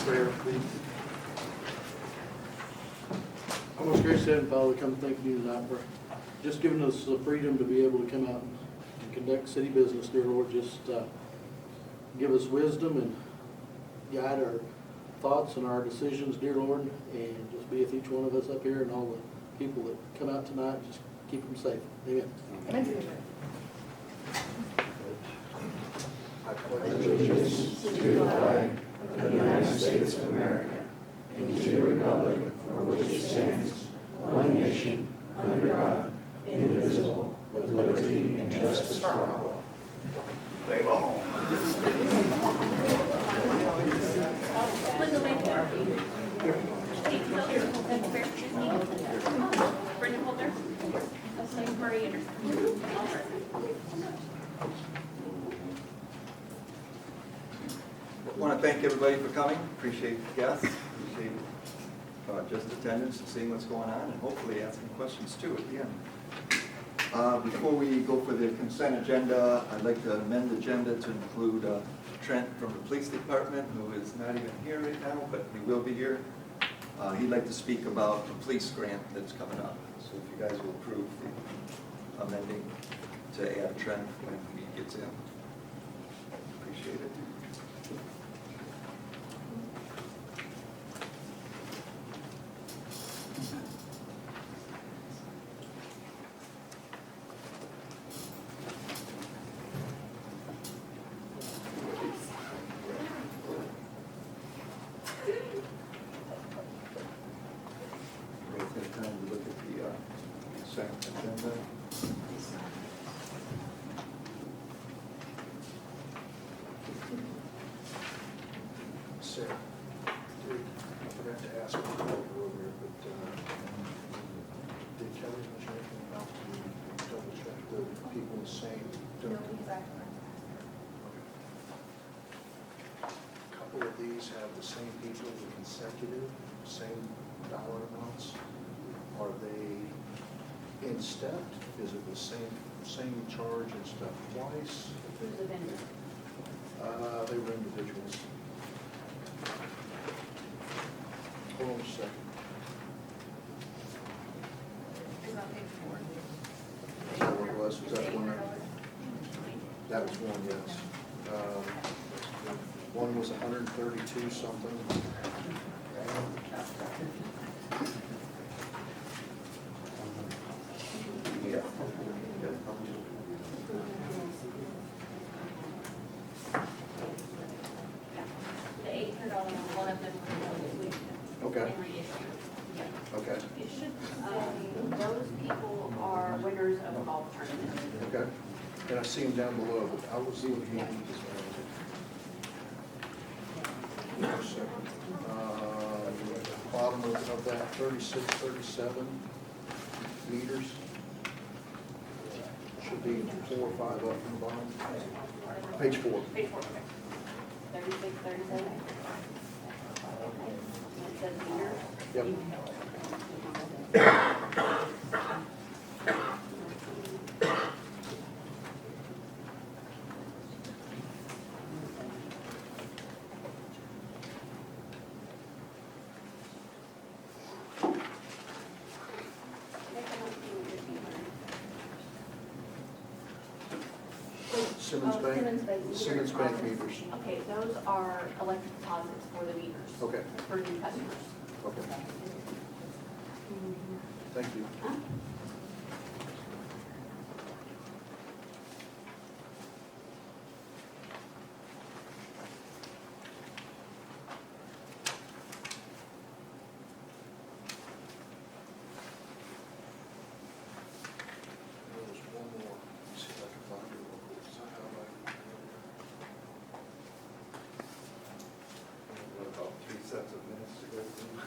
prayer, please. Our most gracious Heavenly Father, we come thank you tonight for just giving us the freedom to be able to come out and conduct city business, dear Lord. Just give us wisdom and guide our thoughts and our decisions, dear Lord, and just be with each one of us up here and all the people that come out tonight. Just keep them safe. Amen. I pledge allegiance to the flag of the United States of America and to the republic for which it stands, one nation, under God, indivisible, with liberty and justice for all. They all. Brendan Holder. Murray Anderson. I want to thank everybody for coming. Appreciate the guests. Appreciate just attendance and seeing what's going on, and hopefully asking questions too at the end. Before we go for the consent agenda, I'd like to amend the agenda to include Trent from the police department, who is not even here right now, but he will be here. He'd like to speak about the police grant that's coming up. So if you guys will approve the amending to add Trent when he gets in. Appreciate it. Everybody's had time to look at the consent agenda. Sarah, I forgot to ask you earlier, but did Kelly mention anything about the double check the people the same? No, he's actually. A couple of these have the same people, the consecutive, same dollar amounts. Are they in step? Is it the same charge and stuff twice? Who's the vendor? They were individuals. Hold on a second. Is that paid for? Is that what it was? Was that one? That was one, yes. One was 132 something. Yeah. The $800 one of them was Okay. reissued. Yeah. Okay, It should, those people are winners of all tournaments. okay. And I see them down below, but I was looking at bottom of that 36, 37 meters. Should be 4 or 5 up from the bottom. Page 4. Page 4, okay. 36, 37. And it says meters. Yep. Simmons Oh, Bank? Simmons Bank meters. Simmons Bank meters. Okay, those are electric deposits for the meters. Okay, For new customers. okay. Thank you. Huh? There was one more. Let me see if I can find it real quick. Is that how What about 3 sets of minutes to go through?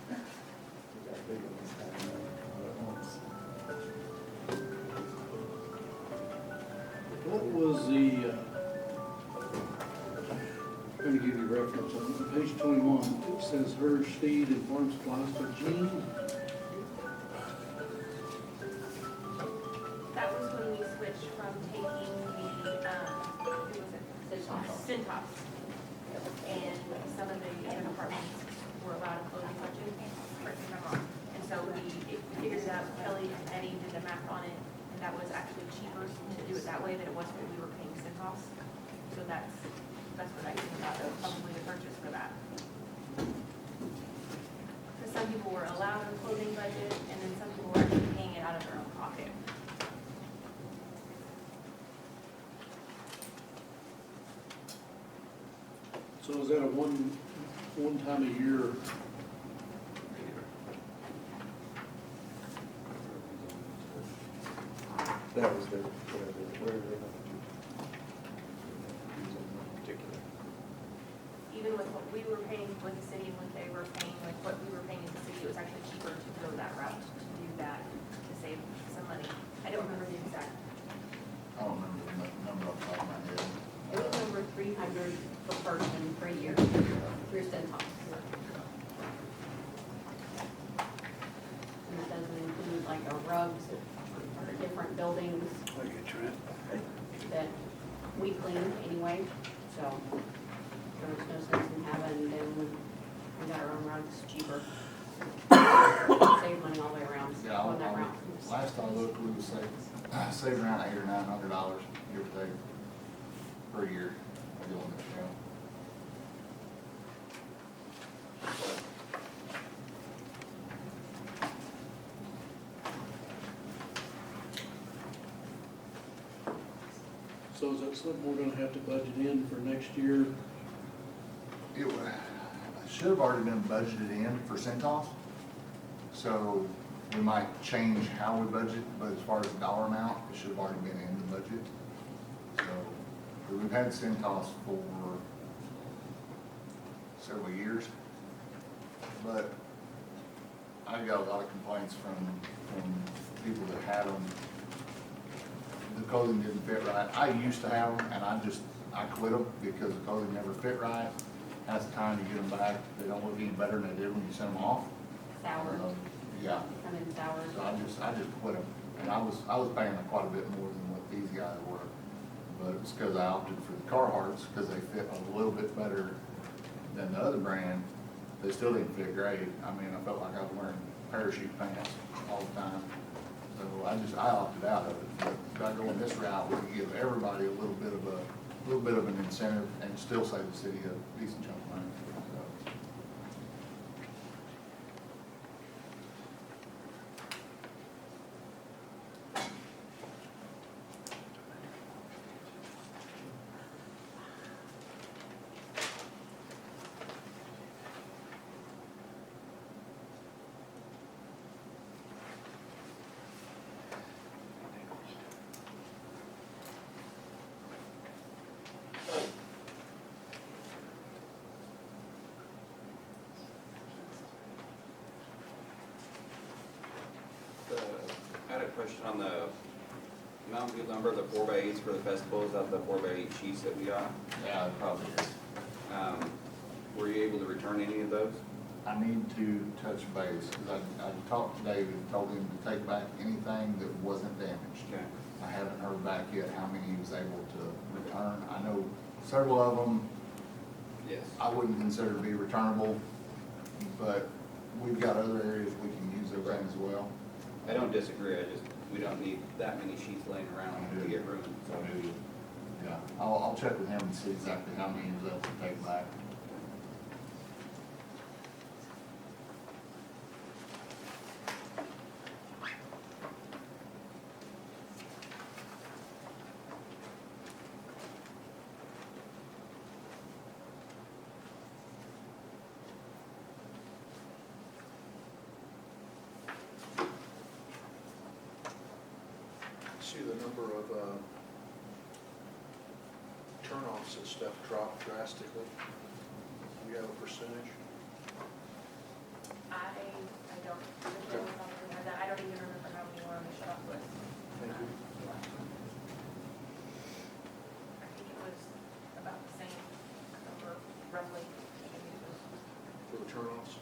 We got big ones this time, all at once. What was the, I'm going to give you a reference on page 21. It says Hers Feed and Farm Supplies for Jean. That was when we switched from taking the, who was it? Centos. And some of the other departments were allowed a clothing budget, correct me if I'm wrong. And so we figured it out, Kelly and Eddie did the math on it, and that was actually cheaper to do it that way than it was when we were paying Cintas. So that's what I think about, probably the purchase for that. Because some people were allowed a clothing budget, and then some people were actually paying it out of their own pocket. So is that a one time a year? That was the, where they particular. Even with what we were paying with the city and what they were paying, like what we were paying in the city, it was actually cheaper to go that route, to do that, to save some money. I don't remember the exact, I don't remember the number off the top of my head. It was over 300 per person per year through Centos. And that doesn't include like our rugs or different buildings that we clean anyway, so there was no sense in having them, we got our own rugs cheaper. Save money all the way around, Yeah, on that route. last I looked, we was saving around $800 or $900, give or take, per year, doing this, you know. So is that something we're gonna have to budget in for next year? It wa- I should have already been budgeted in for Centos, so we might change how we budget, but as far as the dollar amount, it should have already been in the budget. So, but we've had Centos for several years, but I got a lot of complaints from people that had them. The clothing didn't fit right. I used to have them, and I quit them because the clothing never fit right. Has time to get them back. They don't look any better than they did when you sent them off. Sour, Yeah, come in sour. so I just quit them, and I was paying them quite a bit more than what these guys were. But it's because I opted for the Carhartts, because they fit a little bit better than the other brand. They still didn't fit great. I mean, I felt like I was wearing parachute pants all the time. So I opted out of it. But by going this route, we can give everybody a little bit of an incentive and still save the city a decent chunk of money. So, I had a question on the Mountain View lumber, the 4x8s for the festival, is that the 4x8 sheets that we got? yeah, it probably is. Were you able to return any of those? I need to touch base, because I talked to David, and told him to take back anything that wasn't damaged. Okay. I haven't heard back yet how many he was able to return. I know several of them Yes. I wouldn't consider to be returnable, but we've got other areas we can use those in as well. I don't disagree, we don't need that many sheets laying around to get ruined, so. Yeah, I'll check with him and see exactly how many he was able to take back. See the number of turnoffs and stuff dropped drastically. We have a percentage. I don't, I don't even remember how many were on the shut-off list. Thank you. I think it was about the same number, roughly. I think it was. For the turnoffs.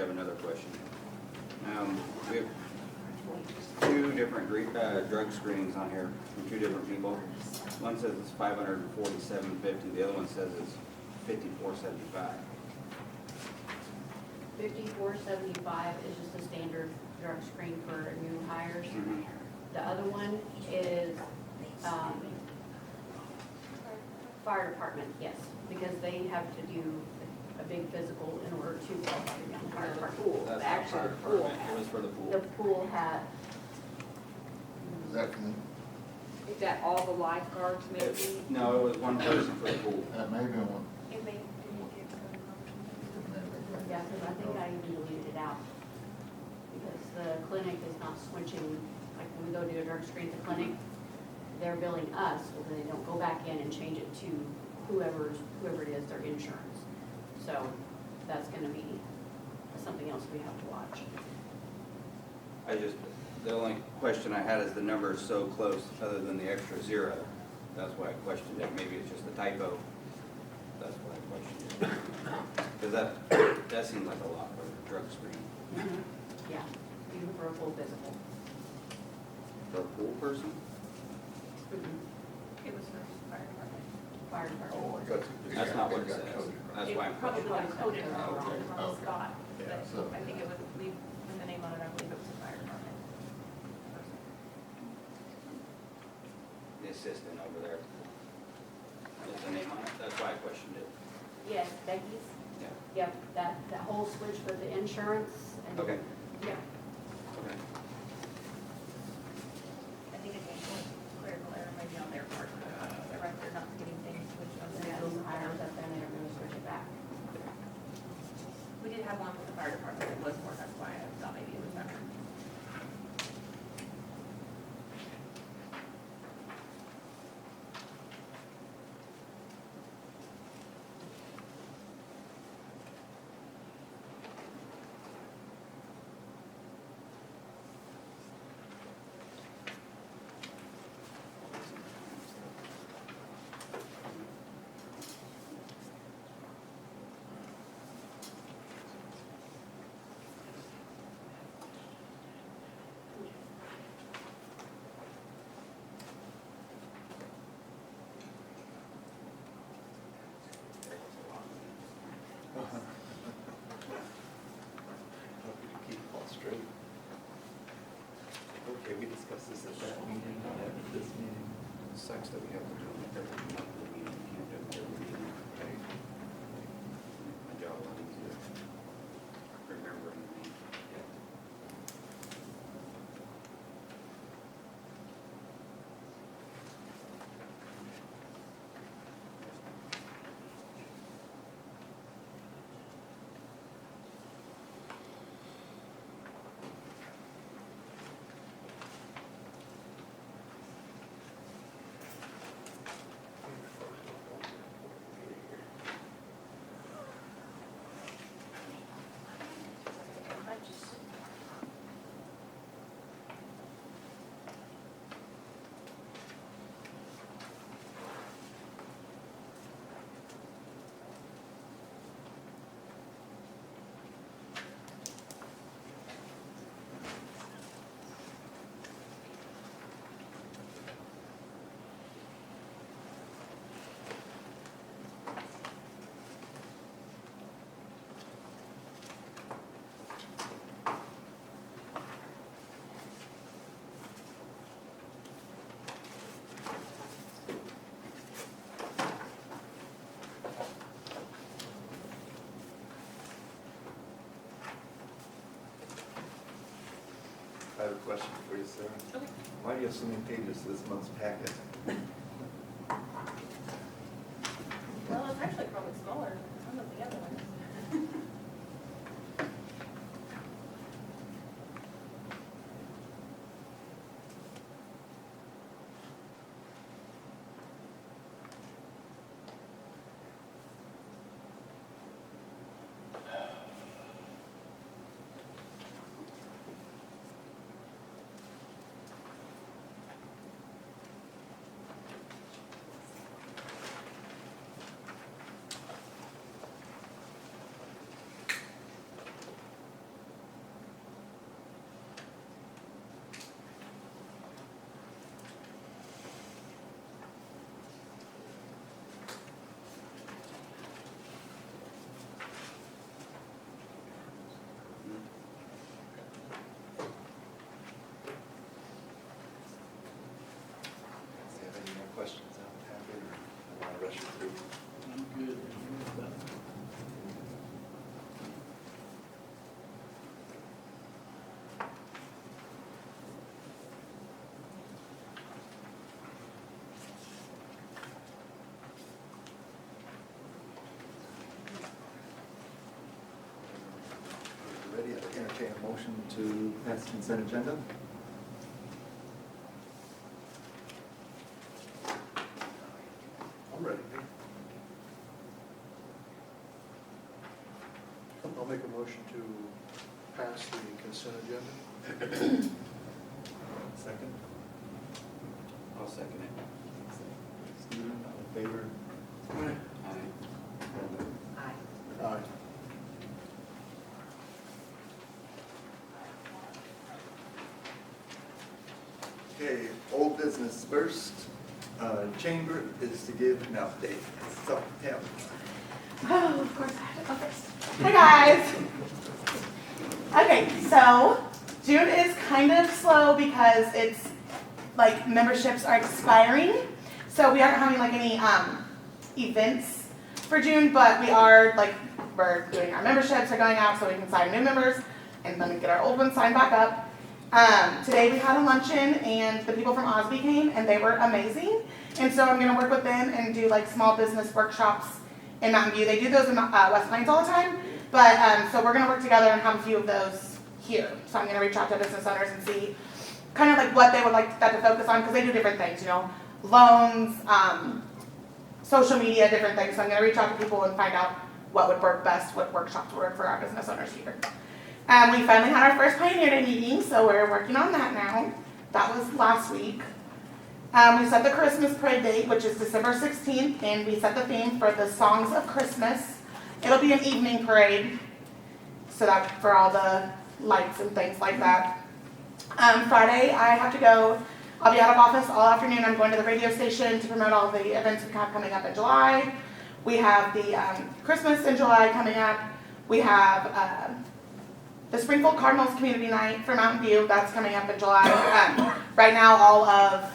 have another question. We have two different drug screenings on here from two different people. One says it's $547.50, the other one says it's $54.75. $54.75 is just a standard drug screen for new hires. Mhm. The other one is, fire department, yes, because they have to do a big physical in order to qualify to be on the fire department. Pool, That's not actually, fire the pool department, it was for the The pool. pool had, Is that from, Is that all the lifeguards maybe? No, it was one person for the pool. that may be one? It may, did you get yeah, because I think I even deleted it out. Because the clinic is not switching, like when we go do a drug screen at the clinic, they're billing us, so they don't go back in and change it to whoever it is, their insurance. So that's gonna be something else we have to watch. The only question I had is the number is so close, other than the extra zero. That's why I questioned it. Maybe it's just a typo. That's why I questioned it. Because that seems like a lot for a drug screen. Yeah, even for a full physical. For a pool person? it was for fire department. Fire Oh, department. I got you. That's not what it got says. coded. That's It why I'm probably questioning. got coded wrong Okay, on the okay. spot, Yeah, but so- I think it was, with the name on it, I believe it was the fire department. The assistant over there. Is the name on it? That's why I questioned it. Yes, Becky's, Yeah. yep, that whole switch with the insurance and. Okay. Yeah, Okay. I think it's a clerical error maybe on their part, they're right, they're not getting things switched on and their those hires up there, they're gonna switch it back. We did have one with the fire department, it was more, that's why I thought maybe it was better. Keep it all straight. Okay, we discussed this at that meeting, not at this meeting. Sucks that we have to do it every monthly meeting. We can't do it every meeting. My job a lot easier. Remembering me. I just, I have a question for you, Sarah. okay. Why do you have so many pages to this month's packet? Well, it's actually probably smaller than some of the other ones. motion to pass consent agenda? I'm ready. I'll make a motion to pass the consent agenda. Second? I'll second it. Stephen, all in favor? Aye. Aye. Aye. Okay, old business first. Chamber is to give an update. So, Tam. Oh, of course I have to go first. Hi guys. Okay, so June is kind of slow because it's like memberships are expiring. So we aren't having like any events for June, but we're doing our memberships are going out so we can sign new members and then get our old ones signed back up. Today we had a luncheon and the people from Osby came and they were amazing. And so I'm gonna work with them and do like small business workshops in Mountain View. They do those in West Plains all the time, but so we're gonna work together and have a few of those here. So I'm gonna reach out to business owners and see kind of like what they would like that to focus on because they do different things, you know, loans, social media, different things. So I'm gonna reach out to people and find out what would work best, what workshops would work for our business owners here. We finally had our first Pioneer Day meeting, so we're working on that now. That was last week. We set the Christmas parade date, which is December 16th, and we set the theme for the Songs of Christmas. It'll be an evening parade, so that for all the lights and things like that. Friday, I have to go. I'll be out of office all afternoon. I'm going to the radio station to promote all the events we have coming up in July. We have the Christmas in July coming up. We have the Springfield Cardinals Community Night for Mountain View. That's coming up in July. Right now, all of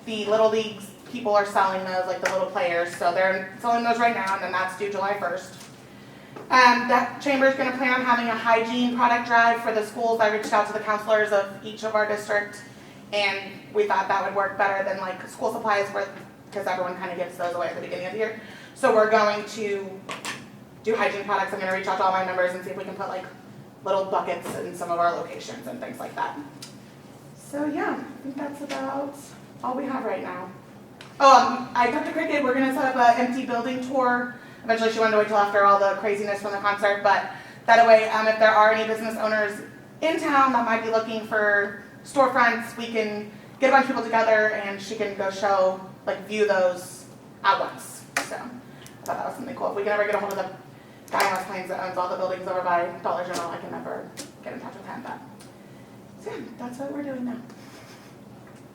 the Little Leagues people are selling those, like the little players. So they're selling those right now, and then that's due July 1st. That chamber is going to plan on having a hygiene product drive for the schools. I reached out to the counselors of each of our districts, and we thought that would work better than like school supplies, because everyone kind of gives those away at the beginning of the year. So we're going to do hygiene products. I'm going to reach out to all my members and see if we can put like little buckets in some of our locations and things like that. So yeah, I think that's about all we have right now. Oh, I talked to Cricket. We're going to set up an empty building tour. Eventually she wanted to wait till after all the craziness from the concert, but that way, if there are any business owners in town that might be looking for storefronts, we can get a bunch of people together and she can go show, like view those at once. So I thought that was something cool. If we can ever get a hold of the guy in West Plains that owns all the buildings over by Dollar General, I can never get in touch with him, but so yeah, that's what we're doing now.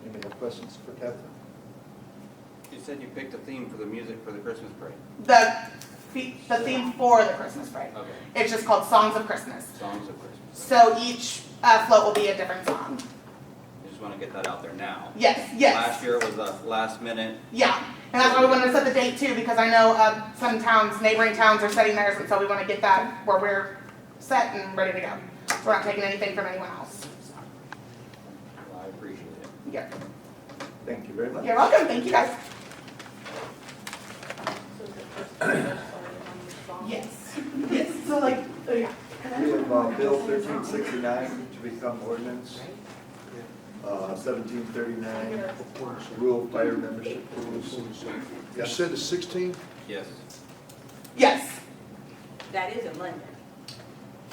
Any other questions for Catherine? You said you picked a theme for the music for the Christmas parade. The theme for the Christmas parade. Okay. It's just called Songs of Christmas. Songs of Christmas. So each float will be a different song. You just want to get that out there now. Yes, yes. Last year was a last minute. Yeah, and that's why we wanted to set the date too, because I know some towns, neighboring towns are setting theirs, and so we want to get that where we're set and ready to go. So we're not taking anything from anyone else. So, Well, I appreciate it. yeah. Thank you very much. You're welcome. Thank you guys. Yes. Yes. So like, oh yeah. We have Bill 1369 to become ordinance. 1739, rural fire membership rules. You said the 16th? Yes. Yes. That is a Monday.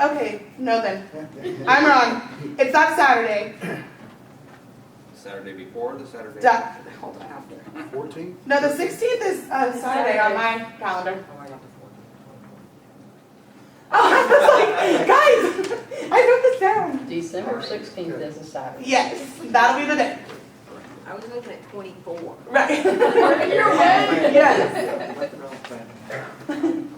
Okay. No then. I'm wrong. It's that Saturday. Saturday before, the Saturday Duh. after. Hold on after. 14th? No, the 16th is Saturday on my calendar. Oh, I was like, guys, I wrote this down. December 16th is a Saturday. Yes, that'll be the day. I was looking at 24. Right. You're right. Yes. Nothing else, man.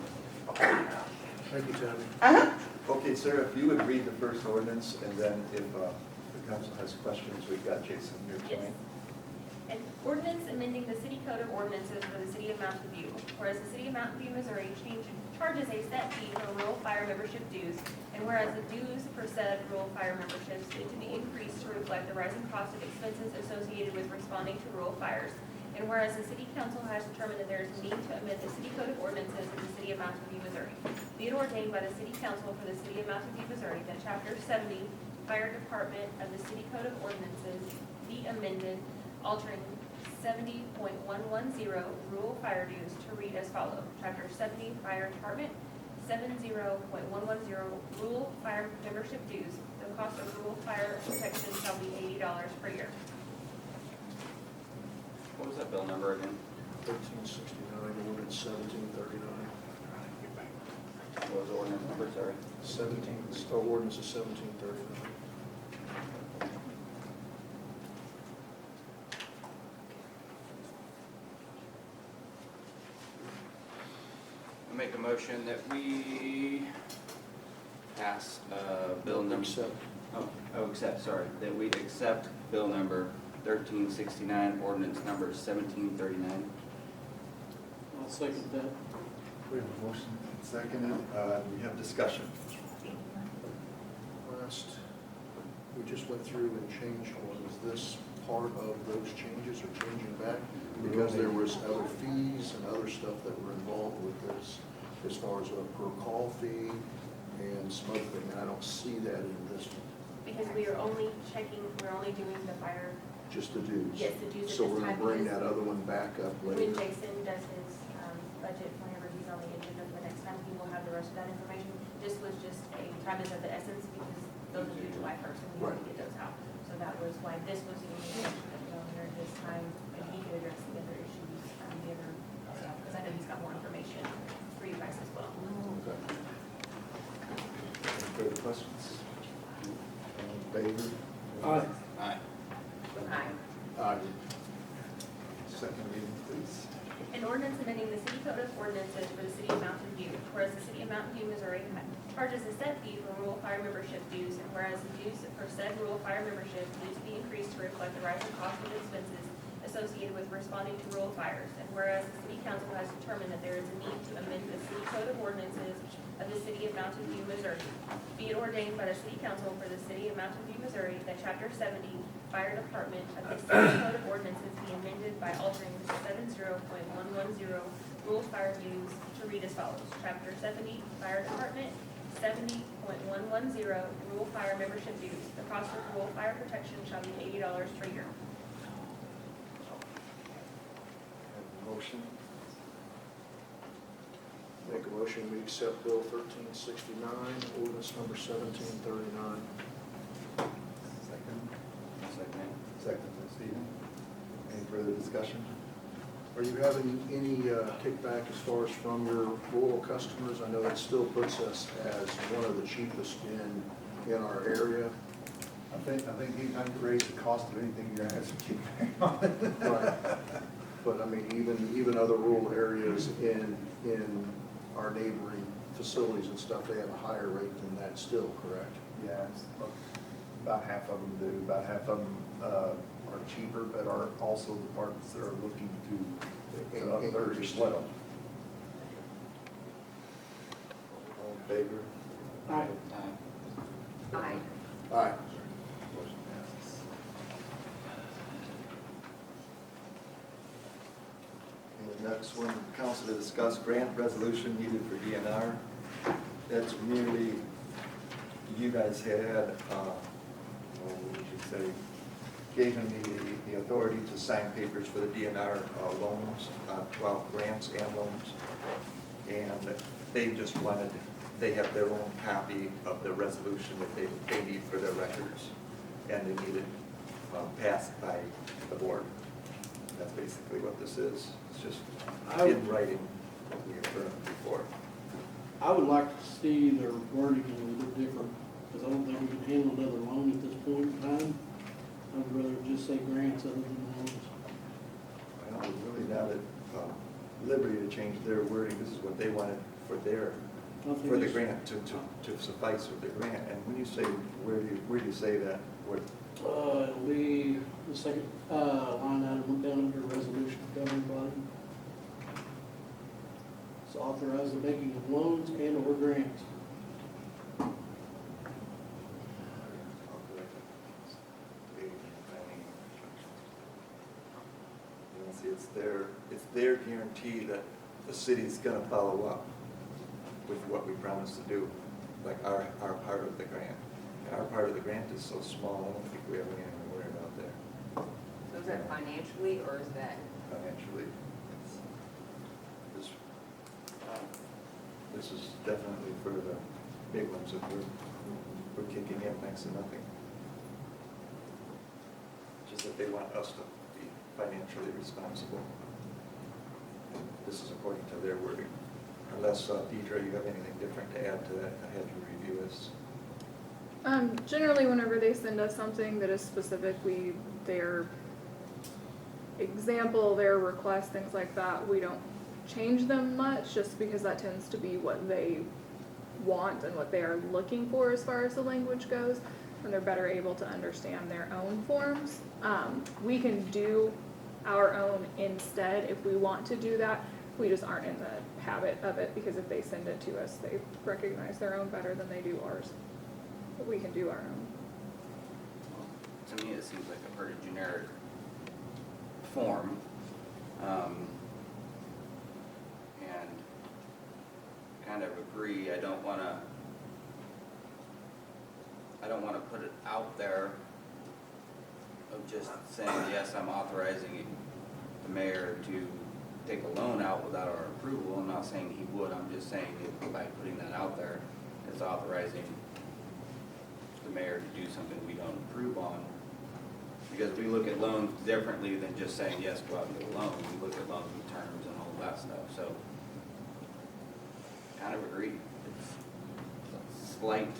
Thank you, Tammy. Uh-huh. Okay, sir, if you would read the first ordinance, and then if the council has questions, we've got Jason here tonight. An ordinance amending the city code of ordinances for the city of Mountain View. Whereas the city of Mountain View, Missouri charges a set fee for rural fire membership dues, and whereas the dues for said rural fire memberships need to be increased to reflect the rising cost of expenses associated with responding to rural fires, and whereas the city council has determined that there is a need to amend the city code of ordinances of the city of Mountain View, Missouri. Be it ordained by the City Council for the City of Mountain View, Missouri, that Chapter 70, Fire Department of the City Code of Ordinances be amended, altering 70.110 rural fire dues to read as follows. Chapter 70, Fire Department, 70.110 rural fire membership dues. The cost of rural fire protection shall be $80 per year. What was that bill number again? 1369, ordinance 1739. What was the ordinance number, sorry? 17, ordinance is 1739. I make a motion that we pass, bill number. Accept. Accept, sorry, that we accept bill number 1369, ordinance number 1739. I'll second that. We have a motion seconded. We have discussion. Last, we just went through and changed one. Is this part of those changes or changing back? Because there was other fees and other stuff that were involved with this, as far as a per call fee and smoking, and I don't see that in this one, Because we are only checking, we're only doing the fire, just the dues. yes, the dues at this So we're time. gonna bring because that other one back up When later. Jason does his budget, whenever he's on the agenda for the next time, he will have the rest of that information. This was just a time is of the essence because those are due July 1st and we want to get those out. So that was why this was the only section that was on there at this time, and he could address the other issues, the other stuff, because I know he's got more information for you guys as well. Okay. Any further questions? All in favor? Aye. Aye. Aye. Second reading, please. An ordinance amending the city code of ordinances for the city of Mountain View. Whereas the city of Mountain View, Missouri charges a set fee for rural fire membership dues, and whereas the dues for said rural fire membership need to be increased to reflect the rising cost of expenses associated with responding to rural fires, and whereas the city council has determined that there is a need to amend the city code of ordinances of the city of Mountain View, Missouri. Be it ordained by the city council for the city of Mountain View, Missouri, that Chapter 70, Fire Department of the city code of ordinances be amended by altering 70.110 rural fire dues to read as follows. Chapter 70, Fire Department, 70.110 rural fire membership dues. The cost of rural fire protection shall be $80 per year. Have a motion. Make a motion, we accept Bill 1369, ordinance number 1739. Second. Second. Second from Stephen. Any further discussion? Are you having any kickback as far as from your rural customers? I know that still puts us as one of the cheapest in our area. I think anytime you raise the cost of anything, you're gonna have some kickback on it. Right. But I mean, even other rural areas in our neighboring facilities and stuff, they have a higher rate than that still, correct? Yeah, it's about half of them do, about half of them are cheaper, but are also the parts that are looking to up theirs as well. All in favor? Aye. Aye. Aye. Motion passes. And the next one, council to discuss grant resolution needed for DNR. That's merely, you guys had, what would you say, gave him the authority to sign papers for the DNR loans, well, grants and loans. And they just wanted, they have their own copy of the resolution that they need for their records. And they need it passed by the board. That's basically what this is. It's just in writing what we affirmed before. I would like to see their wording a little bit different, because I don't think we can handle another loan at this point in time. I would rather just say grants other than loans. Well, it's really not at liberty to change their wording. This is what they wanted for their, I think for the it's- grant, to suffice with the grant. And when you say, where do you say that? Where, It'll be the second line item down under resolution governing body. It's authorize the making of loans and or grants. See, it's their guarantee that the city's gonna follow up with what we promised to do, like our part of the grant. And our part of the grant is so small, I don't think we have anything to worry about there So is that financially, or is that? financially. This is definitely for the big ones that we're kicking in next to nothing. Just that they want us to be financially responsible. And this is according to their wording. Unless, Deidre, you have anything different to add to that, I had you review this. Generally, whenever they send us something that is specifically their example, their request, things like that, we don't change them much, just because that tends to be what they want and what they are looking for as far as the language goes, and they're better able to understand their own forms. We can do our own instead if we want to do that. We just aren't in the habit of it, because if they send it to us, they recognize their own better than they do ours. But we can do our own. To me, it seems like a pretty generic form. And kind of agree, I don't wanna put it out there of just saying, yes, I'm authorizing the mayor to take a loan out without our approval. I'm not saying he would, I'm just saying that by putting that out there, it's authorizing the mayor to do something we don't approve on. Because we look at loans differently than just saying, yes, go out and get a loan. We look at loans with terms and all that stuff, so kind of agree. It's a slight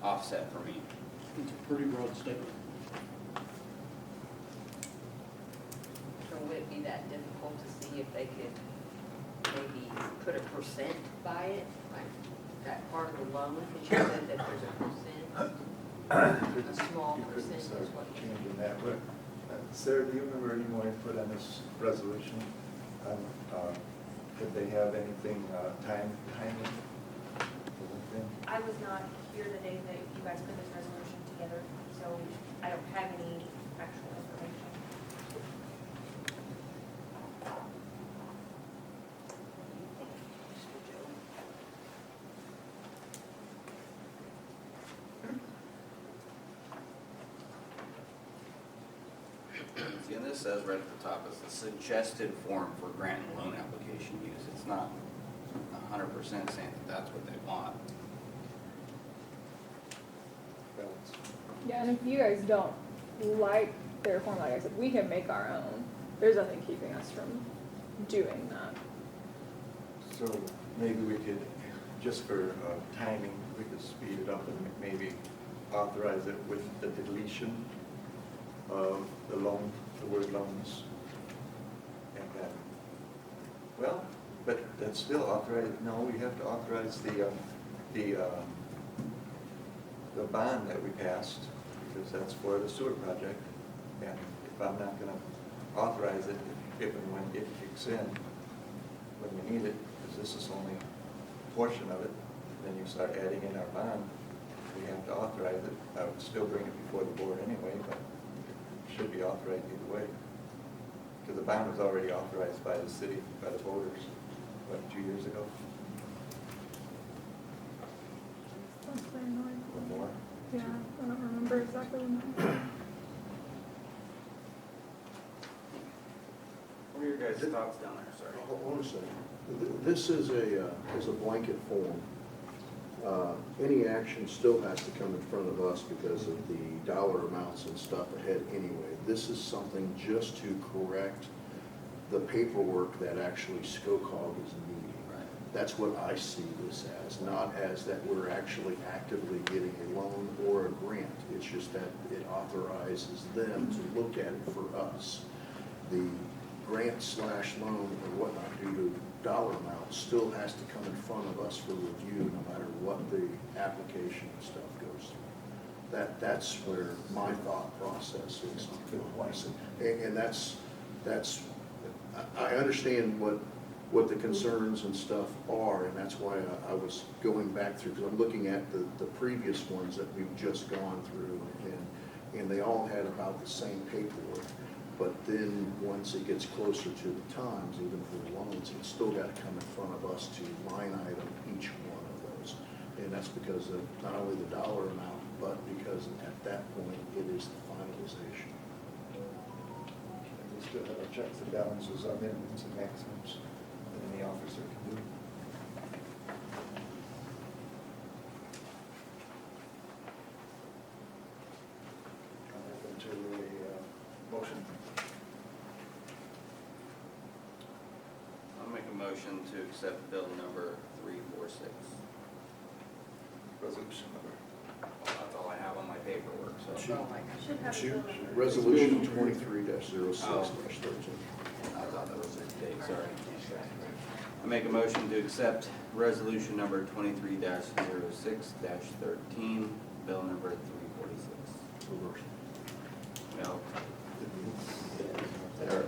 offset for me. It's a pretty broad statement. So would it be that difficult to see if they could maybe put a percent by it, like that part of the loan? Because you said that there's a percent, a small You couldn't percent is start what you. changing that, but, Sarah, do you remember any more input on this resolution? Did they have anything, timing? Anything? I was not here the day that you guys put this resolution together, so I don't have any actual information. See, and this says right at the top, it's a suggested form for grant and loan application use. It's not 100% saying that that's what they want. Balance. Yeah, and if you guys don't like their form, like I said, we can make our own. There's nothing keeping us from doing that. So maybe we could, just for timing, we could speed it up and maybe authorize it with the deletion of the loan, the word loans. And then, well, but that's still authorized, no, we have to authorize the bond that we passed, because that's for the sewer project. And if I'm not gonna authorize it, if and when it kicks in, when we need it, because this is only a portion of it, then you start adding in our bond, we have to authorize it. I would still bring it before the board anyway, but it should be authorized either way. Because the bond was already authorized by the city, by the voters, what, 2 years ago That's very annoying. or more? Yeah, I don't remember exactly when that was. What are your guys' thoughts down there, sorry? Hold on a second. This is a blanket form. Any action still has to come in front of us because of the dollar amounts and stuff ahead anyway. This is something just to correct the paperwork that actually SCOCOG is needing. Right. That's what I see this as, not as that we're actually actively getting a loan or a grant. It's just that it authorizes them to look at it for us. The grant/loan or whatnot due to dollar amount still has to come in front of us for review, no matter what the application and stuff goes through. That's where my thought process is on it. And that's, I understand what the concerns and stuff are, and that's why I was going back through, because I'm looking at the previous ones that we've just gone through, and they all had about the same paperwork. But then, once it gets closer to the times, even for the loans, it's still got to come in front of us to line item each one of those. And that's because of not only the dollar amount, but because at that point, it is the finalization. We still have our checks and balances, our minimums and maximums that any officer can do. Open to a motion. I'll make a motion to accept bill number 346. Resolution number. Well, that's all I have on my paperwork, so. Oh my gosh. Should have a Two- bill number. Resolution 23-06-13. I thought that was a date, sorry. I make a motion to accept resolution number 23-06-13, bill number 346. Well, There.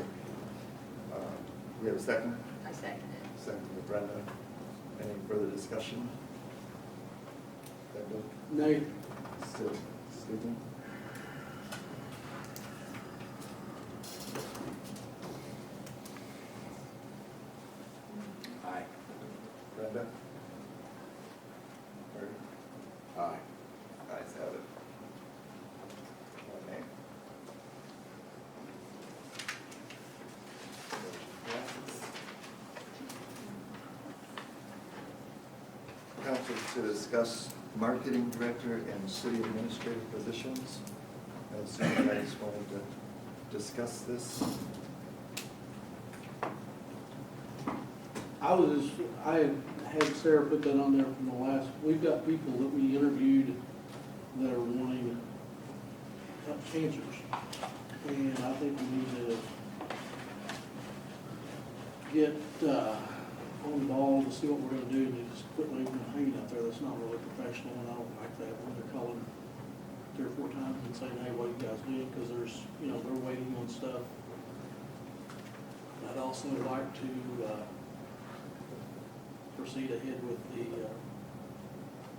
We have a second? I second it. Second with Brenda. Any further discussion? Brenda? Nay. Still, Stephen? aye. Brenda? Or- Aye. Ayes have it. One nay. Motion passes. Council to discuss marketing director and city administrator positions. As soon as I just wanted to discuss this. I had Sarah put that on there from the last, we've got people that we interviewed that are wanting chancers. And I think we need to get on the ball to see what we're gonna do, and just quit leaving it hanging out there. That's not really professional, and I don't like that when they're calling 3 or 4 times and saying, hey, what are you guys doing? Because there's, they're waiting on stuff. I'd also like to proceed ahead with the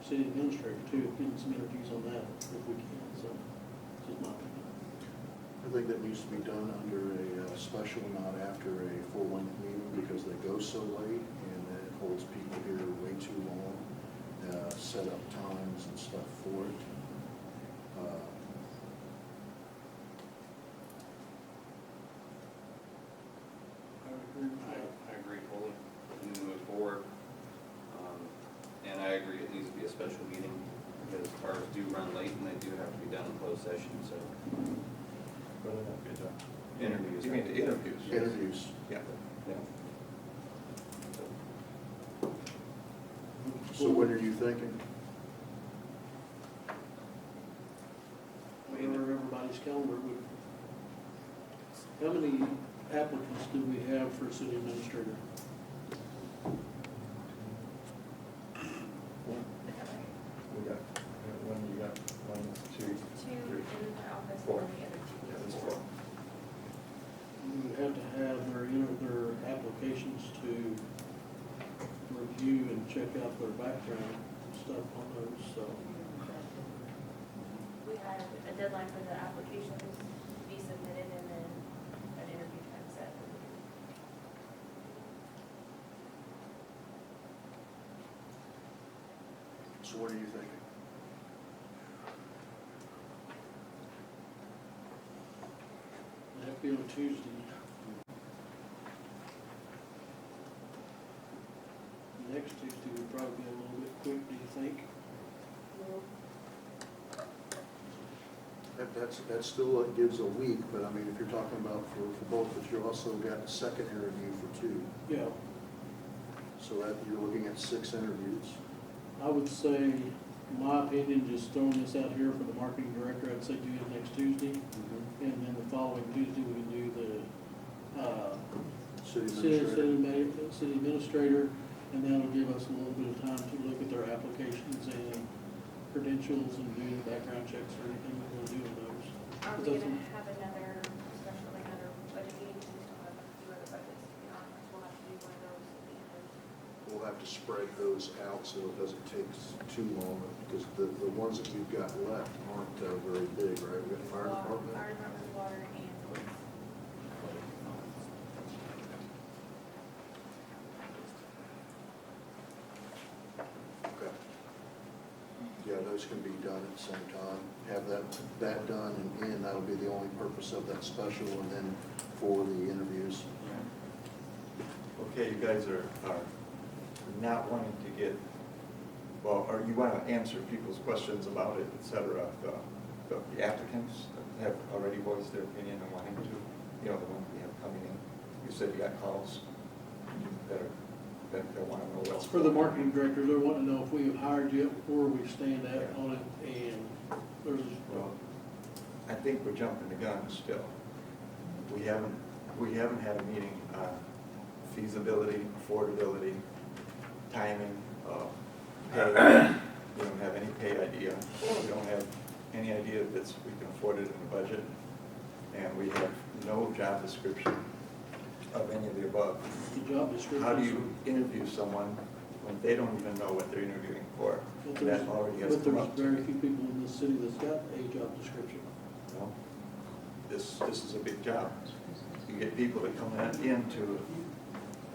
city administrator too, getting some interviews on that if we can, so, it's just my opinion. I think that needs to be done under a special, not after a full-length meeting, because they go so late and it holds people here way too long, set up times and stuff for it. I agree fully. We need to move forward. And I agree, it needs to be a special meeting because cars do run late and they do have to be done in closed session, so. Interviews. You mean the interviews? Interviews. Yeah. Yeah. So what are you thinking? Whatever everybody's calendar would. How many applicants do we have for city administrator? We got one, you got one, two, Two three. in the office Four. and the other two. Yeah, that's four. We would have to have their applications to review and check out their background stuff on those, so. We had a deadline for the applications to be submitted and then an interview time set. So what are you thinking? That'd be on Tuesday. Next Tuesday would probably be a little bit quick, do you think? That still gives a week, but I mean, if you're talking about for both, but you also got a second interview for 2. Yeah, So that, you're looking at 6 interviews. I would say, in my opinion, just throwing this out here for the marketing director, I'd say do it next Tuesday. And then the following Tuesday, we can do the, City administrator. city administrator, and that'll give us a little bit of time to look at their applications and credentials and do the background checks or anything we're gonna do with those. Are But we that's- gonna have another special, like another budget meeting? We still have a few other budgets to be on, we'll have to do one of those at the end. We'll have to spread those out so it doesn't take too long, because the ones that we've got left aren't very big, right? We've got fire department. Fire department, water, and police. those can be done at the same time. Have that done, and that'll be the only purpose of that special, and then for the interviews. Okay, you guys are not wanting to get, well, or you want to answer people's questions about it, et cetera. The applicants have already voiced their opinion and wanting to, the ones we have coming in. You said you got calls that want to know what's. For the marketing director, they're wanting to know if we have hired yet, where we stand at on it, and there's, Well, I think we're jumping the gun still. We haven't had a meeting on feasibility, affordability, timing, pay. We don't have any pay idea. We don't have any idea that we can afford it in the budget. And we have no job description of any of the above. the job description. How do you interview someone when they don't even know what they're interviewing for? But That already has there's come up. very few people in this city that's got a job description. No. This is a big job. You get people that come in to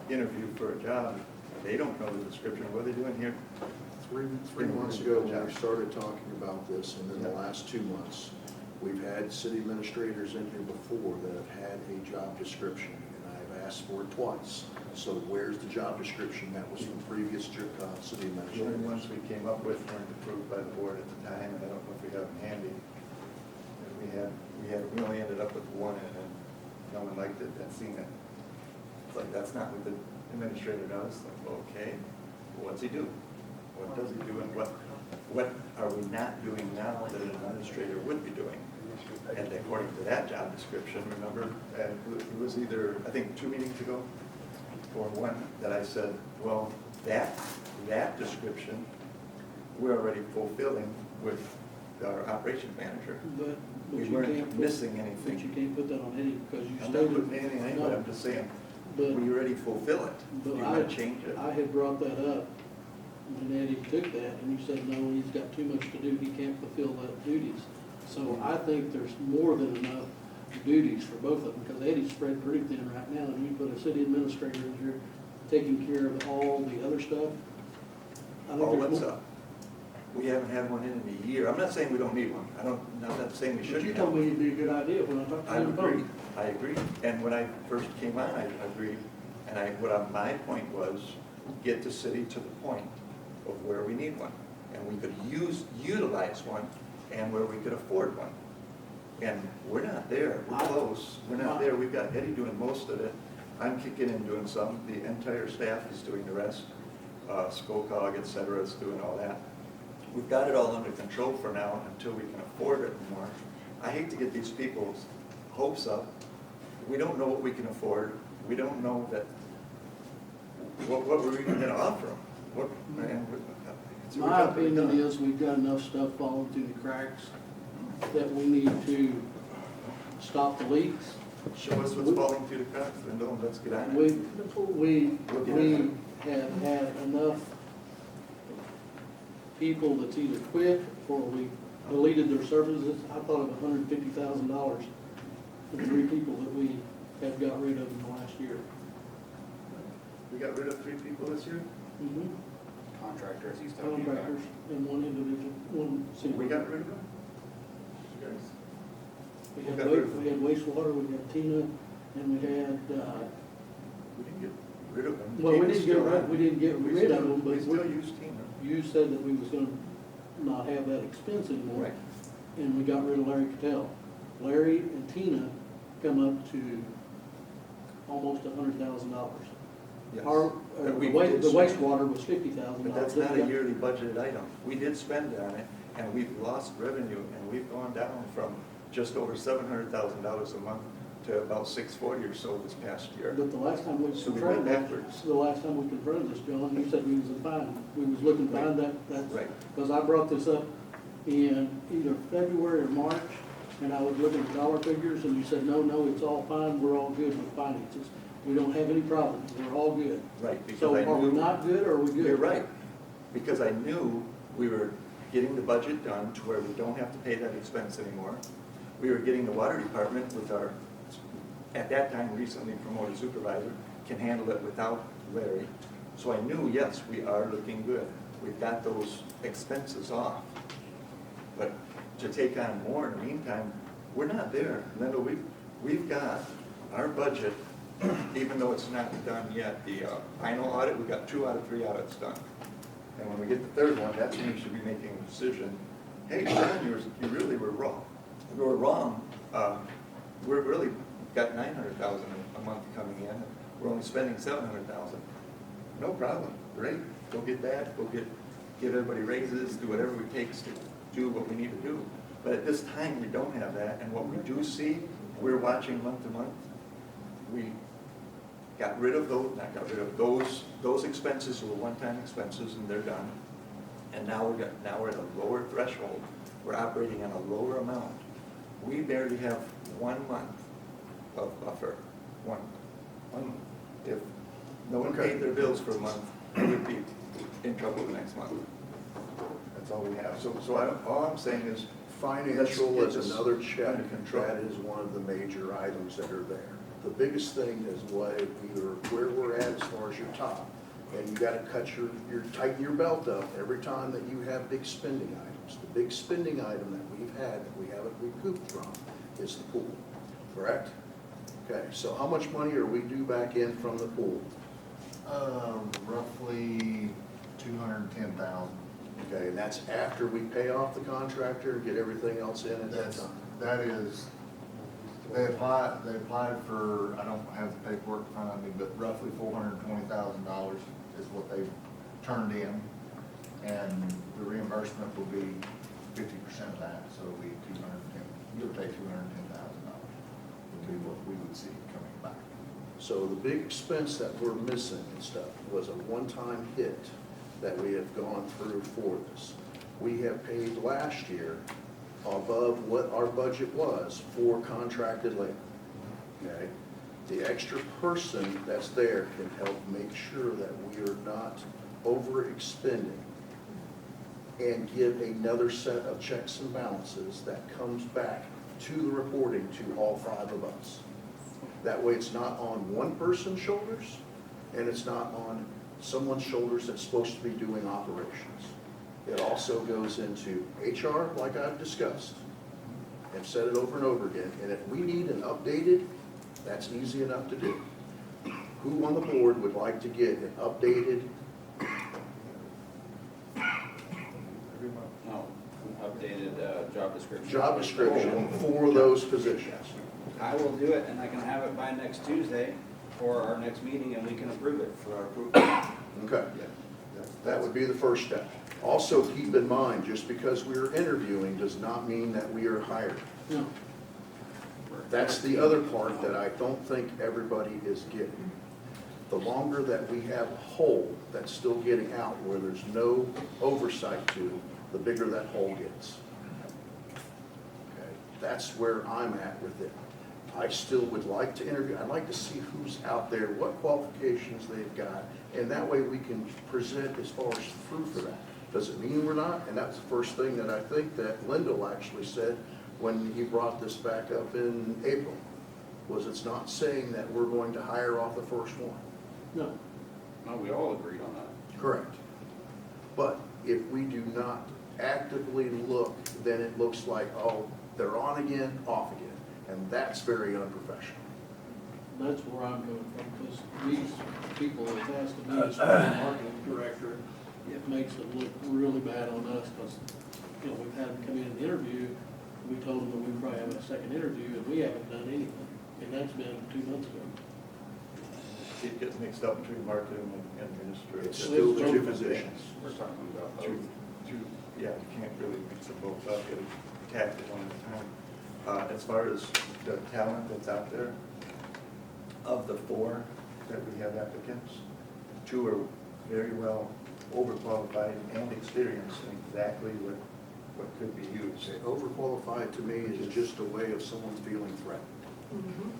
interview for a job, they don't know the description, what are they doing here? Three months ago, when we started talking about this, and then the last 2 months, we've had city administrators in here before that have had a job description, and I've asked for it twice. So where's the job description that was from previous city The only administrators? ones we came up with weren't approved by the board at the time, and I don't know if we have them handy. And we only ended up with one, and then no one liked it and seen it. It's like, that's not what the administrator does. Like, okay, well, what's he do? What does he do, and what are we not doing now that an administrator would be doing? And according to that job description, remember, and it was either, I think, 2 meetings ago, or one, that I said, well, that description, we're already fulfilling with our operations manager. But We you weren't can't put- missing But anything. you can't put that on any, because you I'm stated. not putting anything in, but I'm just saying, But- we already fulfill it. But You I- want to change it? I had brought that up, and Eddie took that, and you said, no, he's got too much to do, he can't fulfill that duties. So I think there's more than enough duties for both of them, because Eddie's spread pretty thin right now, and you put a city administrator in here taking care of all the other stuff. I think All there's what's more. up? We haven't had one in a year. I'm not saying we don't need one. I'm not saying we But shouldn't you have told one. me it'd be a good idea when I talked to I you on the agree, phone. I agree. And when I first came on, I agreed. And my point was, get the city to the point of where we need one. And we could utilize one, and where we could afford one. And we're not there, we're close, we're not there. We've got Eddie doing most of it. I'm kicking in doing some, the entire staff is doing the rest. Skokog, et cetera, is doing all that. We've got it all under control for now until we can afford it more. I hate to get these people's hopes up. We don't know what we can afford. We don't know that, what we're even gonna offer them. My opinion is we've got enough stuff falling through the cracks that we need to stop the leaks. Show us what's falling through the cracks, and then let's get on it. We have had enough people that's either quit or we deleted their services. I thought of $150,000 for the 3 people that we have got rid of in the last year. We got rid of 3 people this year? Contractors, he's talking about. Contractors and one individual, one city. We got rid of them? You guys? We we had got rid of we had wastewater, we had Tina, and we had, We didn't get rid of them. well, we Tina's didn't get still rid, on. we didn't get We rid of still- them, but We still use Tina. you said that we was gonna not have that expense anymore. And we got rid of Larry Cattell. Larry and Tina come up to almost $100,000. Yes. Our, That we the did the spend. wastewater was $50,000. But that's not a yearly budgeted item. We did spend on it, and we've lost revenue, and we've gone down from just over $700,000 a month to about $640 or so this past year. But the last time we So we confronted went this, backwards. the last time we confronted this, John, you said we was fine. We was looking fine, that's, Right. because I brought this up in either February or March, and I was looking at dollar figures, and you said, no, it's all fine, we're all good with finances. We don't have any problems, we're all good. Right, because So I are we knew, not good, or are we good? you're right, because I knew we were getting the budget done to where we don't have to pay that expense anymore. We were getting the water department with our, at that time, recently promoted supervisor, can handle it without Larry. So I knew, yes, we are looking good. We've got those expenses off. But to take on more in the meantime, we're not there. Linda, we've got our budget, even though it's not done yet, the final audit, we've got 2 out of 3 audits done. And when we get the 3rd one, that's when we should be making a decision. Hey, John, you really were wrong. You were wrong. We're really got $900,000 a month coming in. We're only spending $700,000. No problem. Great. Go get that. Go give everybody raises. Do whatever it takes to do what we need to do. But at this time, we don't have that. And what we do see, we're watching month to month. We got rid of those, not got rid of those expenses were one-time expenses, and they're done. And now we're at a lower threshold. We're operating on a lower amount. We barely have 1 month of buffer. One month. If no one paid their bills for a month, we would be in trouble the next month. That's all we have. So all I'm saying is, Financial let's is get this another check, under control. that is one of the major items that are there. The biggest thing is where we're at as far as your top. And you gotta tighten your belt up every time that you have big spending items. The big spending item that we've had, that we haven't recouped from, is the pool, correct? Okay, so how much money are we due back in from the pool? Roughly 210,000. Okay, and that's after we pay off the contractor and get everything else in at that time? That is, they applied for, I don't have the paperwork in front of me, but roughly $420,000 is what they've turned in. And the reimbursement will be 50% of that, so it'll be 210, you'll take $210,000 would be what we would see coming back. So the big expense that we're missing and stuff was a one-time hit that we have gone through for this. We have paid last year above what our budget was for contracted labor. Okay? The extra person that's there can help make sure that we are not overexpending and give another set of checks and balances that comes back to the reporting to all 5 of us. That way it's not on one person's shoulders and it's not on someone's shoulders that's supposed to be doing operations. It also goes into HR, like I've discussed. I've said it over and over again, and if we need an updated, that's easy enough to do. Who on the board would like to get an updated? No, updated job description. Job description for those positions? I will do it, and I can have it by next Tuesday for our next meeting, and we can approve it. For our approval. Okay, that would be the first step. Also, keep in mind, just because we're interviewing does not mean that we are hired. No. That's the other part that I don't think everybody is getting. The longer that we have a hole that's still getting out where there's no oversight to, the bigger that hole gets. Okay, that's where I'm at with it. I still would like to interview, I'd like to see who's out there, what qualifications they've got, and that way we can present as far as proof of that. Does it mean we're not? And that's the first thing that I think that Lyndall actually said when he brought this back up in April, was it's not saying that we're going to hire off the first one. No. No, we all agreed on that. Correct. But if we do not actively look, then it looks like, oh, they're on again, off again. And that's very unprofessional. That's where I'm coming from, because these people that asked to be a marketing director, it makes it look really bad on us, because, you know, we've had them come in and interview, we told them that we'd probably have a second interview, and we haven't done anything, and that's been 2 months ago. It gets mixed up between marketing and administrative. It's still the two positions. We're talking about both. Yeah, you can't really mix them both up, you tackle one at a time. As far as the talent that's out there, of the 4 that we have applicants, 2 are very well overqualified and experienced in exactly what could be used. Overqualified to me is just a way of someone feeling threatened.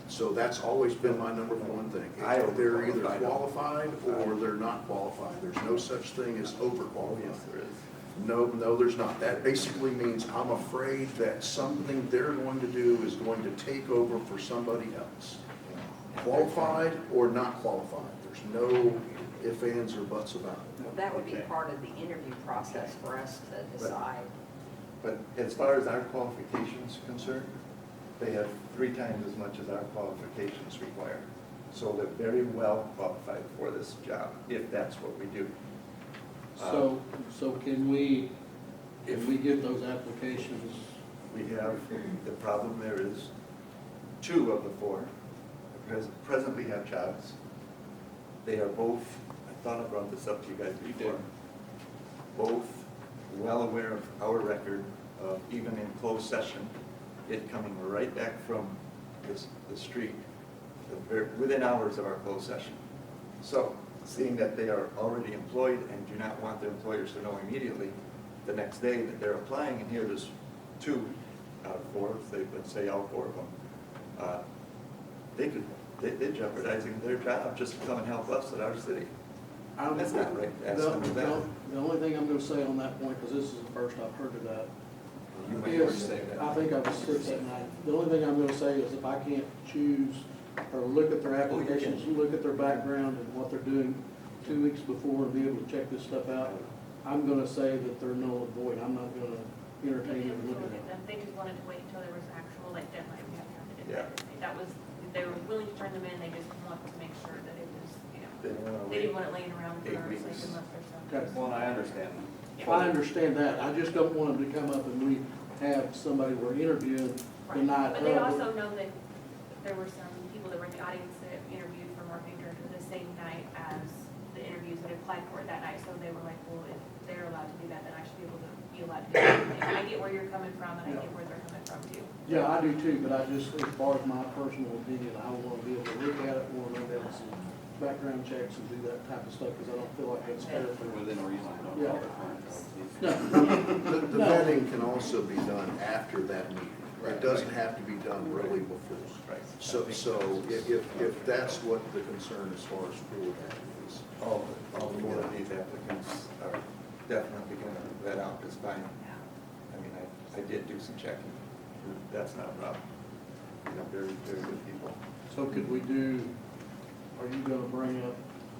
So that's always been my number one thing. They're either qualified or they're not qualified. There's no such thing as overqualified. Yes, there is. No, there's not. That basically means I'm afraid that something they're going to do is going to take over for somebody else. Qualified or not qualified. There's no ifs, ands, or buts about it. Well, that would be part of the interview process for us to decide But as far as our qualifications concerned, they have 3 times as much as our qualifications require. So they're very well qualified for this job, if that's what we do. So can we get those applications? We have, the problem there is 2 of the 4 presently have jobs. They are both, I thought I brought this up to you guys before. Both well aware of our record of, even in closed session, it coming right back from the street, within hours of our closed session. So, seeing that they are already employed and do not want their employers to know immediately the next day that they're applying, and here there's 2 out of 4, let's say all 4 of them, they're jeopardizing their job just to come and help us at our city. That's not right. Ask them to that. The only thing I'm gonna say on that point, because this is the first I've heard of that, You may already is, say that. I think I was 6 that night. The only thing I'm gonna say is if I can't choose or look at their applications, look at their background and what they're doing 2 weeks before and be able to check this stuff out, I'm gonna say that they're null and void. I'm not gonna They entertain didn't even look looking at at them. them, they just wanted to wait until there was an actual like deadline, we have to have it in Yeah. there. That was, they were willing to turn them in, they just wanted to make sure that it was, you know, They don't wanna they didn't wait. want it laying around for 8 like weeks. a month or so. Okay. Well, I understand. I understand that. I just don't want them to come up and we have somebody we're interviewing the Right. night But they of. also know that there were some people that were in the audience that interviewed for marketing director the same night as the interviews that applied for it that night, so they were like, well, if they're allowed to do that, then I should be able to be allowed to do it. I get where you're coming from, and I get where they're coming from too. Yeah, I do too, but I just, as far as my personal opinion, I want to be able to look at it, want to run down some background checks and do that type of stuff, because I don't feel like that's fair for them. Within reason, I don't Yeah. know the current code. No, The vetting can also be done after that meeting. It doesn't have to be done really before. Right. So if that's what the concern as far as for that is. All 4 of these applicants are definitely going to vet out just fine. I mean, I did do some checking. That's not a problem. You know, very, very good people. so could we do, are you gonna bring up,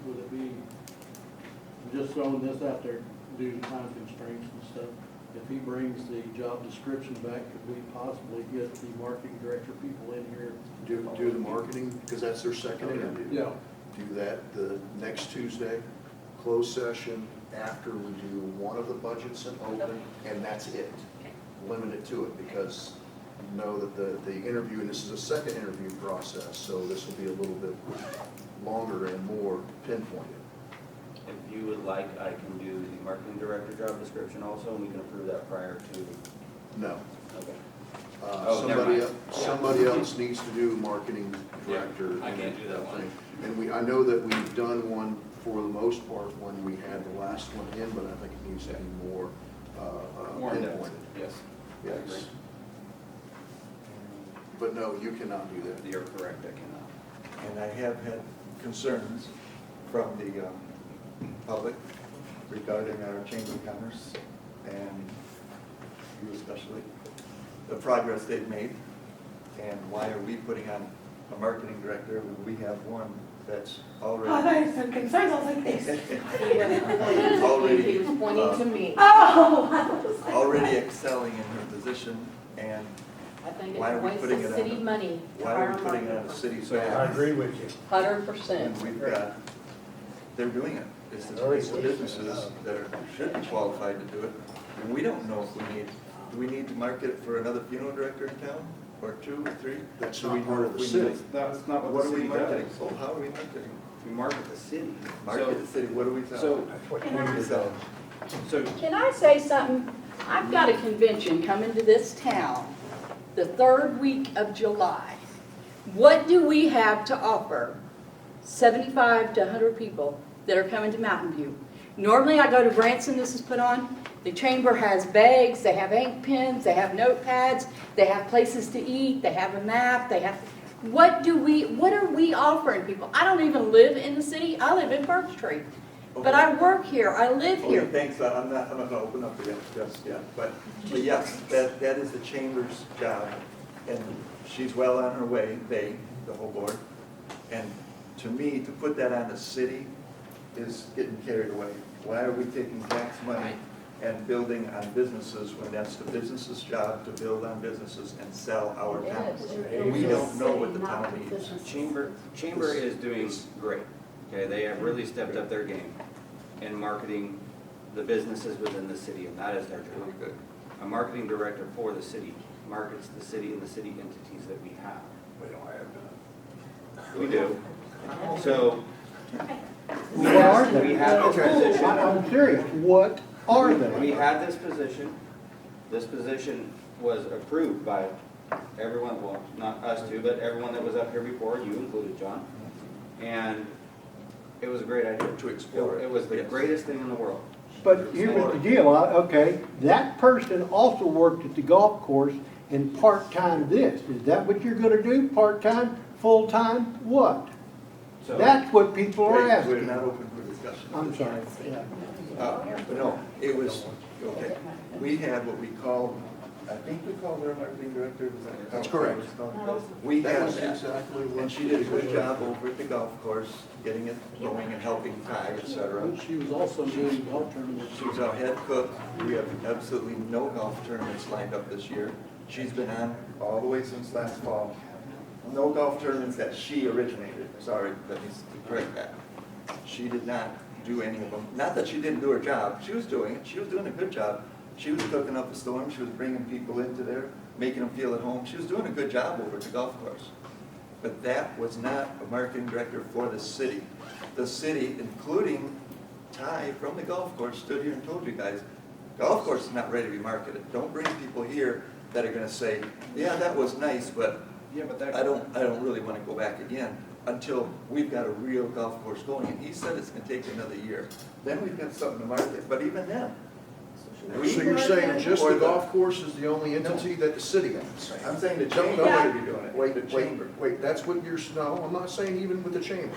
would it be, I'm just throwing this out there due to time constraints and stuff, if he brings the job description back, could we possibly get the marketing director people in here? Do the marketing, because that's their second interview. Yeah, Do that the next Tuesday, closed session, after we do one of the budgets and open, and that's it. Limit it to it, because you know that the interview, and this is a second interview process, so this will be a little bit longer and more pinpointed. If you would like, I can do the marketing director job description also, and we can approve that prior to, No. okay. Oh, never Somebody, mind. somebody else needs to do marketing director. Yeah, I can't do that one. thing. And I know that we've done one for the most part when we had the last one in, but I think it needs to be more More in depth. pinpointed. Yes. I agree. Yes. But no, you cannot do that. You're correct, I cannot. And I have had concerns from the public regarding our Chamber of Commerce and you especially, the progress they've made, and why are we putting on a marketing director when we have one that's Oh, already, there's some concerns, I was like, this. already, He was pointing to me. Oh, I was like. already excelling in her position, and I think it's why a are we waste putting of it city on, money to why hire are a we putting it on marketer. a city I staff? agree with you. 100%. And we've got, they're doing it. It's the businesses that should be qualified to do it. And we don't know if do we need to market it for another funeral director in town? Or 2 or 3? That's Do we not part know of if the we city. need- That's not What are we marketing? Oh, how are we marketing? We market the city. Market the city, what do we sell? So, What do we sell? so Can I say something? I've got a convention coming to this town the 3rd week of July. What do we have to offer 75 to 100 people that are coming to Mountain View? Normally I go to Branson, this is put on. The chamber has bags, they have ink pens, they have notepads, they have places to eat, they have a map, they have, what are we offering people? I don't even live in the city, I live in Birch Tree. But I work here, I live Okay, here. thanks, I'm not gonna open up the just yet, but yes, that is the chamber's job, and she's well on her way, the whole board. And to me, to put that on the city is getting carried away. Why are we taking tax money and building on businesses when that's the business's job to build on businesses and sell our towns. We don't know what the town needs. Chamber is doing great. Okay, they have really stepped up their game in marketing the businesses within the city, and that is their job. Really good. A marketing director for the city markets the city and the city entities that we have. We don't have that. We do. So, What are they? we have this position. I'm curious, what are We they? had this position. This position was approved by everyone, well, not us two, but everyone that was up here before, you included, John. And it was a great idea. To explore it. It was the Yes. greatest thing in the world. But here's the deal, okay, that person also worked at the golf course and part-time this. Is that what you're gonna do, part-time, full-time, what? So, That's what people are We're asking. not open for discussion. I'm sorry, yeah. But no, it was, okay, we had what we called, I think we called her marketing director, was that? That's correct. We That had was that, exactly what. and she did a good job over at the golf course, getting it going and helping Ty, et cetera. She was also doing golf tournaments. She was our head cook. We have absolutely no golf tournaments lined up this year. She's been on all the way since last fall. No golf tournaments that she originated. Sorry, let me correct that. She did not do any of them. Not that she didn't do her job. She was doing it. She was doing a good job. She was cooking up a storm. She was bringing people into there, making them feel at home. She was doing a good job over at the golf course. But that was not a marketing director for the city. The city, including Ty from the golf course, stood here and told you guys, golf course is not ready to be marketed. Don't bring people here that are gonna say, yeah, that was nice, but yeah, but that. I don't really wanna go back again until we've got a real golf course going. And he said it's gonna take another year. Then we've got something to market, but even then. So you're saying just Or the golf course is the only entity that the city owns? I'm saying the No, chamber no, should be doing it. Wait, The wait, chamber. wait, that's what you're, no, I'm not saying even with the chamber.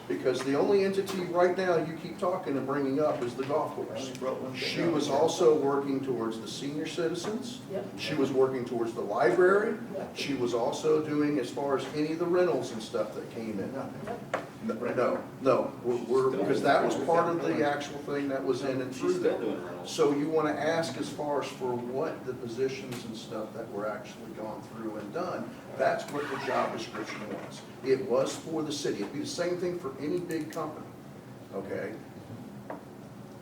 Because the only entity right now you keep talking and bringing up is the golf course. She was also working towards the senior citizens. She was working towards the library. She was also doing as far as any of the rentals and stuff that came in. No, because that was part of the actual thing that was in and through She's there. still doing rentals. So you want to ask as far as for what the positions and stuff that were actually gone through and done, that's what the job description was. It was for the city. It'd be the same thing for any big company, okay?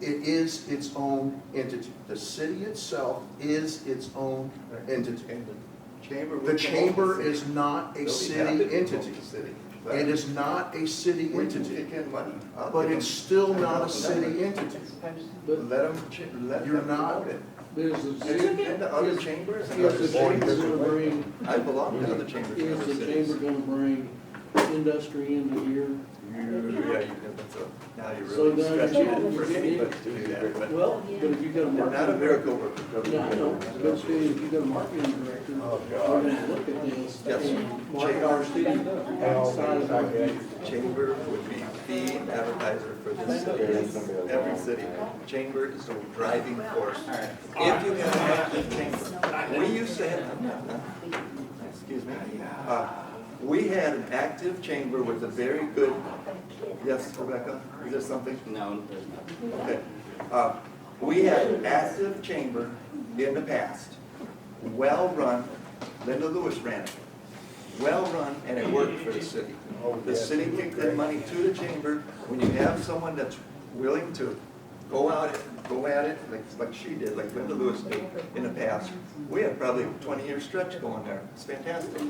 It is its own entity. The city itself is its own entity. And the chamber. The chamber is not a city entity. It It is not a city entity, Take in money. I'll but give it's them- still not a city entity. But Let them, let You're them not- promote it. there's And a, and the other chambers. and is other the chamber cities. gonna bring, I belong to other chambers. in is other the cities. chamber gonna bring industry into here? Yeah, you can, that's a, now you're So really then stretching you- it for anybody to do that, but Well, but if you got a you're not a marketing, miracle worker. yeah, I know, but still, if you got a marketing director, we're gonna look at this Yes. and market our city outside of our. Chamber would be the advertiser for this city, every city. Chamber is the driving force. If you have an active chamber, we used to have, excuse me, we had an active chamber with a very good, yes, Rebecca, is there something? No, there's not. Okay. We had an active chamber in the past, well-run, Linda Lewis ran it, well-run, and it worked for the city. The city kicked in money to the chamber. When you have someone that's willing to go at it like she did, like Linda Lewis did in the past, we had probably a 20-year stretch going there. It's fantastic.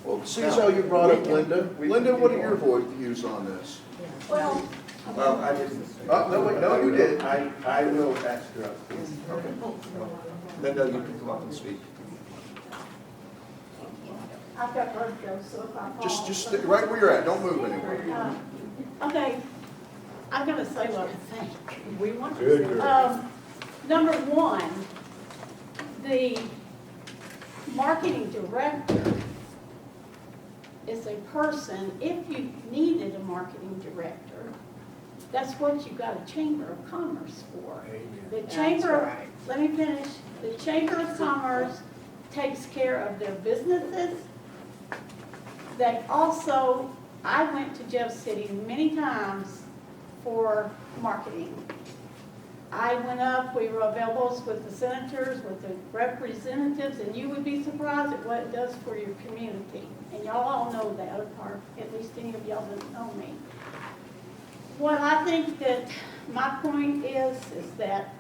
Well, see as how you brought up Linda. Linda, what are your views on this? Well, Well, I didn't. No, wait, no, you did. I will ask her up, please. Linda, you can come up and speak. I've got vertigo, so if I fall. Just stick right where you're at. Don't move anywhere. Okay, I'm gonna say what I think. We want to. Number one, the marketing director is a person, if you needed a marketing director, that's what you got a Chamber of Commerce for. The Chamber, let me finish, the Chamber of Commerce takes care of their businesses. They also, I went to Jeff City many times for marketing. I went up, we were available with the senators, with the representatives, and you would be surprised at what it does for your community. And y'all all know that, or at least any of y'all that know me. What I think that my point is that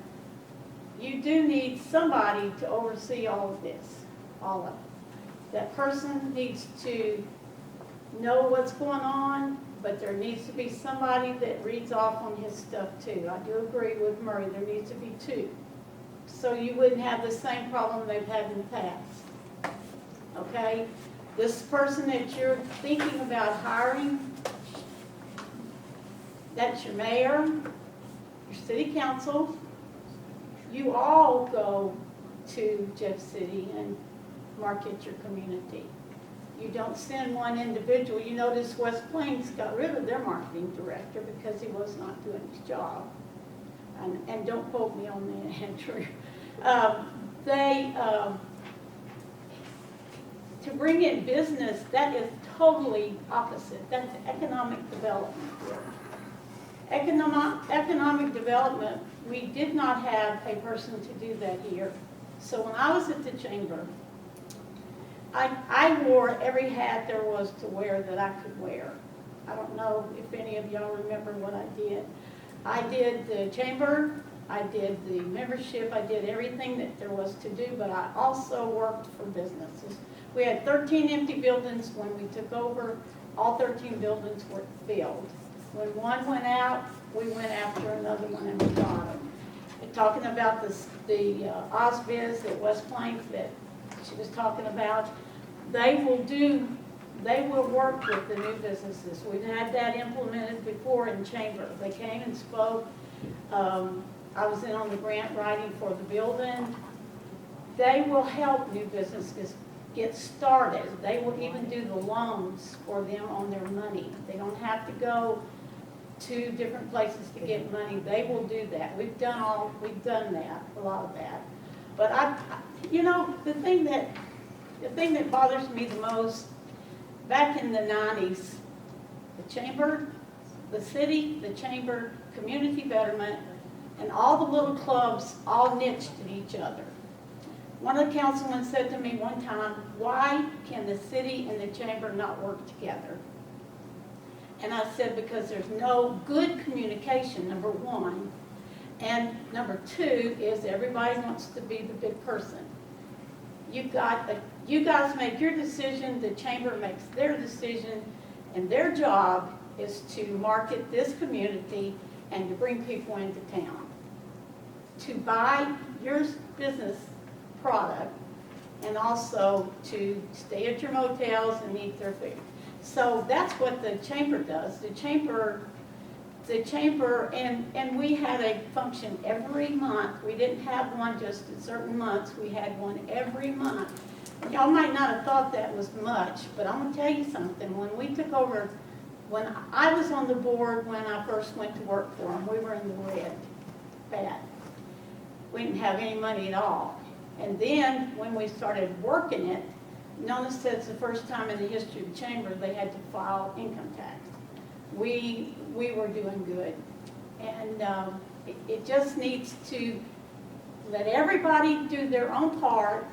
you do need somebody to oversee all of this, all of it. That person needs to know what's going on, but there needs to be somebody that reads off on his stuff too. I do agree with Murray, there needs to be two. So you wouldn't have the same problem they've had in the past. Okay? This person that you're thinking about hiring, that's your mayor, your city council. You all go to Jeff City and market your community. You don't send one individual. You notice West Plains got rid of their marketing director because he was not doing his job. And don't quote me on that, Andrew. To bring in business, that is totally opposite. That's economic development. Economic development, we did not have a person to do that here. So when I was at the chamber, I wore every hat there was to wear that I could wear. I don't know if any of y'all remember what I did. I did the chamber, I did the membership, I did everything that there was to do, but I also worked for businesses. We had 13 empty buildings when we took over. All 13 buildings were filled. When one went out, we went after another one and we got them. And talking about the Osbiz at West Plains that she was talking about, they will work with the new businesses. We've had that implemented before in chamber. They came and spoke. I was in on the grant writing for the building. They will help new businesses get started. They will even do the loans for them on their money. They don't have to go to different places to get money. They will do that. We've done that, a lot of that. But the thing that bothers me the most, back in the 90s, the chamber, the city, the chamber, community betterment, and all the little clubs all niched at each other. One of the councilmen said to me one time, why can the city and the chamber not work together? And I said, because there's no good communication, number one. And number two is everybody wants to be the big person. You guys make your decision, the chamber makes their decision, and their job is to market this community and to bring people into town. To buy your business product and also to stay at your motels and eat their food. So that's what the chamber does. The chamber, and we had a function every month. We didn't have one just at certain months. We had one every month. Y'all might not have thought that was much, but I'm gonna tell you something. When we took over, when I was on the board when I first went to work for them, we were in the red, bad. We didn't have any money at all. And then when we started working it, Nona said it's the first time in the history of the chamber they had to file income tax. We were doing good. And it just needs to let everybody do their own part.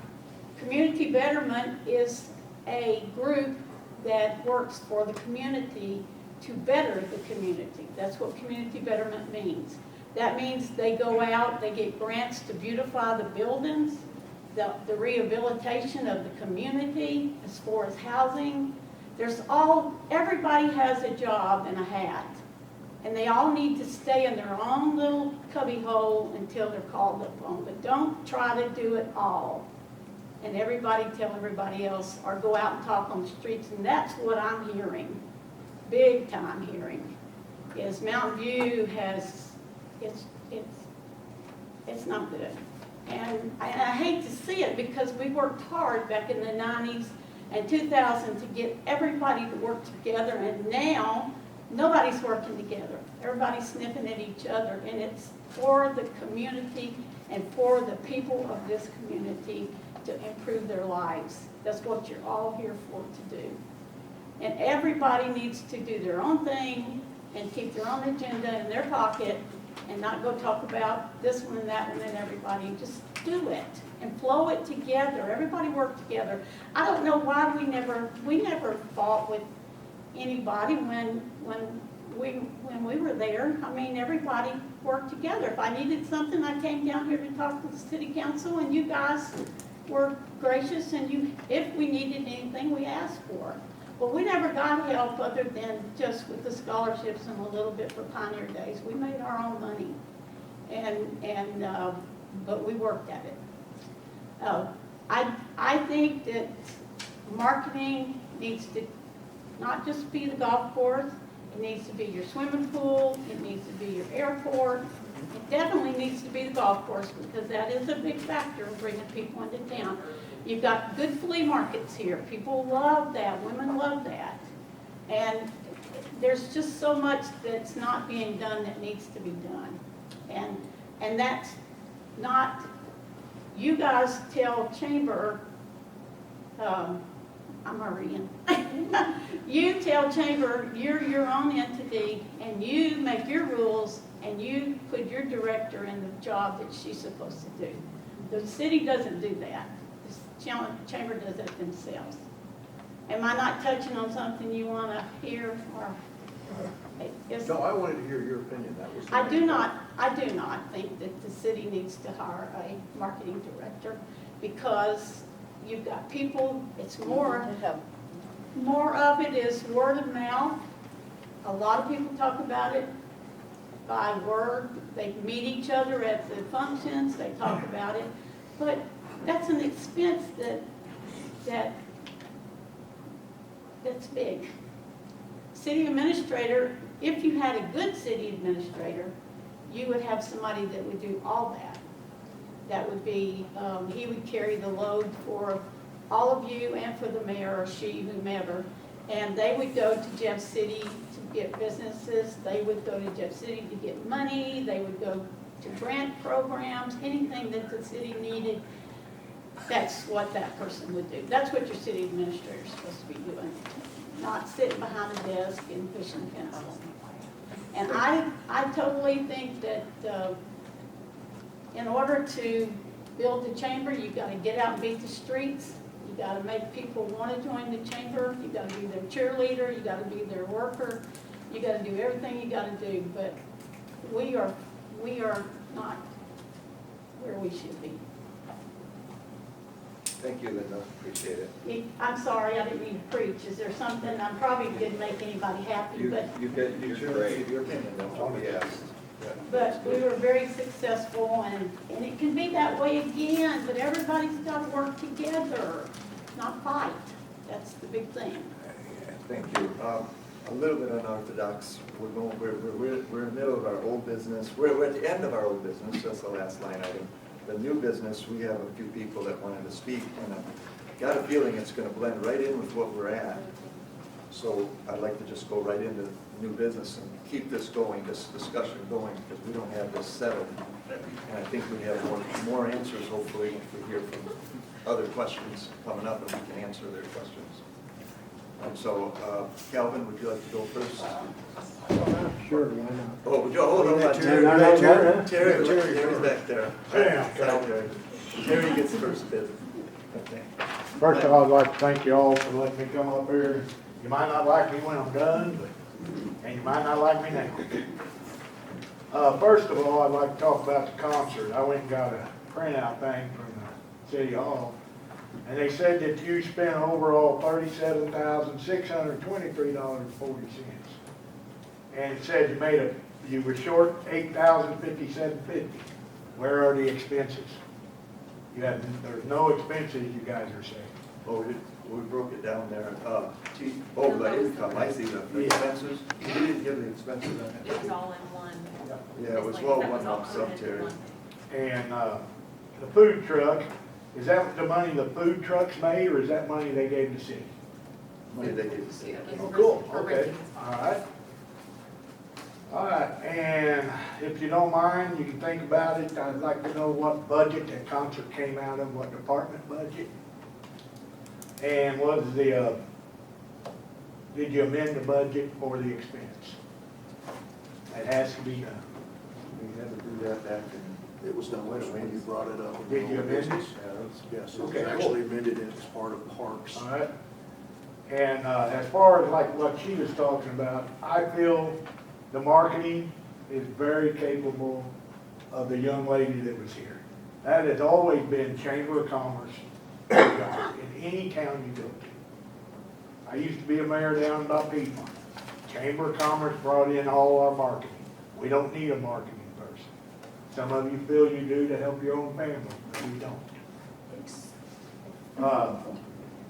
Community Betterment is a group that works for the community to better the community. That's what community betterment means. That means they go out, they get grants to beautify the buildings, the rehabilitation of the community as far as housing. Everybody has a job and a hat. And they all need to stay in their own little cubby hole until they're called upon. But don't try to do it all. And everybody tell everybody else, or go out and talk on the streets. And that's what I'm hearing, big time hearing, is Mountain View has, it's not good. And I hate to see it because we worked hard back in the 90s and 2000 to get everybody to work together, and now nobody's working together. Everybody's sniffing at each other, and it's for the community and for the people of this community to improve their lives. That's what you're all here for to do. And everybody needs to do their own thing and keep their own agenda in their pocket and not go talk about this one and that one and everybody. Just do it and flow it together. Everybody work together. I don't know why we never fought with anybody when we were there. I mean, everybody worked together. If I needed something, I came down here to talk to the city council, and you guys were gracious, and if we needed anything, we asked for it. Well, we never got help other than just with the scholarships and a little bit for Pioneer Days. We made our own money, but we worked at it. I think that marketing needs to not just be the golf course. It needs to be your swimming pool. It needs to be your airport. It definitely needs to be the golf course because that is a big factor in bringing people into town. You've got good flea markets here. People love that. Women love that. And there's just so much that's not being done that needs to be done. And that's not, you guys tell Chamber, I'm Marian. You tell Chamber you're your own entity and you make your rules and you put your director in the job that she's supposed to do. The city doesn't do that. The Chamber does it themselves. Am I not touching on something you want to hear or? No, I wanted to hear your opinion. That was. I do not think that the city needs to hire a marketing director because you've got people, it's more of it is word of mouth. A lot of people talk about it by word. They meet each other at the functions, they talk about it. But that's an expense that's big. City administrator, if you had a good city administrator, you would have somebody that would do all that. That would be, he would carry the load for all of you and for the mayor or she, whomever. And they would go to Jeff City to get businesses. They would go to Jeff City to get money. They would go to grant programs, anything that the city needed. That's what that person would do. That's what your city administrator is supposed to be doing, not sitting behind a desk and pushing pencils. And I totally think that in order to build the chamber, you've got to get out and beat the streets. You got to make people want to join the chamber. You got to be their cheerleader. You got to be their worker. You got to do everything you got to do. But we are not where we should be. Thank you, Linda, appreciate it. I'm sorry, I didn't mean to preach. Is there something, I probably didn't make anybody happy, but You should great. give your opinion, don't be asked. we were very successful, and it can be that way again, but everybody's got to work together, not fight. That's the big thing. Thank you. A little bit unorthodox. We're in the middle of our old business. We're at the end of our old business. That's the last line item. The new business, we have a few people that wanted to speak, and I've got a feeling it's going to blend right in with what we're at. So I'd like to just go right into new business and keep this going, this discussion going, because we don't have this settled. And I think we have more answers, hopefully, if we hear from other questions coming up, and we can answer their questions. And so, Calvin, would you like to go first? Sure, why not? Oh, would you, hold on, Terry's back there. Terry gets first bid. Okay. First of all, I'd like to thank you all for letting me come up here. You might not like me when I'm done, and you might not like me now. First of all, I'd like to talk about the concert. I went and got a printout thing from the city hall, and they said that you spent overall $37,623.40. And it said you were short $8,057.50. Where are the expenses? There's no expenses, you guys are saying. Oh, we broke it down there. By income, I see the expenses. You didn't give the expenses on It was it. all in one. Yeah, it was Like, well that one all lump sum, included in Terry. one. And the food truck, is that the money the food trucks made, or is that money they gave the city? Money they gave us. Oh, cool, okay, all right. All right, and if you don't mind, you can think about it. I'd like to know what budget that concert came out of, what department budget? And what is did you amend the budget for the expense? That has to be done. We had to do that back in. It was done when you brought it up. Did you amend it? Yes, it was Okay, cool. actually amended and it was part of parks. All right. And as far as like what she was talking about, I feel the marketing is very capable of the young lady that was here. That has always been Chamber of Commerce job in any town you go to. I used to be a mayor down by Piedmont. Chamber of Commerce brought in all our marketing. We don't need a marketing person. Some of you feel you do to help your own family, but we don't.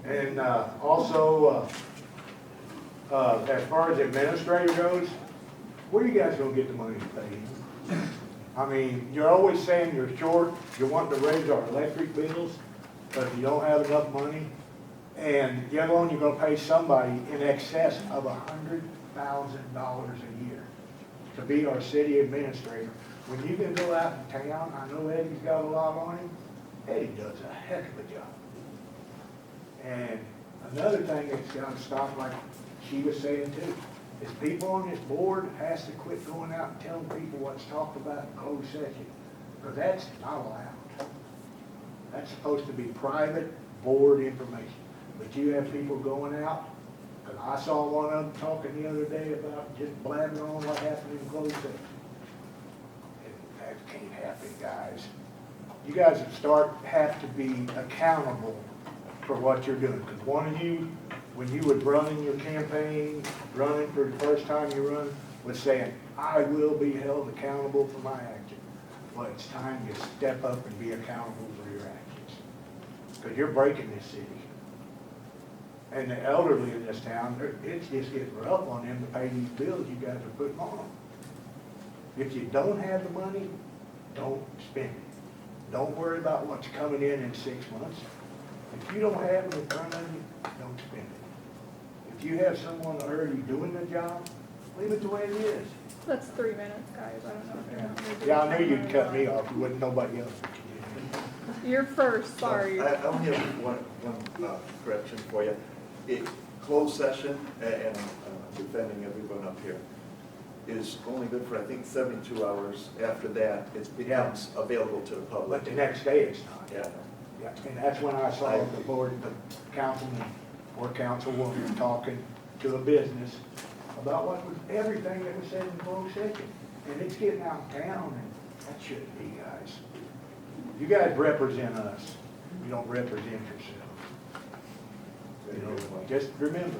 And also, as far as administrator goes, where are you guys gonna get the money to pay him? I mean, you're always saying you're short, you're wanting to raise our electric bills, but you don't have enough money. And yet alone, you're gonna pay somebody in excess of $100,000 a year to be our city administrator. When you can go out in town, I know Eddie's got a lot on him, Eddie does a heck of a job. And another thing that's got to stop, like she was saying too, is people on this board has to quit going out and telling people what's talked about in closed session, because that's not allowed. That's supposed to be private board information. But you have people going out, because I saw one of them talking the other day about just blabbing on what happened in closed session. And that can't happen, guys. You guys have to be accountable for what you're doing. Because one of you, when you was running your campaign, running for the first time you run, was saying, I will be held accountable for my action. Well, it's time you step up and be accountable for your actions. Because you're breaking this city. And the elderly in this town, it's just getting rough on them to pay these bills you guys are putting on them. If you don't have the money, don't spend it. Don't worry about what's coming in 6 months. If you don't have it in front of you, don't spend it. If you have someone already doing the job, leave it the way it is. That's 3 minutes, guys. I don't know if you're not gonna do Yeah, I that. knew you'd cut me off. You wouldn't nobody else. You're first, sorry. I only have one correction for you. Closed session, and I'm defending everyone up here, is only good for, I think, 72 hours. After that, it becomes available to the But public. the next day it's not. Yeah. Yeah, and that's when I saw the board, the councilman or councilwoman talking to a business about what was, everything that was said in closed session. And it's getting out of town, and that shouldn't be, guys. You guys represent us. You don't represent yourselves. You know, just remember,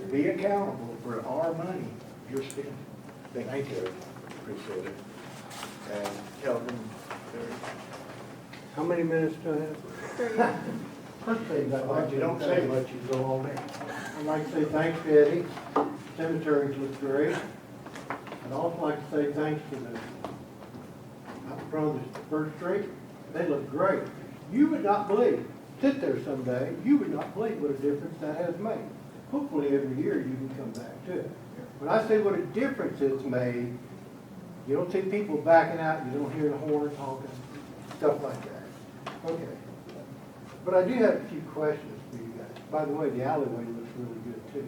be accountable for our money you're spending. Thank you, appreciate it. And Kelvin, How many minutes do I have? 3. First thing I'd like You to don't say much, you go all day. I'd like to say thanks to Eddie. Cemeteries look great. I'd also like to say thanks to the out front of the First Street. They look great. You would not believe, sit there someday, you would not believe what a difference that has made. Hopefully every year you can come back to it. When I say what a difference it's made, you don't see people backing out, you don't hear the horn honking, stuff like that. Okay. But I do have a few questions for you guys. By the way, the alleyway looks really good too.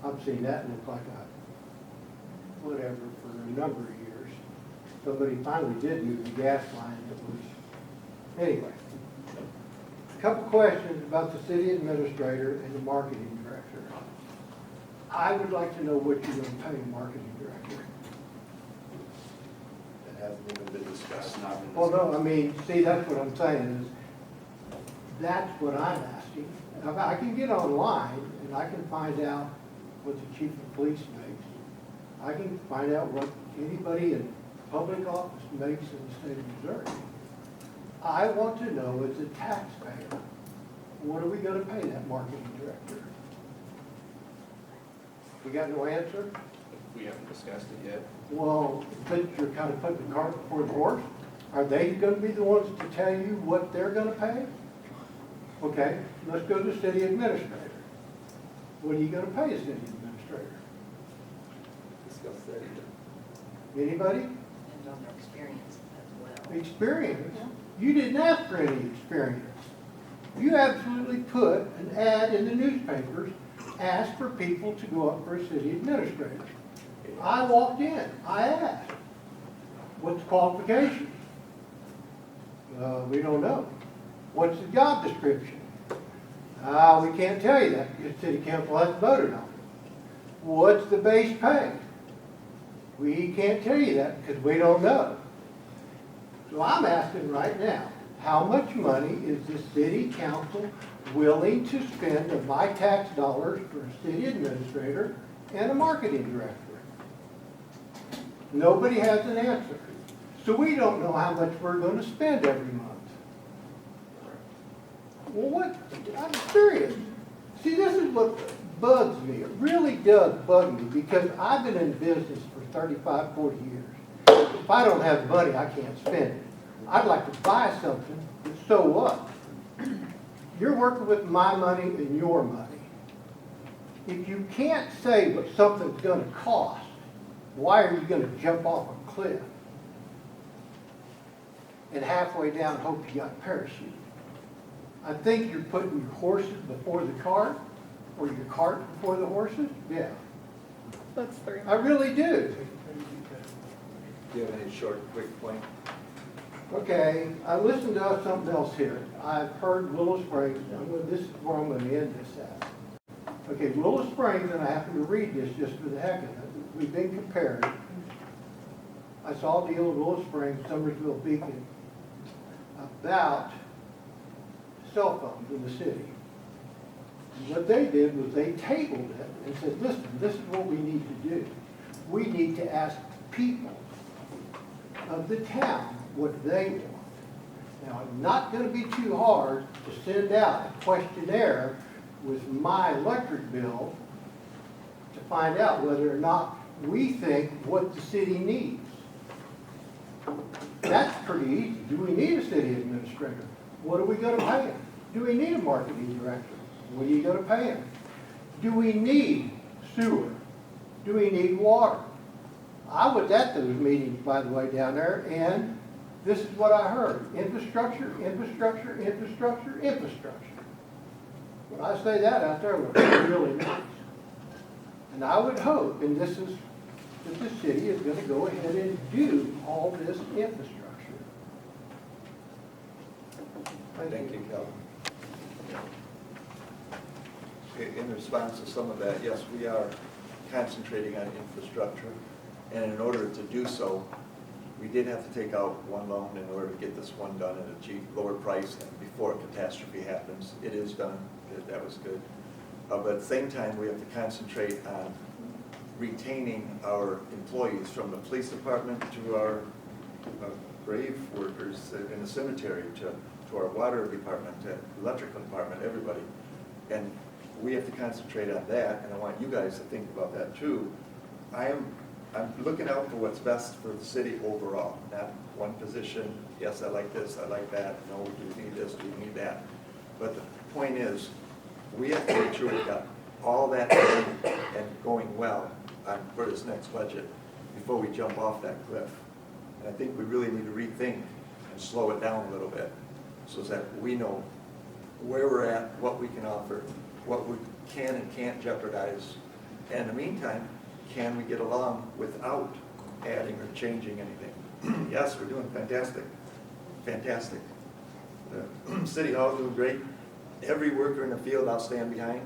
I've seen that look like a, whatever, for a number of years. Somebody finally did move the gas line that was, anyway. A couple questions about the city administrator and the marketing director. I would like to know what you're going to pay the marketing director. that hasn't even been discussed. Well, no, I mean, see, that's what I'm saying is, that's what I'm asking. I can get online and I can find out what the chief of police makes. I can find out what anybody in public office makes in the state of Missouri. I want to know as a taxpayer, what are we gonna pay that marketing director? We got no answer? We haven't discussed it yet. Well, but you're kind of putting the cart before the horse. Are they gonna be the ones to tell you what they're gonna pay? Okay, let's go to city administrator. What are you gonna pay a city administrator? Discuss that. Anybody? Depends on their experience as well. Experience? You didn't ask for any experience. You absolutely put an ad in the newspapers, asked for people to go up for a city administrator. I walked in, I asked. What's the qualifications? We don't know. What's the job description? We can't tell you that because city council hasn't voted on it. What's the base pay? We can't tell you that because we don't know. So I'm asking right now, how much money is the city council willing to spend of my tax dollars for a city administrator and a marketing director? Nobody has an answer. So we don't know how much we're going to spend every month. Well, what? I'm serious. See, this is what bugs me. It really does bug me because I've been in business for 35, 40 years. If I don't have money, I can't spend it. I'd like to buy something, but so what? You're working with my money and your money. If you can't say what something's going to cost, why are you going to jump off a cliff and halfway down hope you got a parachute? I think you're putting your horses before the cart, or your cart before the horses. Yeah, That's 3 I really do. Do you have any short, quick point? Okay, I listened to something else here. I've heard Willow Springs. This is where I'm going to end this at. Okay, Willow Springs, and I happen to read this just for the heck of it. We've been compared. I saw a deal in Willow Springs, Summersville Beacon, about cell phones in the city. And what they did was they tabled it and said, listen, this is what we need to do. We need to ask people of the town what they want. Now, it's not going to be too hard to send out a questionnaire with my electric bill to find out whether or not we think what the city needs. That's pretty easy. Do we need a city administrator? What are we going to pay him? Do we need a marketing director? What are you going to pay him? Do we need sewer? Do we need water? I was at those meetings, by the way, down there, and this is what I heard. Infrastructure, infrastructure, infrastructure, infrastructure. When I say that out there, it looks really nice. And I would hope, and this is, that the city is going to go ahead and do all this infrastructure. Thank you, Calvin. In response to some of that, yes, we are concentrating on infrastructure. And in order to do so, we did have to take out one loan in order to get this one done at a cheap, lower price and before a catastrophe happens. It is done. That was good. But at the same time, we have to concentrate on retaining our employees, from the police department to our grave workers in the cemetery, to our water department, to electrical department, everybody. And we have to concentrate on that, and I want you guys to think about that too. I'm looking out for what's best for the city overall, not one position. Yes, I like this, I like that. No, do we need this, do we need that? But the point is, we have to make sure we've got all that done and going well for this next budget before we jump off that cliff. And I think we really need to rethink and slow it down a little bit so that we know where we're at, what we can offer, what we can and can't jeopardize. And in the meantime, can we get along without adding or changing anything? Yes, we're doing fantastic. Fantastic. The City Hall is doing great. Every worker in the field I'll stand behind,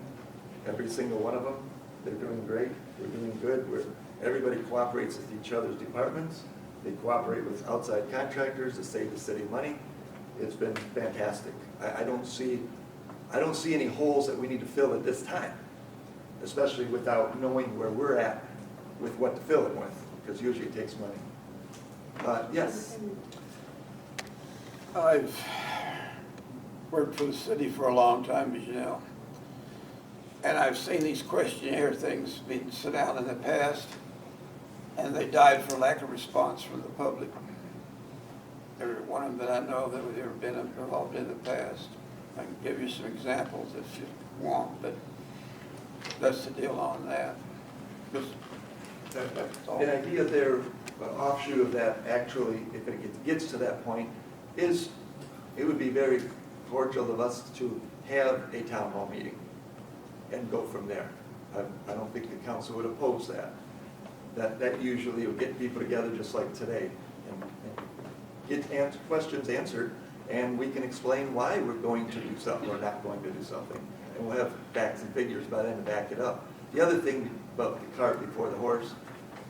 every single one of them. They're doing great. We're doing good. Everybody cooperates with each other's departments. They cooperate with outside contractors to save the city money. It's been fantastic. I don't see any holes that we need to fill at this time, especially without knowing where we're at with what to fill it with, because usually it takes money. Yes? I've worked for the city for a long time, as you know. And I've seen these questionnaire things being sent out in the past, and they died for lack of response from the public. Every one of them that I know of that have ever been involved in the past. I can give you some examples if you want, but that's the deal on that. That's all. An idea there, offshoot of that, actually, if it gets to that point, is it would be very cordial of us to have a town hall meeting and go from there. I don't think the council would oppose that. That usually would get people together just like today. get questions answered, and we can explain why we're going to do something or not going to do something. And we'll have facts and figures by then to back it up. The other thing about the cart before the horse,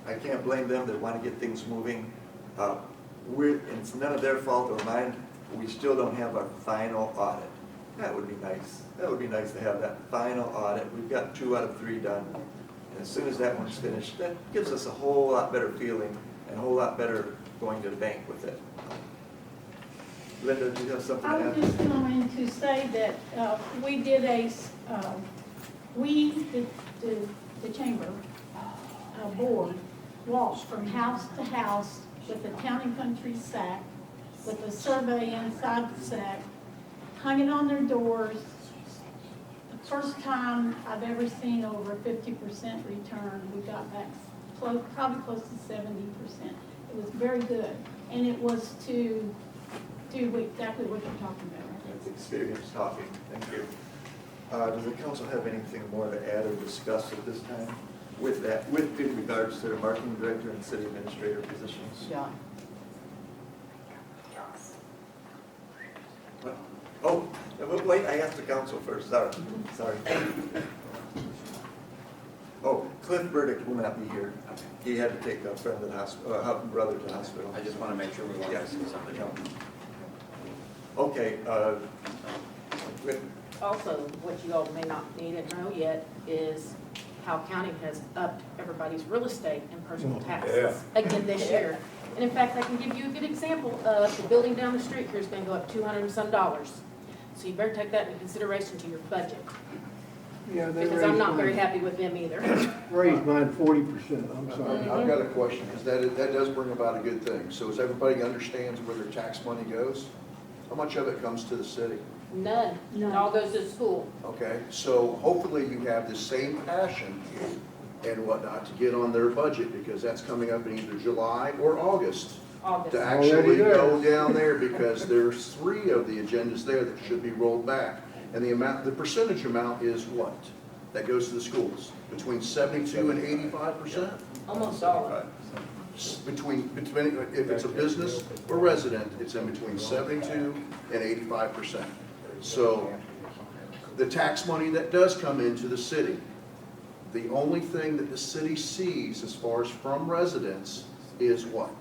I can't blame them. They want to get things moving. It's none of their fault or mine. We still don't have our final audit. That would be nice. That would be nice to have that final audit. We've got 2 out of 3 done. And as soon as that one's finished, that gives us a whole lot better feeling and a whole lot better going to the bank with it. Linda, do you have something to I add? was just going to say that we did the chamber board walked from house to house with a town and country sack, with a survey inside the sack, hung it on their doors. The first time I've ever seen over 50% return. We got back probably close to 70%. It was very good, and it was to do exactly what you're talking about. That's experience talking. Thank you. Does the council have anything more to add or discuss at this time with that, with regards to the marketing director and city administrator positions? John. Oh, wait, I asked the council first, sorry. Oh, Cliff Burdick will not be here. He had to take a friend to the hospital, brother to the hospital. I just want to make sure we want to see somebody else. Okay, Also, what you all may not need to know yet is how county has upped everybody's real estate and personal taxes again this year. And in fact, I can give you a good example of the building down the street here is going to go up $200 and some. So you better take that into consideration to your budget. Yeah, they Because I'm not very happy with them either. raised mine 40%, I'm sorry. I've got a question, because that does bring about a good thing. So as everybody understands where their tax money goes, how much of it comes to the city? None. It all goes to school. Okay, so hopefully you have the same passion and whatnot to get on their budget, because that's coming up in either July or August. August. To actually Already there. go down there, because there's 3 of the agendas there that should be rolled back. And the percentage amount is what? That goes to the schools? Between 72 and 85%? Almost all of it. Between, if it's a business or resident, it's in between 72 and 85%. So the tax money that does come into the city, the only thing that the city sees as far as from residents is what?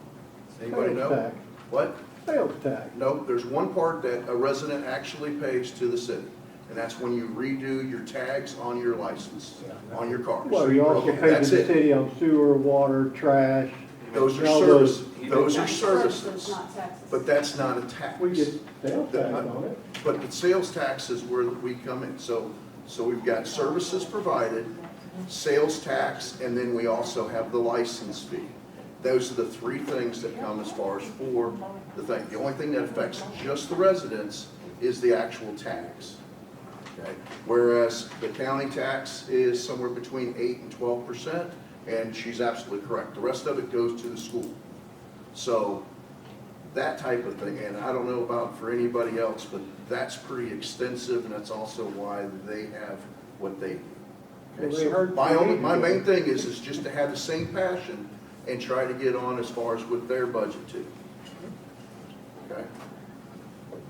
Anybody Sales know? tax. What? Sales tax. No, there's one part that a resident actually pays to the city, and that's when you redo your tags on your license, on your cars. Well, you also Okay, pay to that's the it. city on sewer, water, trash. Those are all those. services, those are Services, services, not taxes. but that's not a tax. We get sales tax on it. But the sales tax is where we come in. So we've got services provided, sales tax, and then we also have the license fee. Those are the 3 things that come as far as for the thing. The only thing that affects just the residents is the actual tax. Okay? Whereas the county tax is somewhere between 8 and 12%, and she's absolutely correct. The rest of it goes to the school. So that type of thing, and I don't know about for anybody else, but that's pretty extensive, and that's also why they have what they do. Okay, Well, they so heard my main thing is just to have the same passion and try to get on as far as with their budget too. Okay?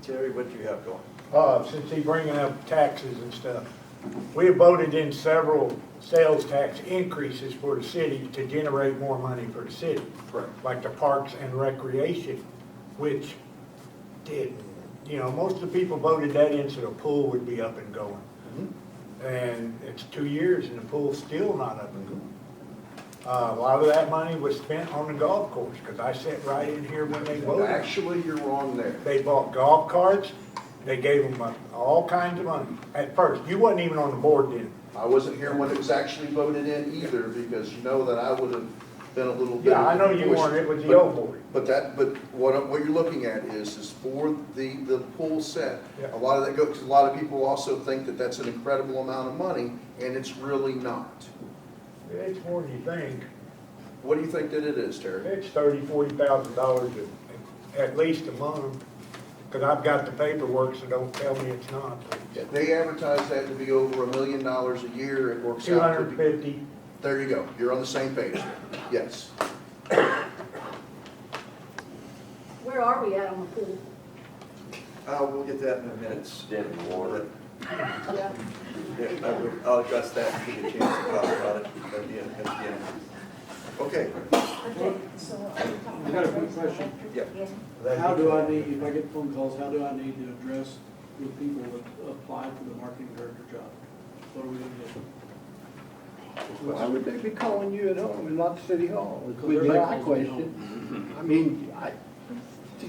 Terry, what do you have going? Since he's bringing up taxes and stuff, we have voted in several sales tax increases for the city to generate more money for the city. Correct. Like the parks and recreation, which didn't, most of the people voted that in so the pool would be up and going. And it's 2 years and the pool's still not up and going. A lot of that money was spent on the golf course, because I sat right in here when they Well, voted. actually, you're wrong there. They bought golf carts, they gave them all kinds of money. At first, you wasn't even on the board then. I wasn't here when it was actually voted in either, because you know that I would have been a little bit. Yeah, I know you weren't, it was the old board. But what you're looking at is for the pool set. Yeah. A lot of that goes, a lot of people also think that that's an incredible amount of money, and it's really not. It's more than you think. What do you think that it is, Terry? It's $30,000-$40,000 at least a month, because I've got the paperwork, so don't tell me it's not. They advertise that to be over $1 million a year. It works out to be. 250. There you go. You're on the same page. Yes. Where are we at on the pool? We'll get that in a minute. Standing water. Yeah. Yeah, I'll address that and give you a chance to talk about it at the end. Okay, I got a quick question. yeah. How do I need, if I get phone calls, how do I need to address with people that apply for the marketing director job? What are we gonna do? Why would they be calling you at home and not City Hall? Because Would they're be not my calling me question. I mean,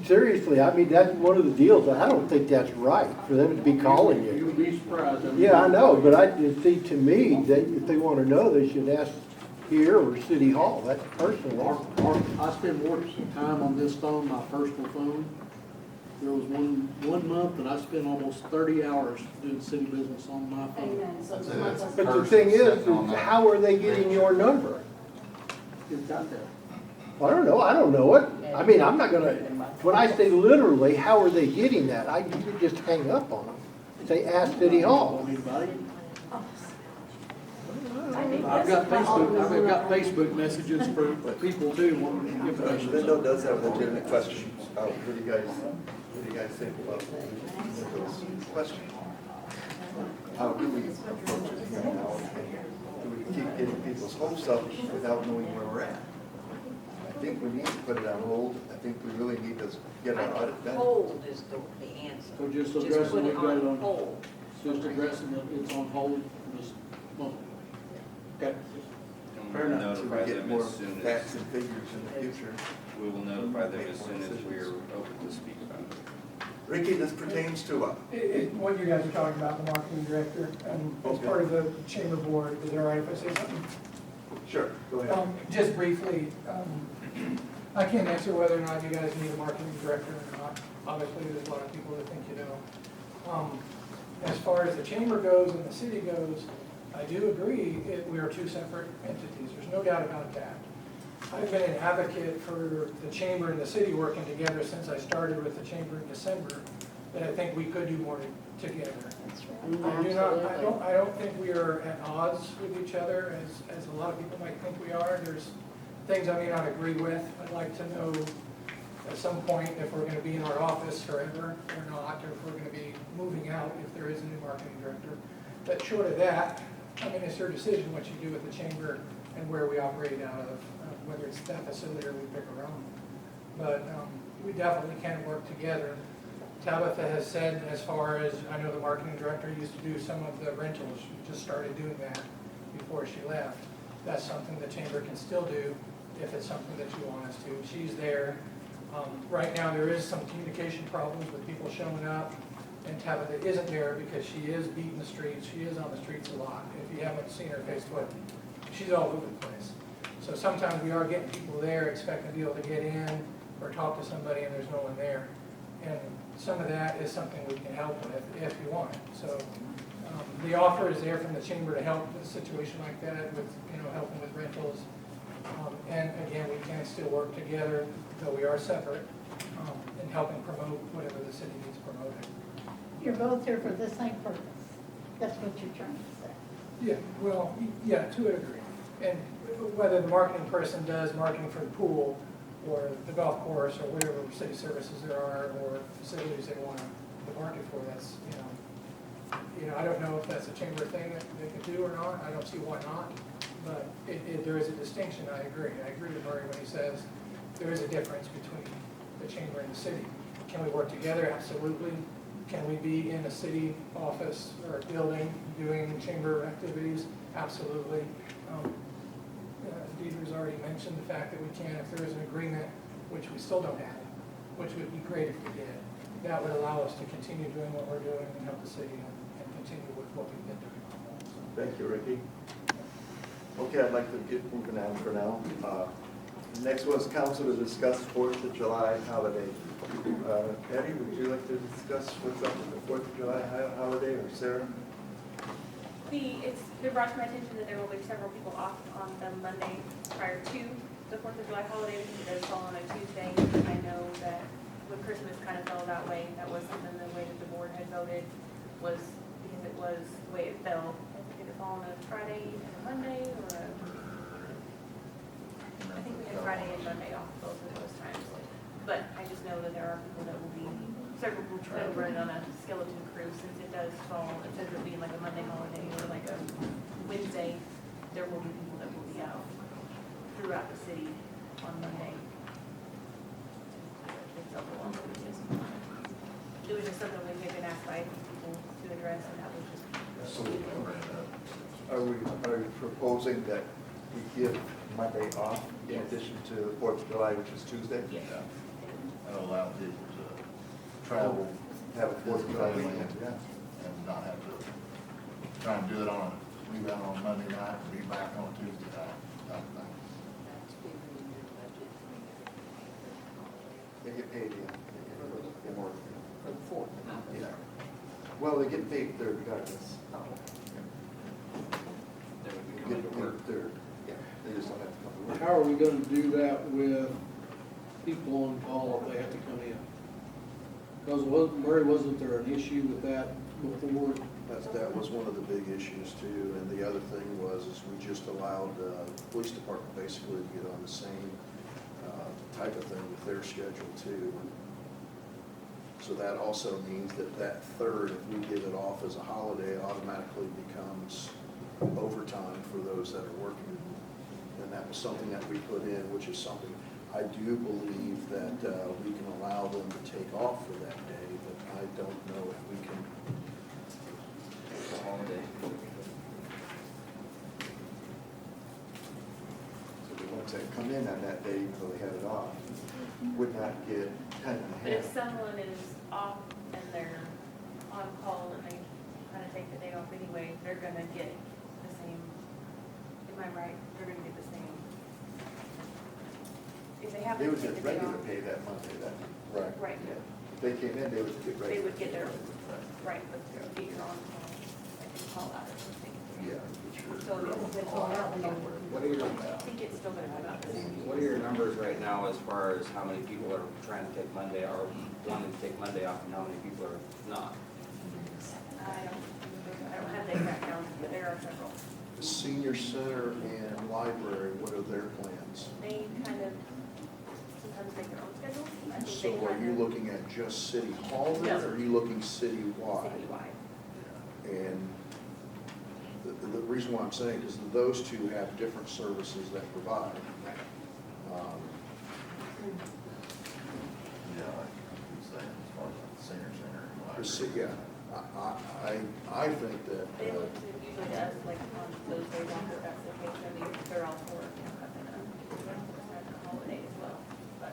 seriously, I mean, that's one of the deals, that I don't think that's right, for them to be calling you. You'd be surprised. Yeah, I know, but to me, if they wanna know, they should ask here or City Hall, that's personal. I spend more time on this phone, my personal phone. There was one month that I spent almost 30 hours doing city business on my phone. Amen. So That's some it. of us- But the thing is, how are they getting your number? It's out there. I don't know it. I mean, I'm not gonna, when I say literally, how are they getting that? You could just hang up on them. Say, ask City Hall. Anybody? I think I've that's got all Facebook, of I've got us. Facebook messages for people too wanting information. Lindo does have legitimate questions. What do you guys think about those questions? How do we approach it here now? Do we keep getting people's hopes up without knowing where we're at? I think we need to put it on hold. I think we really need to get our audit done. Hold is the answer. So just Just addressing, put we've it got it on on, hold. just addressing that it's on hold for this moment. Okay. And Fair we will enough. Until we notify get them more as soon facts as, and figures in the future. we will notify them as soon as we are open to speak about it. Ricky, this pertains to what? What you guys are talking about, the marketing director, and as Okay. part of the chamber board, is it all right if I say something? Sure, go ahead. Just briefly, I can't answer whether or not you guys need a marketing director or not. Obviously, there's a lot of people that think you don't. As far as the chamber goes and the city goes, I do agree, we are two separate entities, there's no doubt about that. I've been an advocate for the chamber and the city working together since I started with the chamber in December, that I think we could do more together. I don't think we are at odds with each other, as a lot of people might think we are. There's things I may not agree with. I'd like to know at some point if we're gonna be in our office forever or not, or if we're gonna be moving out if there is a new marketing director. But short of that, I mean, it's your decision what you do with the chamber and where we operate out of, whether it's that facility or we pick our own. But we definitely can work together. Tabitha has said, as far as, I know the marketing director used to do some of the rentals, she just started doing that before she left. That's something the chamber can still do if it's something that you want us to. She's there. Right now, there is some communication problems with people showing up, and Tabitha isn't there because she is beating the streets. She is on the streets a lot. If you haven't seen her Facebook, she's all over the place. So sometimes we are getting people there expecting to be able to get in or talk to somebody and there's no one there. And some of that is something we can help with if you want. So the offer is there from the chamber to help with a situation like that, with helping with rentals. And again, we can still work together, though we are separate, in helping promote whatever the city needs promoted. You're both here for the same purpose. That's what you're trying to say. Yeah, well, yeah, to a degree. And whether the marketing person does marketing for the pool or the golf course or whatever city services there are or facilities they want to market for, that's, I don't know if that's a chamber thing that they could do or not. I don't see why not. But there is a distinction, I agree. I agree with Murray when he says there is a difference between the chamber and the city. Can we work together? Absolutely. Can we be in a city office or building doing chamber activities? Absolutely. Deidre's already mentioned the fact that we can, if there is an agreement, which we still don't have, which would be great if we did, that would allow us to continue doing what we're doing and help the city and continue with what we've been doing. Thank you, Ricky. Okay, I'd like to get moving on for now. Next was council to discuss 4th of July holiday. Eddie, would you like to discuss what's up with the 4th of July holiday, or Sarah? It's been brought to my attention that there will be several people off on the Monday prior to the 4th of July holiday, because it does fall on a Tuesday. I know that when Christmas kind of fell that way, that was something the way that the board had voted was because it was the way it fell. Did it fall on a Friday and a Monday, or I think we had Friday and Monday off both of those times. But I just know that there are people that will be, several people try to run it on a skeleton crew since it does fall, instead of it being like a Monday holiday or like a Wednesday, there will be people that will be out throughout the city on Monday. It's a little longer, it was just something we've been asked by people to address, and that was just. So are we proposing that we give Monday off in addition to the 4th of July, which is Tuesday? Yes. And allow people to travel, Have a 4th of July weekend, yeah. and not have to try and do it on, leave out on Monday night and be back on Tuesday night, type of thing. That's bigger than your budget. They get paid, yeah. They get more. For the fourth. Yeah. Well, they get paid third regardless. Oh. They would be They coming get to work. paid third, yeah. They just don't have to come to work. How are we gonna do that with people on call if they have to come in? Because Murray, wasn't there an issue with that before? That was one of the big issues too, and the other thing is we just allowed the police department basically to get on the same type of thing with their schedule too. So that also means that third, if we give it off as a holiday, automatically becomes overtime for those that are working. And that was something that we put in, which is something I do believe that we can allow them to take off for that day, but I don't know if we can. It's a holiday. So the ones that come in on that day, even though they have it off, would not get time and But a if half. someone is off and they're on call and they kind of take the day off anyway, they're gonna get the same, am I right? They're gonna get the same. If they have They to would take get the day regular off. pay that Monday, that. Right. If they came in, they would get regular. They would get their, Right. right, but if you're on call, like a call out or something. Yeah, sure. So if it's all out, then What are your, I think it's still gonna come out the same. what are your numbers right now as far as how many people are trying to take Monday or wanting to take Monday off and how many people are not? I don't have the exact count, but there are several. The senior center and library, what are their plans? They kind of sometimes make their own schedule. I think So they are kind you of looking at just City Hall then, or are you looking citywide? citywide. And the reason why I'm saying is that those two have different services that provide. Um, Yeah, like you say, as far as like the senior center and the library. ci- Yeah, I think that, They look to usually us like on those days off, if that's the case, I mean, they're all for it, and up and a holiday as well, but.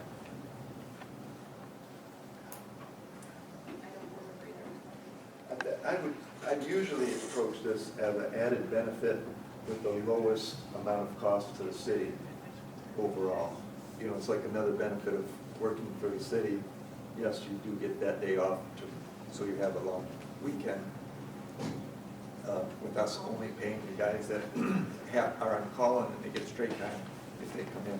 I don't remember either. I'd usually approach this as an added benefit with the lowest amount of cost to the city overall. You know, it's like another benefit of working for the city. Yes, you do get that day off, so you have a long weekend. With us only paying the guys that are on call and they get straight time if they come in.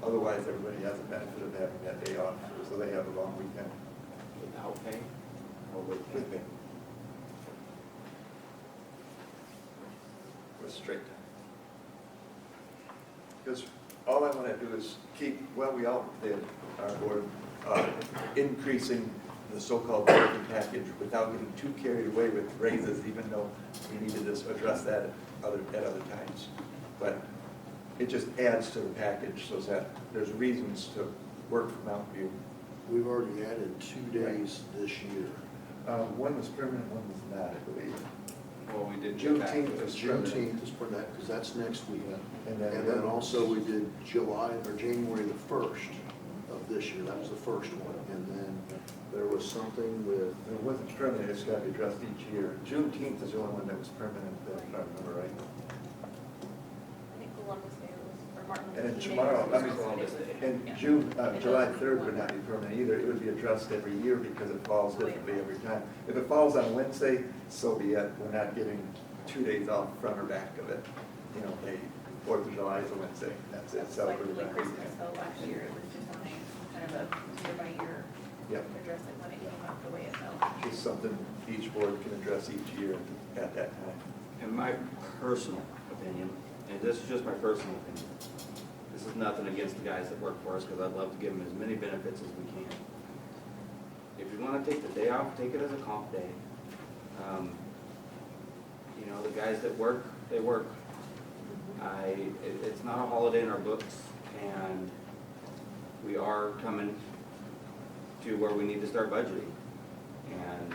Otherwise, everybody has the benefit of having that day off, so they have a long weekend Without pay or with pay? with me. With straight time. Because all I want to do is keep, well, we all did, our board, increasing the so-called working package without getting too carried away with raises, even though we needed to address that at other times. But it just adds to the package so that there's reasons to work from Mountain View. we've already added 2 days this year. One was permanent, one was not, I believe. Well, we did get back to Juneteenth it. was permanent. Juneteenth is for that, because that's next week. And And then also we did January the 1st of this year, that was the first one. And then there was something with, It wasn't permanent, it's got to be addressed each year. Juneteenth is the only one that was permanent, if I remember right. I think Columbus Day was, or Martin And then Luther King Day tomorrow, was I mean, Columbus Day. and July 3rd would not be permanent either. It would be addressed every year because it falls differently every time. If it falls on Wednesday, so be it. We're not getting 2 days off front or back of it. You know, 4th of July is a Wednesday, that's it. It's like Celebrated like that Christmas weekend. though, last year, it was just on a kind of a year by year, Yep, address it when it came out the way it felt. just something each board can address each year at that time. In my personal opinion, and this is just my personal opinion, this is nothing against the guys that work for us, because I'd love to give them as many benefits as we can. you wanna take the day off, take it as a comp day. You know, the guys that work, they work. It's not a holiday in our books, and we are coming to where we need to start budgeting. And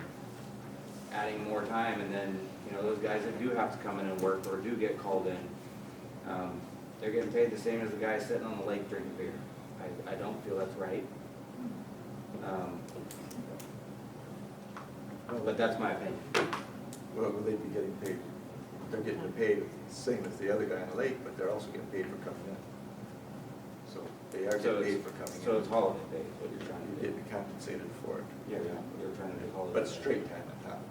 adding more time, and then, you know, those guys that do have to come in and work or do get called in, they're getting paid the same as the guy sitting on the lake drinking beer. I don't feel that's right. But that's my opinion. Well, will they be getting paid? They're getting paid the same as the other guy on the lake, but they're also getting paid for coming in. So they are So getting it's- paid for coming in. So it's holiday pay, is what you're trying to You're do. getting compensated for it. Yeah, you're trying to do holiday. But pay. straight time on top,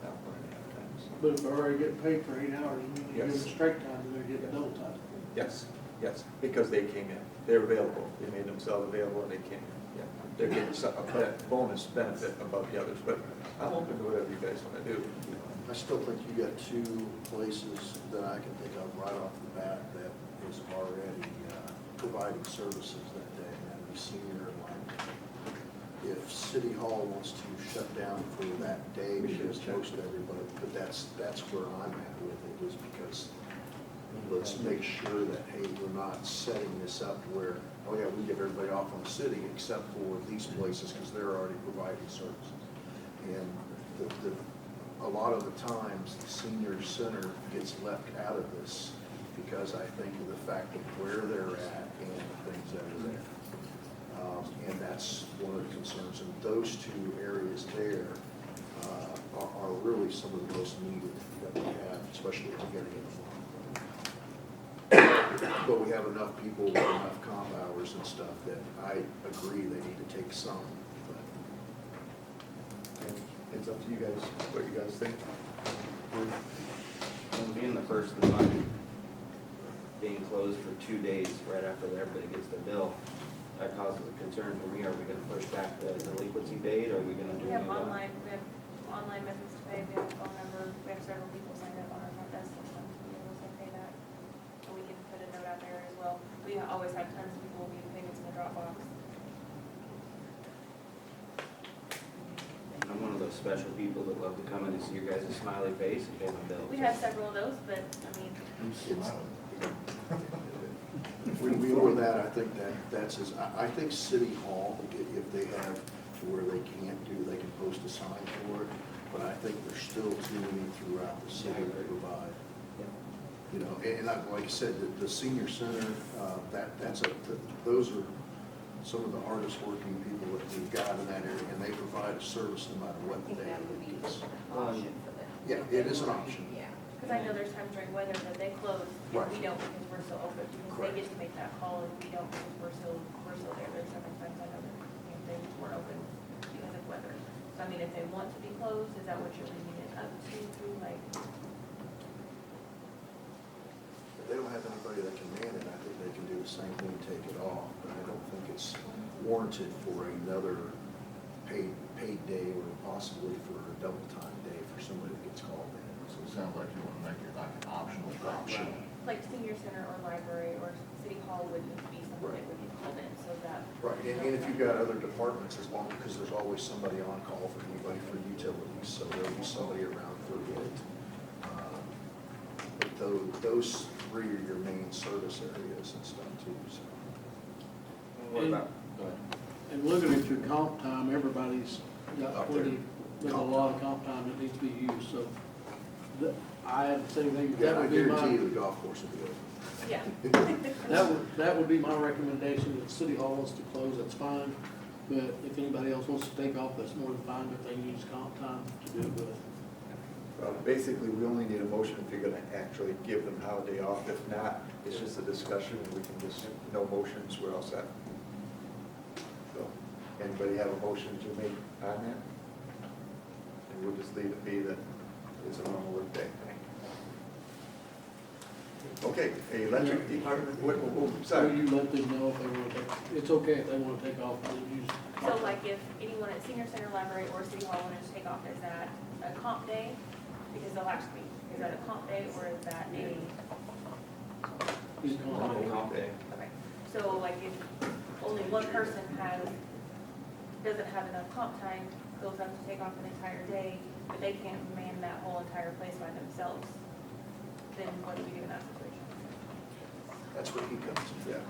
not 1.5 times. But if they're already getting paid for 8 hours, you mean you give Yes. them straight time, they're getting double time. Yes, yes, because they came in. They're available. They made themselves available and they came in. Yeah, they're getting a bonus benefit above the others, but I'm open to whatever you guys want to do. I still think you got two places that I can think of right off the bat that is already providing services that day, and that would be senior and library. If City Hall wants to shut down for that day, We should because check. most everybody, but that's where I'm at with it, is because let's make sure that, hey, we're not setting this up where, oh yeah, we get everybody off on the city except for these places, because they're already providing services. And a lot of the times, the senior center gets left out of this because I think of the fact of where they're at and the things that are there. And that's one of the concerns. And those two areas there are really some of the most needed that we have, especially at the beginning of the month. But we have enough people with enough comp hours and stuff that I agree they need to take some. And it's up to you guys, what you guys think. And being the first of the month, being closed for 2 days right after everybody gets their bill, that causes a concern for me. Are we gonna push back the delinquency date? Are we gonna do? We have any of that? online methods to pay, we have a phone number, we have several people signed up on our front desk system to be able to pay that. And we can put a note out there as well. We always have tons of people leaving payments in the Dropbox. I'm one of those special people that love to come in and see your guys' smiley face and pay my bills. We have several of those, but, I mean, For that, I think that's I think City Hall, if they have to where they can't do, they can post a sign for it, but I think there's still too many throughout the city to provide. You know, and like I said, the senior center, those are some of the hardest working people that we've got in that area, and they provide a service no matter what I the think day that of would the be week is. an option for them. Yeah, it is an option. Yeah. because I know there's times during weather that they close, and Right. we don't because we're so open, because Correct. they get to make that call, and we don't because we're still there. There's several times I know that, they weren't open because of weather. So I mean, if they want to be closed, is that what you're leaving it up to, like? If they don't have anybody that can man it, I think they can do the same thing, take it off, but I don't think it's warranted for another paid day or possibly for a double time day for somebody that gets called in. So it sounds like you want to make it like an optional option. Like senior center or library or city hall wouldn't be something that would be called in, so that. Right, and if you've got other departments, as long, because there's always somebody on call for anybody for utilities, so there'll be somebody around for it. But those three are your main service areas and stuff too, so. What about, go ahead. And looking at your comp time, everybody's got Up plenty, there. there's a lot of comp time that needs to be used, so I have the same thing, Yeah, that I would be guarantee you my, the golf course will be open. Yeah. that would be my recommendation, that City Hall wants to close, that's fine. But if anybody else wants to take off, that's more than fine, if they use comp time to do it with. Basically, we only need a motion if you're gonna actually give them holiday off. If not, it's just a discussion, and we can just, no motions, we're all set. So, anybody have a motion to make on that? And we'll just leave it be that it's a normal work day. Okay, electric department, So sorry. you let them know if they want to take, it's okay if they want to take off, and use. So like if anyone at senior center, library, or city hall wanted to take off, is that a comp day? Because they'll ask me, is that a comp day or is that a? Use comp day. Comp day. Okay, so like if only one person doesn't have enough comp time, those have to take off an entire day, but they can't man that whole entire place by themselves, then what do we do in that situation? That's where he comes in. Yeah.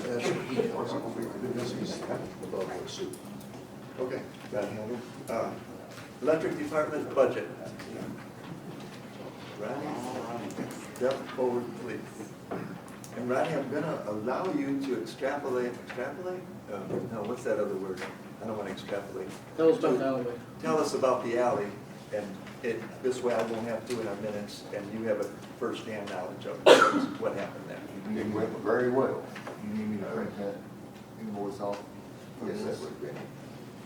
That's where he comes in. He's above the suit. Okay, got it handled. Electric department budget. Ronnie? Step forward, please. And Ronnie, I'm gonna allow you to extrapolate, no, what's that other word? I don't wanna extrapolate. Tell us about the alleyway. Tell us about the alley, and this way I won't have to in our minutes, and you have a first-hand knowledge of what happened there. It went very well. You need me to print that invoice off? Yes, that would be.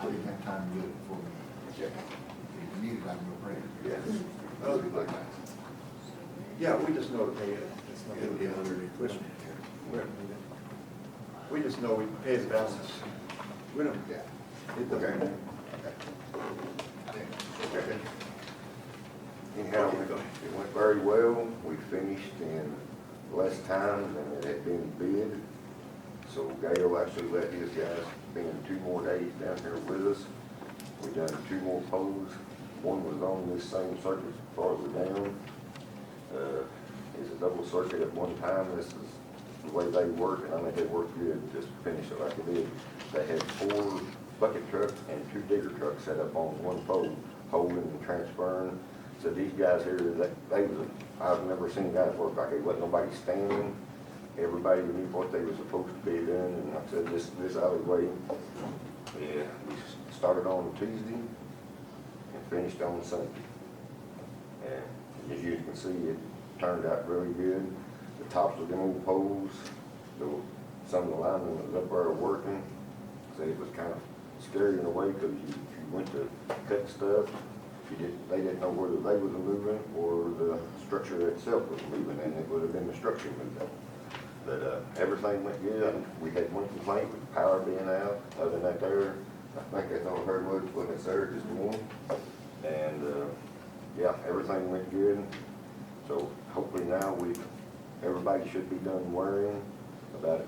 I didn't have time to do it before we checked. If you need it, I can go print it. Yes. That'll be like that. Yeah, we just know to pay it. It's not It'll gonna be under the equipment. We just know we pay the balance. We don't, Yeah. it doesn't. Okay. Anyhow, it went very well. We finished in less time than it had been bid. So Gail actually let his guys spend 2 more days down here with us. We done 2 more poles. One was on this same circuit farther down. It's a double circuit at one time. This is the way they work, and I think they worked good, just to finish it like it did. They had 4 bucket trucks and 2 digger trucks set up on one pole, holding and transferring. So these guys here, I've never seen guys work like it. Wasn't nobody standing. Everybody knew what they were supposed to be doing, and like I said, this alleyway, yeah, we started on Tuesday and finished on Sunday. And as you can see, it turned out really good. The tops of them old poles, some of the linemen was up there working. So it was kind of scary in a way, because if you went to cut stuff, they didn't know whether they was moving or the structure itself was moving, and it would have been the structure moving. But everything went good. We had one complaint with the power being out. Other than that there, I think that's all I heard was when it's there, just one. And yeah, everything went good. So hopefully now everybody should be done worrying about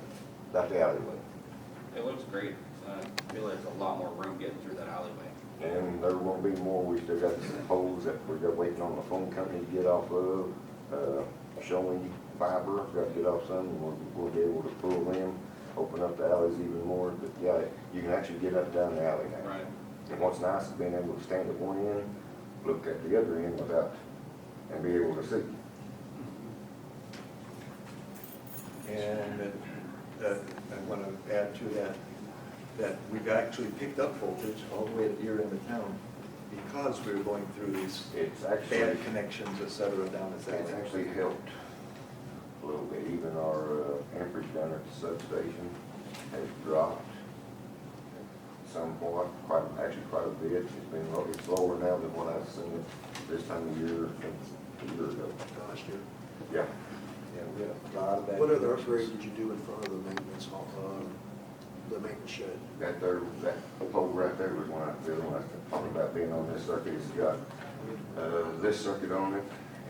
the alleyway. It looks great. I feel like there's a lot more room getting through that alleyway. And there will be more. We still got some poles that we're just waiting on the phone company to get off of. Showing fiber, got to get off some, and we'll be able to pull them, open up the alleys even more. But yeah, you can actually get up and down the alley now. Right. And what's nice is being able to stand at one end, look at the other end and be able to see. And I want to add to that we've actually picked up voltage all the way at your end of town because we were going through these bad connections, et cetera, down this alley. It's actually helped a little bit. Even our amperage down at the substation has dropped somewhat, quite a bit. It's lower now than what I've seen it this time of year since a year ago. Last year. Yeah. Yeah, we had a lot of bad. What other connections. upgrades did you do in front of the maintenance hall, the maintenance shed? That pole right there was one the other one I was talking about being on this circuit. It's got this circuit on it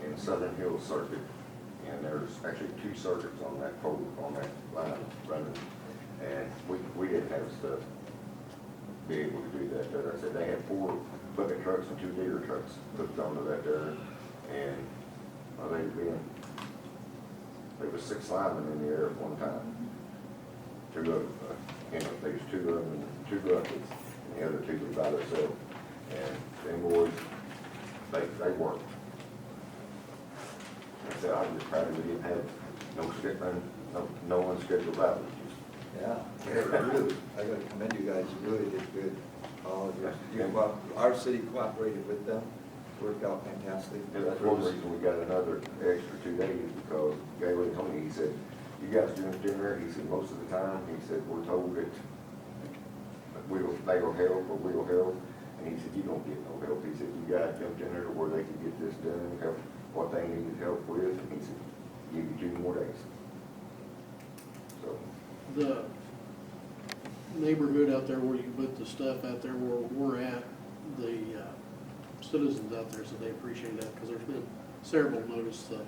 and Southern Hills circuit. And there's actually 2 circuits on that pole, on that line running. And we didn't have stuff be able to do that there. I said they had 4 bucket trucks and 2 digger trucks hooked onto that there. And there was 6 linemen in the air at one time. 2 of them, there was 2 of them, 2 buckets, and the other 2 was by themselves. And them boys, they worked. I said, I was just proud we didn't have no unscheduled outages. Yeah, really, I gotta commend you guys, you really did good. Our city cooperated with them, worked out fantastic. Yeah, that's one reason we got another extra 2 days, because Gary told me, he said, you guys doing dinner? He said, most of the time, he said, we're told that they will help or we'll help. And he said, you don't get no help. He said, you guys jumped in there where they could get this done, help what they needed help with. And he said, give you 2 more days. So. The neighborhood out there where you put the stuff out there where we're at, the citizens out there said they appreciate that because there's been several notice the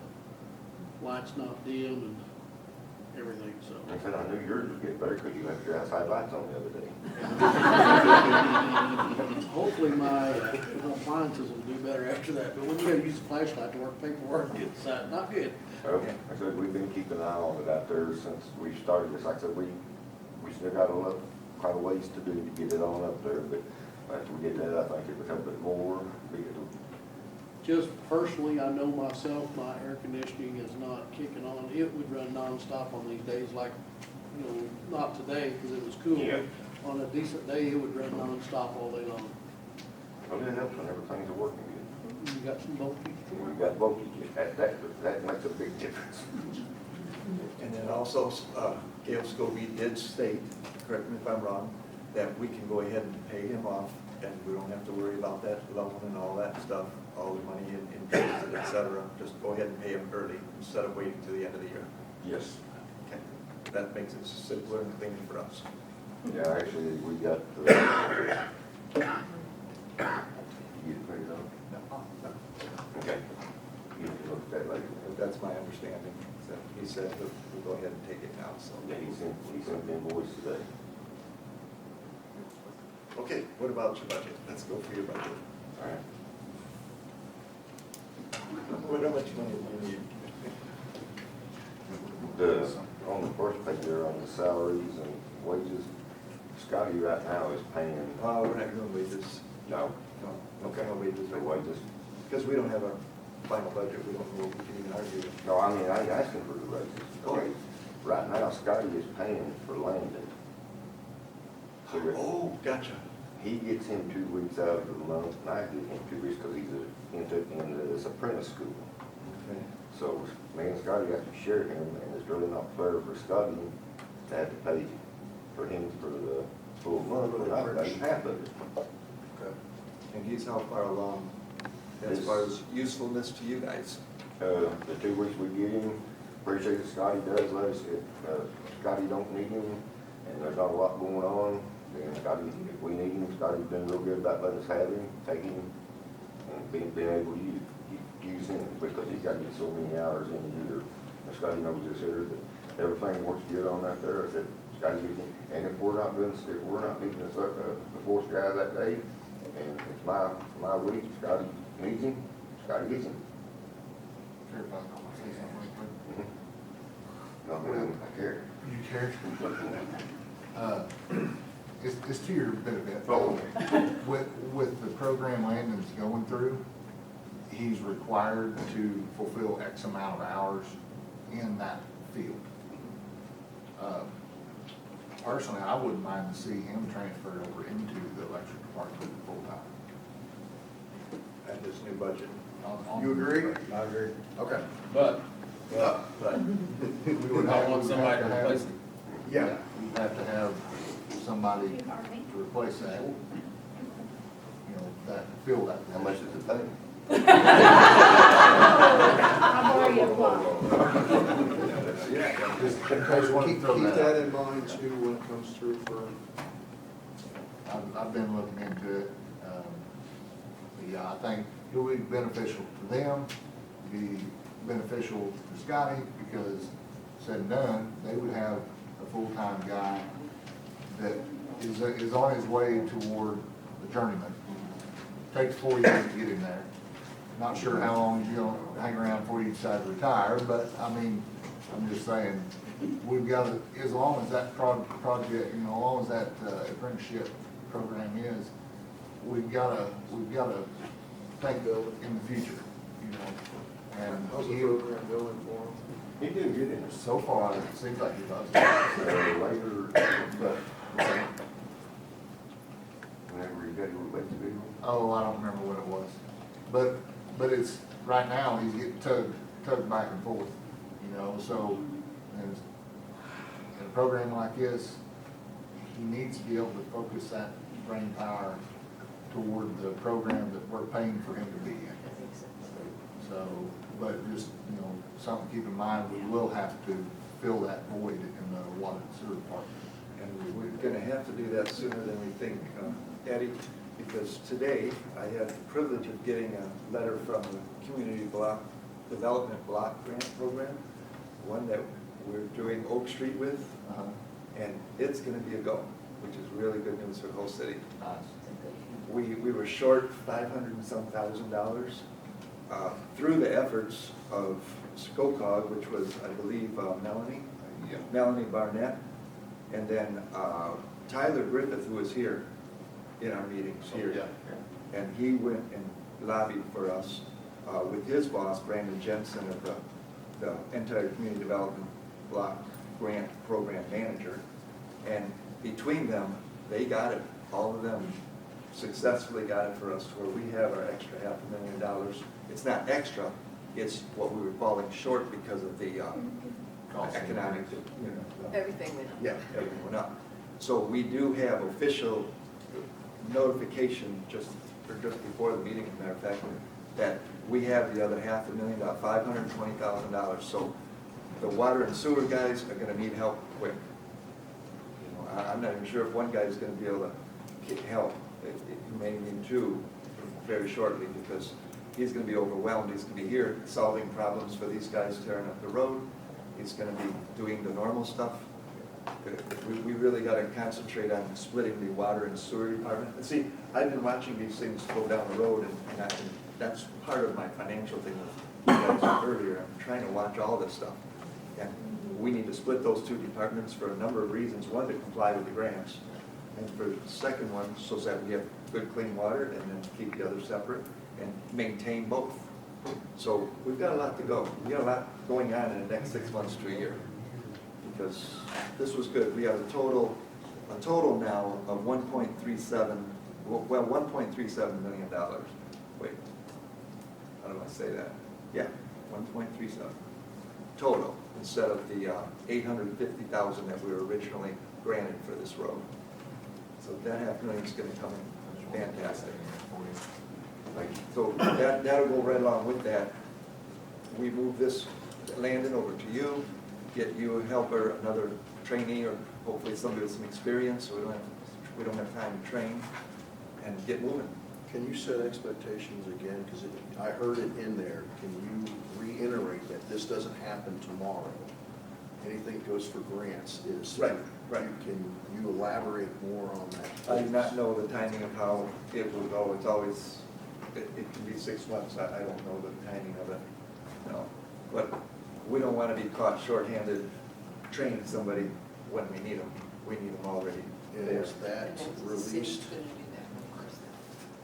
lights not dim and everything, so. I said, I knew yours would get better because you left your outside lights on the other day. Hopefully my appliances will do better after that, but when you gotta use a flashlight to work paperwork, it's not good. Okay, I said, we've been keeping an eye on it out there since we started this. Like I said, we still got quite a ways to do to get it on up there, but after we did that, I think it would help it more. Just personally, I know myself, my air conditioning is not kicking on. It would run nonstop on these days, like, you know, not today because it was cool. Yeah. On a decent day, it would run nonstop all day long. Well, it helps when everything's working good. You got some voltage. We got voltage, that makes a big difference. And then also, Gail Scobie did state, correct me if I'm wrong, that we can go ahead and pay him off, and we don't have to worry about that loan and all that stuff, all the money in deposit, et cetera. Just go ahead and pay him early instead of waiting till the end of the year. Yes. Okay. That makes it simpler and cleaner for us. Yeah, actually, we got, you put it on? No. Okay. You can look at that later. That's my understanding. So he said that we'll go ahead and take it now, so. Yeah, he sent the invoice today. Okay, what about your budget? Let's go for your budget. All right. What, how much money do you need? On the first page there, on the salaries and wages, Scotty right now is paying. We're not doing wages. No. No, okay, no wages. The wages. Because we don't have a final budget, we don't know what we can even argue. No, I mean, I ain't asking for the raises. Okay. Right now, Scotty is paying for Landon. So Oh, gotcha. he gets him 2 weeks out of the month, and I get him 2 weeks because he's in this apprentice school. Okay. So me and Scotty have to share him, and it's really not fair for Scotty to have to pay for him for the full month, but I pay half of it. Okay. And he's how far along as far as usefulness to you guys? The 2 weeks we get him, appreciate it, Scotty does let us, if Scotty don't need him, and there's not a lot going on, then Scotty, if we need him, Scotty's been real good about letting us have him, take him, and being able to use him, because he's got to get so many hours in a year. And Scotty knows this here, that everything works good on that there, I said, Scotty gets him, and if we're not needing the fourth guy that day, and it's my week, Scotty needs him, Scotty gets him. Care if I say something real quick? No, I care. You care? It's to your benefit. Oh. With the program Landon's going through, he's required to fulfill X amount of hours in that field. Personally, I wouldn't mind to see him transferred over into the electric department full-time. At this new budget. You agree? I agree. Okay. But. We would have somebody to replace him. Yeah. We'd have to have somebody to replace that. You know, that, fill that. How much does it pay? I'll borrow your plug. Yeah. Just in case you want to Keep throw that that out. in mind too when it comes through for. I've been looking into it. Yeah, I think it would be beneficial to them, be beneficial to Scotty, because said and done, they would have a full-time guy that is on his way toward the journeyman. Takes 4 years to get him there. Not sure how long he's gonna hang around before you decide to retire, but I mean, I'm just saying, we've got to, as long as that project, you know, as long as that apprenticeship program is, we've got to think in the future, you know. And How's the program going for him? He did good in it. so far, it seems like he does. Later, but whenever he got to go back to do. Oh, I don't remember what it was. But it's, right now, he's getting tugged back and forth, you know, so in a program like this, he needs to be able to focus that brain power toward the program that we're paying for him to be in. So, but just, you know, something to keep in mind, we will have to fill that void in the water and sewer department. And we're gonna have to do that sooner than we think, Eddie, because today I had the privilege of getting a letter from the Community Block Development Block Grant Program, one that we're doing Oak Street with, and it's gonna be a go, which is really good news for the whole city. We were short $500 and some thousand, through the efforts of SCOCOG, which was, I believe, Melanie Barnett, and then Tyler Griffith, who was here in our meetings here. And he went and lobbied for us with his boss, Brandon Jensen, of the entire Community Development Block Grant Program Manager. And between them, they got it. All of them successfully got it for us, where we have our extra $500,000. It's not extra, it's what we were falling short because of the economic, Everything went up. yeah, everything went up. So we do have official notification just before the meeting, as a matter of fact, that we have the other $500,000, $520,000. So the water and sewer guys are gonna need help quick. I'm not even sure if one guy is gonna be able to get help. He may need two very shortly, because he's gonna be overwhelmed. He's gonna be here solving problems for these guys tearing up the road. He's gonna be doing the normal stuff. We really gotta concentrate on splitting the water and sewer department. And see, I've been watching these things go down the road, and that's part of my financial thing with you guys earlier. I'm trying to watch all this stuff. And we need to split those two departments for a number of reasons. One, to comply with the grants. And for the second one, so that we have good, clean water, and then keep the other separate and maintain both. So we've got a lot to go. We've got a lot going on in the next 6 months to a year. Because this was good. We have a total now of 1.37, well, $1.37 million. Wait, how do I say that? Yeah, 1.37 total, instead of the $850,000 that we were originally granted for this road. So that $500,000 is going to come in fantastic. So that'll go right along with that. We move this Landon over to you, get you a helper, another trainee, or hopefully somebody with some experience, so we don't have time to train, and get moving. Can you set expectations again? Because I heard it in there. Can you reiterate that this doesn't happen tomorrow? Anything that goes for grants is... Right. Can you elaborate more on that? I do not know the timing of how it will go. It's always, it can be 6 months. I don't know the timing of it. No. But we don't want to be caught shorthanded training somebody when we need them. We need them already there. Is that released?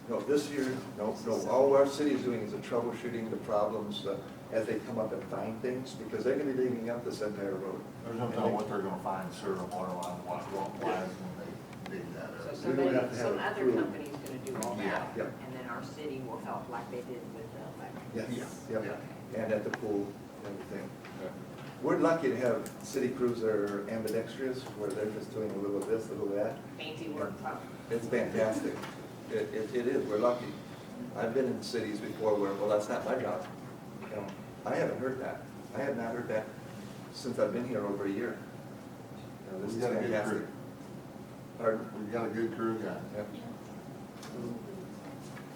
No, this year, no. All our city is doing is troubleshooting the problems as they come up and find things, because they're going to be digging up this entire road. There's no telling what they're gonna find, certain water line, wrong lines when they dig that up. So We don't have to have some a other crew. company's gonna do all that, Yeah. and then our city will help like they did with the electric. Yes, yep. And at the pool, everything. We're lucky to have city crews that are ambidextrous, where they're just doing a little of this, a little of that. Fancy work, It's fantastic. It is, we're lucky. I've been in cities before where, well, that's not my job. You know, I haven't heard that. I have not heard that since I've been here over a year. You know, this We is got a good fantastic. crew. Pardon? We've got a good crew, guys. Yep.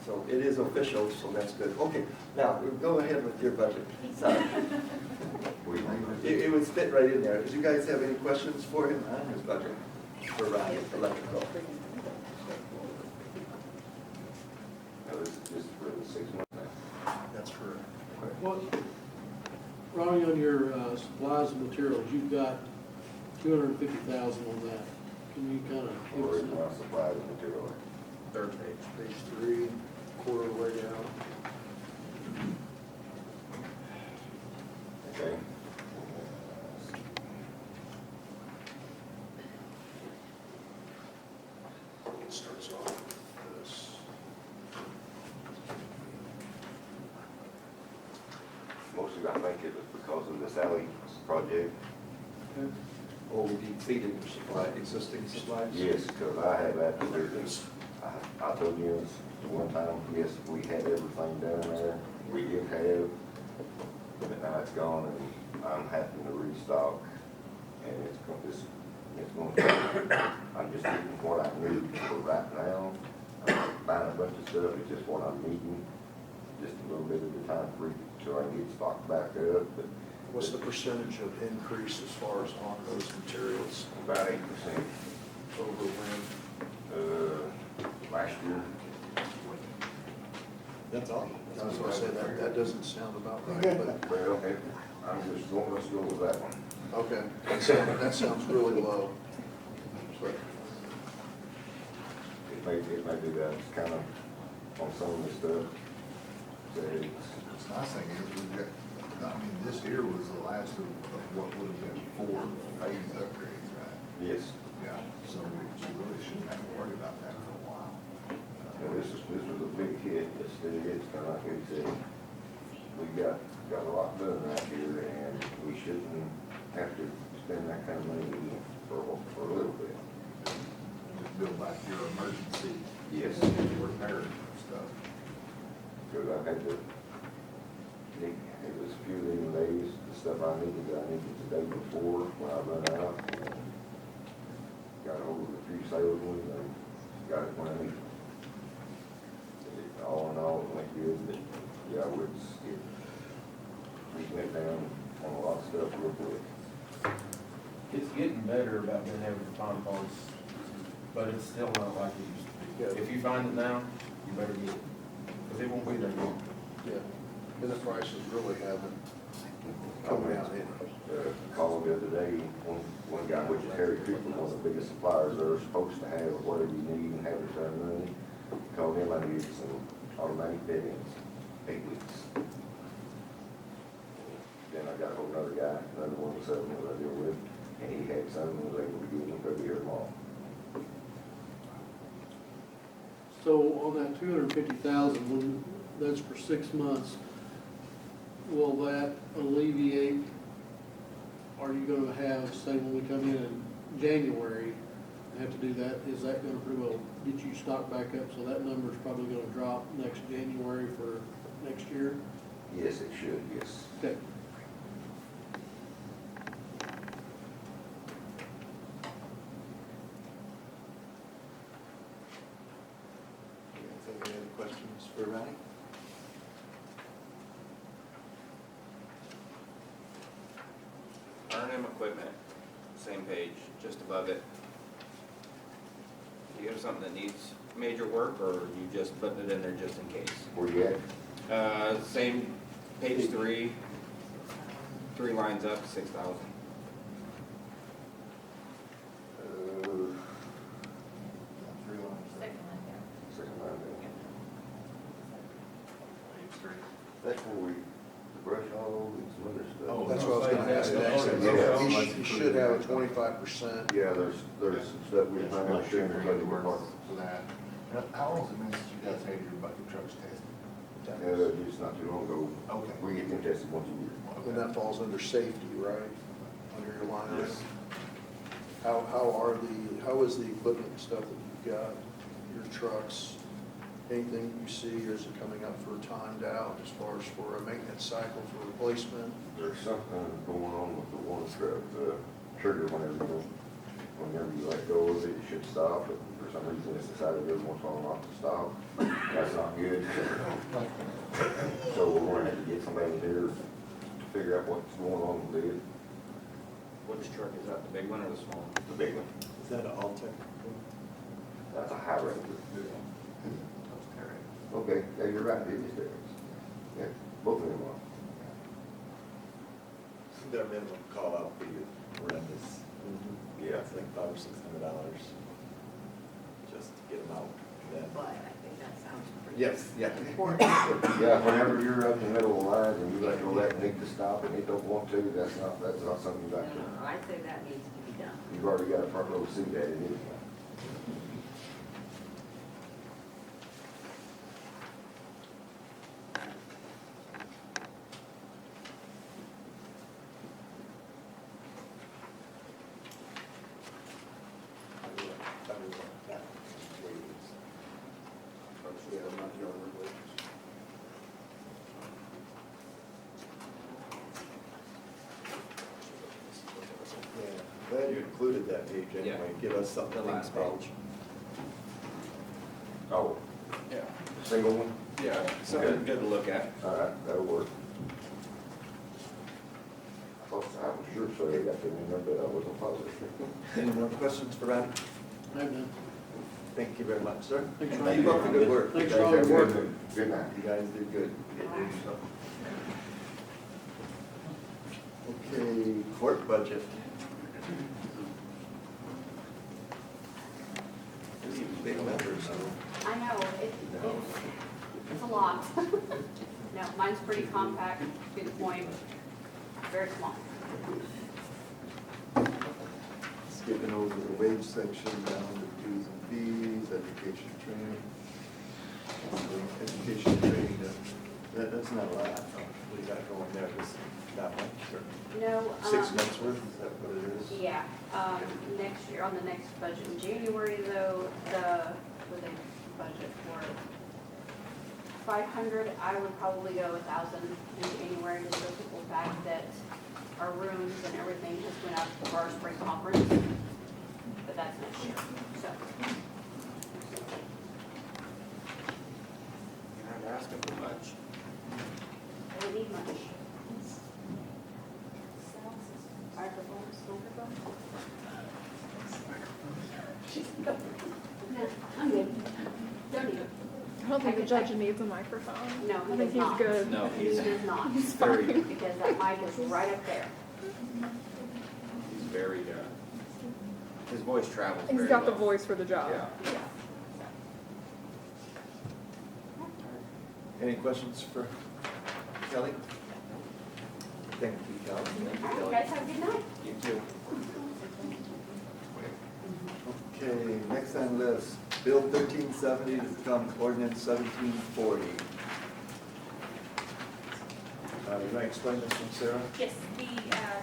So it is official, so that's good. Okay, now, go ahead with your budget. Sorry. It would fit right in there. Do you guys have any questions for him on his budget for electrical? This is for the 6 months. That's correct. Well, Ronnie, on your supplies and materials, you've got $250,000 on that. Can you kind of give Or us is my supplies and material? Third page. Page 3, quarter of the way down. Okay. It starts off with this. Mostly I think it was because of this alley project. Or we depleted your supply, existing supplies? Yes, because I have absolutely, I told you one time, yes, we had everything down there, we did have, but now it's gone and I'm having to restock. And it's going to, I'm just getting what I need for right now. I'm buying a bunch of stuff, it's just what I'm needing, just a little bit at a time for till I can get stocked back up. But What's the percentage of increase as far as on those materials About 8%, over when? last year. That's all. I was gonna say, that doesn't sound about right, but, Well, I'm just going, let's go with that one. okay, that sounds really low. But It may be that it's kind of on some of the stuff. So The nice thing is, we got, I mean, this year was the last of what would have been 4 phase upgrades, right? yes, Yeah, so we really shouldn't have to worry about that for a while. this was a big hit, it's kind of like we said. We got a lot done right here, and we shouldn't have to spend that kind of money for a little bit. Just build back your emergency. Yes. Repair stuff. Because I had to, it was a few of them days, the stuff I needed the day before when I run out. And got hold of a few salesmen and got it when I needed it. All in all, it went good, but yeah, we went down on a lot of stuff real quick. It's getting better about being able to find parts, but it's still not like it used to be. If you find it now, you better get it, because it won't be there long. yeah, and the prices really haven't come down any. Called the other day, one guy, which is Harry Cooper, one of the biggest suppliers, they're supposed to have whatever you need and have it done running. Called him, I needed some automatic beddings, 8 weeks. Then I got a whole other guy, another one of the seven that I deal with, and he had some and was able to get him, he'll be here tomorrow. So on that 250,000, when that's for 6 months, will that alleviate, are you gonna have, say when we come in January, and have to do that, is that gonna pretty well get you stocked back up, so that number's probably gonna drop next January for next year? Yes, it should, yes. Okay. Any other questions for Ronnie? R&M equipment, same page, just above it. Do you have something that needs major work, or are you just putting it in there just in case? Where you at? Same, page 3, 3 lines up, 6,000. Second line down. That's where we, the brush hog and some other stuff. Oh, that's what I was gonna ask next. You should have a 25%. Yeah, there's some stuff we Yes, might I'm not not sure sure everybody it works. works for that. How long has it been since you guys had your bucket trucks tested? Just not too long ago. Okay. We get them tested once a year. And that falls under safety, right? Under your line item? Yes. How is the equipment and stuff that you've got, your trucks? Anything you see, or is it coming up for timed out as far as for a maintenance cycle for replacement? There's something going on with the one truck, the trigger, whenever you let go of it, it should stop, but for some reason it's decided it wants on not to stop. That's not good. So we're gonna have to get somebody here to figure out what's going on with it. Which truck is that, the big one or the small one? The big one. Is that an Altech? That's a high ranger. Okay, yeah, you're right, it is there. Yeah, both of them are. Their minimum call out fee is horrendous. Yeah. It's like $500 or $600 just to get them out. And then- But I think that sounds pretty Yes, yeah. important. Yeah, whenever you're up in the middle of the lines and you let go that need to stop and it don't want to, that's not something you got to. I'd say that needs to be done. You've already got a front row seat at it anyway. Yeah, not your regulations. Yeah, glad you included that page anyway. Give us something The to last think about. page. Oh, Yeah. single one? Yeah, something good to look at. All right, that'll work. I'm sure so, they got the new number, but I wasn't positive. Any more questions for Ron? I have none. Thank you very much, sir. Thanks for all Thank you your both for good work. Thanks for all your work. Good night. You guys did good. Okay, court budget. These are big numbers, huh? I know, it's a lot. No, mine's pretty compact, to the point, very small. Skipping over the wage section, down to dues and fees, education training. Education training, that's not a lot. What do you got going there? Just not much, or No. 6 months worth, is that what it is? Yeah, next year, on the next budget in January though, with a budget for 500, I would probably go 1,000 in January, just so people back that our rooms and everything has went up for our spring conference, but that's next year, so. You're not asking for much. I don't need much. Microphones, microphone? No, I'm good. Don't need it. I don't think the judge needs a microphone. No, I he think does he's not. good. No, He does not. He's very, fine. Because that mic is right up there. he's very, his voice travels very He's got the well. voice for the job. Yeah. Any questions for Kelly? Thank you, Kelly. Thank you, All right, you Kelly. guys have a good night. You too. Okay, next on the list, Bill 1370 to become ordinance 1740. You might explain this one, Sarah? Yes, the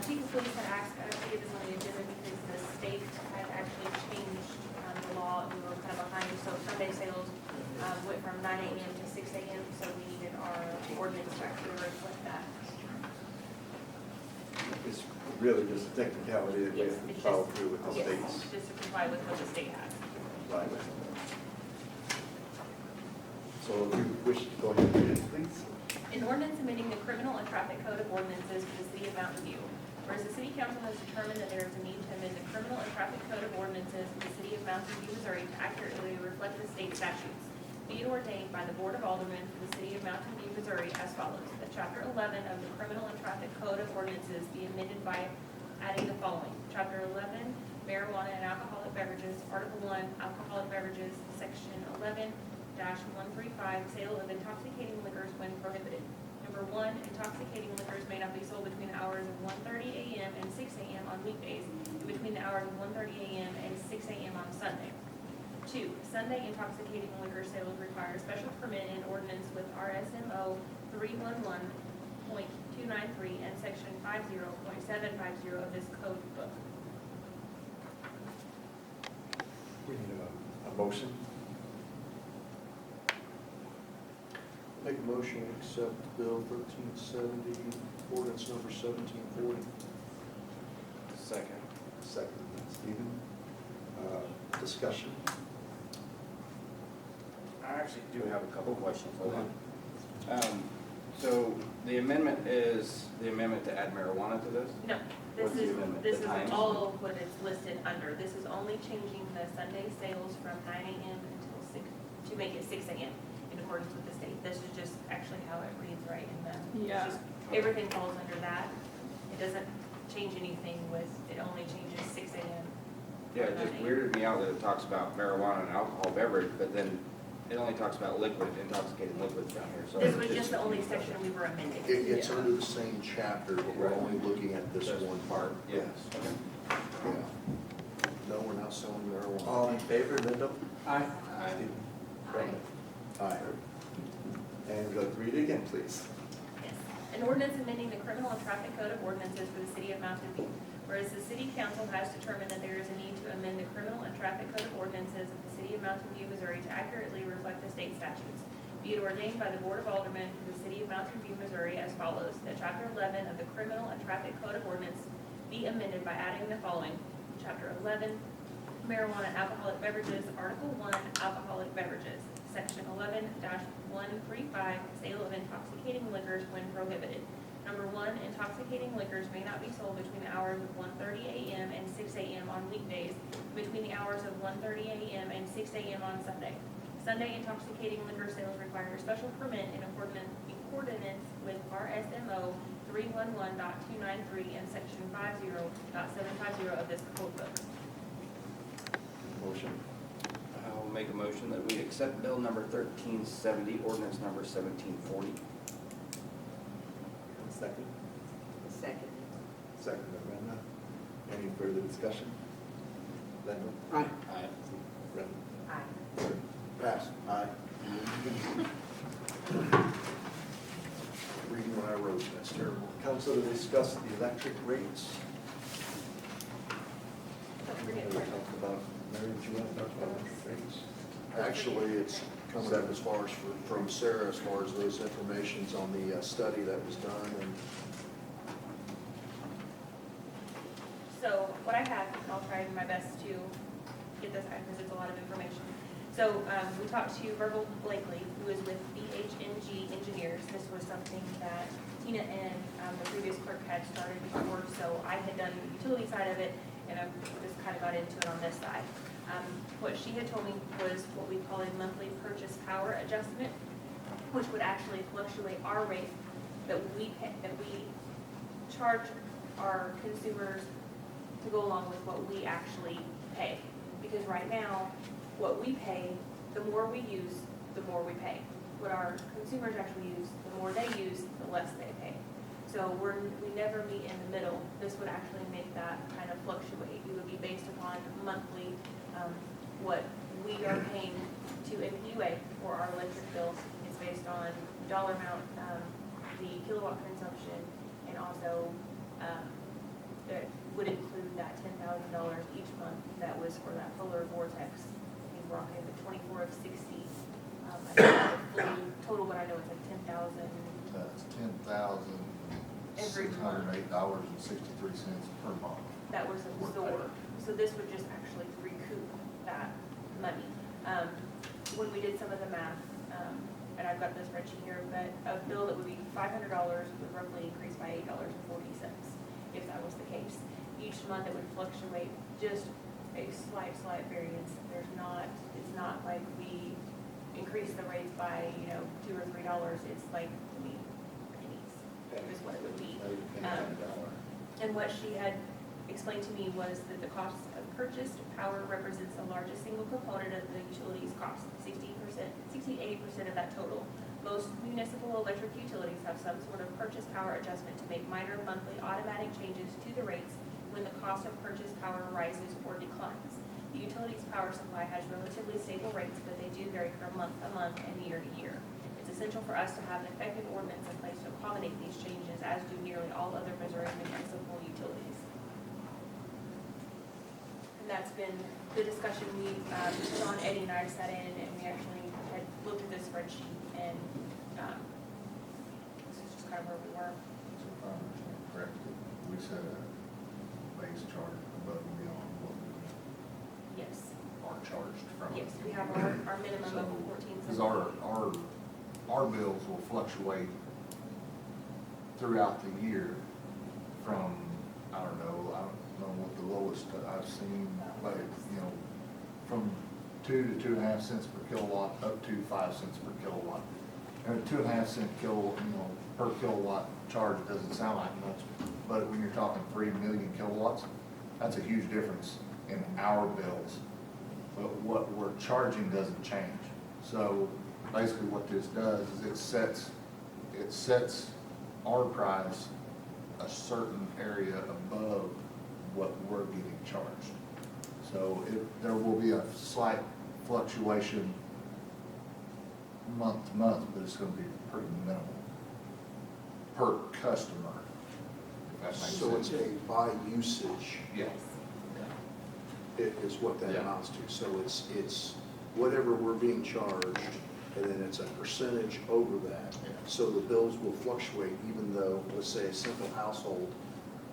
chief of police had asked us to get this on the agenda because the state had actually changed the law, and we were kind of behind. So Sunday sales went from 9 a.m. to 6 a.m., so we needed our ordinance to actually reflect that. It's really just a technicality that we Yes, have to it's follow just- through with the yes, state's just to comply with what the state has. language. So if you wish to go ahead and read it, please. An ordinance amending the criminal and traffic code of ordinances for the city of Mountain View. Whereas the city council has determined that there is a need to amend the criminal and traffic code of ordinances for the city of Mountain View, Missouri to accurately reflect the state statutes. Be it ordained by the Board of Aldermen for the city of Mountain View, Missouri as follows. That Chapter 11 of the criminal and traffic code of ordinances be amended by adding the following. Chapter 11, marijuana and alcoholic beverages. Article 1, alcoholic beverages. Section 11-135, sale of intoxicating liquors when prohibited. Number 1, intoxicating liquors may not be sold between the hours of 1:30 a.m. and 6 a.m. on weekdays, and between the hours of 1:30 a.m. and 6 a.m. on Sunday. 2, Sunday intoxicating liquor sales require a special permit in ordinance with RSMO 311.293 and section 50.750 of this code book. We need a motion. Make a motion to accept Bill 1370, ordinance number 1740. Second. Second, Stephen. Discussion. I actually do have a couple questions. Hold on. So the amendment is the amendment to add marijuana to this? No, What's the amendment? The times? all of what it's listed under. This is only changing the Sunday sales from 9 a.m. until 6, to make it 6 a.m. in accordance with the state. This is just actually how it reads right in the, Yeah. it's just, everything falls under that. It doesn't change anything with, it only changes 6 a.m. Yeah, it just weirded me out that it talks about marijuana and alcohol beverage, but then it only talks about liquid, intoxicating liquids down here, so. This was just the only section we were amending. It's under the same chapter, but we're only looking at this one part. Yeah. Yes. Yeah. No, we're not selling marijuana. All in favor, Linda? Aye. Brenda? Aye. And go read it again, please. Yes. An ordinance amending the criminal and traffic code of ordinances for the city of Mountain View. Whereas the city council has determined that there is a need to amend the criminal and traffic code of ordinances of the city of Mountain View, Missouri to accurately reflect the state statutes. Be it ordained by the Board of Aldermen for the city of Mountain View, Missouri as follows. That Chapter 11 of the criminal and traffic code of ordinance be amended by adding the following. Chapter 11, marijuana and alcoholic beverages. Article 1, alcoholic beverages. Section 11-135, sale of intoxicating liquors when prohibited. Number one, intoxicating liquors may not be sold between the hours of 1:30 a.m. and 6 a.m. on weekdays, between the hours of 1:30 a.m. and 6 a.m. on Sunday. Sunday intoxicating liquor sales require a special permit in accordance with RSMO 311.293 and section 50.750 of this code book. Motion. I'll make a motion that we accept bill number 1370, ordinance number 1740. Second. Second. Second by Brenda. Any further discussion? Linda? Aye. Aye. Brenda? Aye. Pass. Aye. Reading when I wrote, that's terrible. Council to discuss the electric rates. Don't We're forget going to Brenda. talk about, Mary, do you want to talk about electric rates? Actually, it's coming up as far as from Sarah, as far as those informations on the study that was done, and So what I have, and I'll try my best to get this out because it's a lot of information. So we talked to Virgil Blakely, who is with BHNG Engineers. This was something that Tina and the previous clerk had started before, so I had done the utility side of it, and I just kind of got into it on this side. What she had told me was what we call a monthly purchase power adjustment, which would actually fluctuate our rate that we pay, that we charge our consumers to go along with what we actually pay. Because right now, what we pay, the more we use, the more we pay. What our consumers actually use, the more they use, the less they pay. So we never meet in the middle. This would actually make that kind of fluctuate. It would be based upon monthly, what we are paying to MPUA for our electric bills. It's based on the dollar amount, the kilowatt consumption, and also it would include that $10,000 each month that was for that polar vortex. I think we're on payment 24 of 60. I don't know the full total, but I know it's like 10,000. That's Every month. $10,608.63 per month. That was absorbed. So this would just actually recoup that money. When we did some of the math, and I've got this spreadsheet here, but a bill that would be $500 would roughly increase by $8.40 if that was the case. Each month it would fluctuate just a slight variance. It's not like we increase the rates by, $2 or $3. It's like pennies is what it would be. And what she had explained to me was that the cost of purchased power represents the largest single component of the utilities cost, 68% of that total. Most municipal electric utilities have some sort of purchase power adjustment to make minor monthly automatic changes to the rates when the cost of purchased power rises or declines. The utilities power supply has relatively stable rates, but they do vary from month to month and year to year. It's essential for us to have an effective ordinance in place to accommodate these changes, as do nearly all other Missouri municipal utilities. And that's been the discussion Sean, Eddie, and I sat in, and we actually had looked at this spreadsheet, and this is just kind of where we were. So if I understand correctly, we set a base charge above and beyond what we Yes. are charged from. Yes, we have our minimum of 14 Because our bills will fluctuate throughout the year from, I don't know what the lowest I've seen, but, from 2 to 2.5 cents per kilowatt up to 5 cents per kilowatt. And a 2.5 cent per kilowatt charge doesn't sound like much, but when you're talking 3 million kilowatts, that's a huge difference in our bills. But what we're charging doesn't change. So basically what this does is it sets our price a certain area above what we're getting charged. So there will be a slight fluctuation month to month, but it's going to be pretty minimal per customer, if that makes sense. so it's a by usage. Yes. It is what that Yeah. amounts to. So it's whatever we're being charged, and then it's a percentage over that. Yeah. So the bills will fluctuate, even though, let's say, a simple household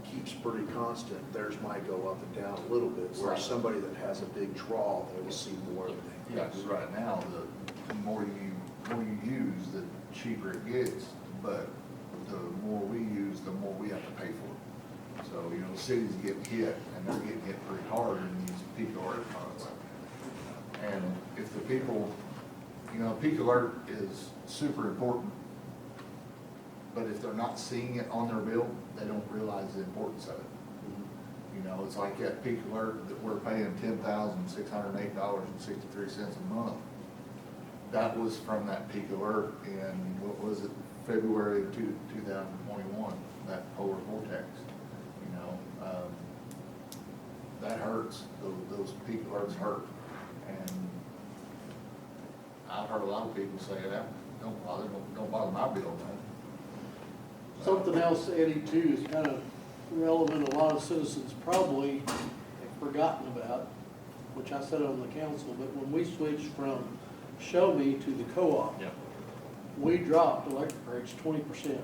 keeps pretty constant, theirs might go up and down a little bit, whereas Right. somebody that has a big draw, they will see more of an Yeah, increase. 'cause right now, the more you use, the cheaper it gets, but the more we use, the more we have to pay for it. So, you know, cities get hit, and they're getting hit pretty hard in these peak alert funds. And if the people, you know, peak alert is super important, but if they're not seeing it on their bill, they don't realize the importance of it. You know, it's like that peak alert that we're paying $10,608.63 a month. That was from that peak alert in, what was it, February of 2021, that polar vortex, you know. That hurts, those peak alerts hurt. And I've heard a lot of people say that, don't bother my bill, man. Something else, Eddie, too, is kind of relevant, a lot of citizens probably have forgotten about, which I said on the council, but when we switched from Show Me to the co-op, Yeah. we dropped electric rates 20%. Was it 20?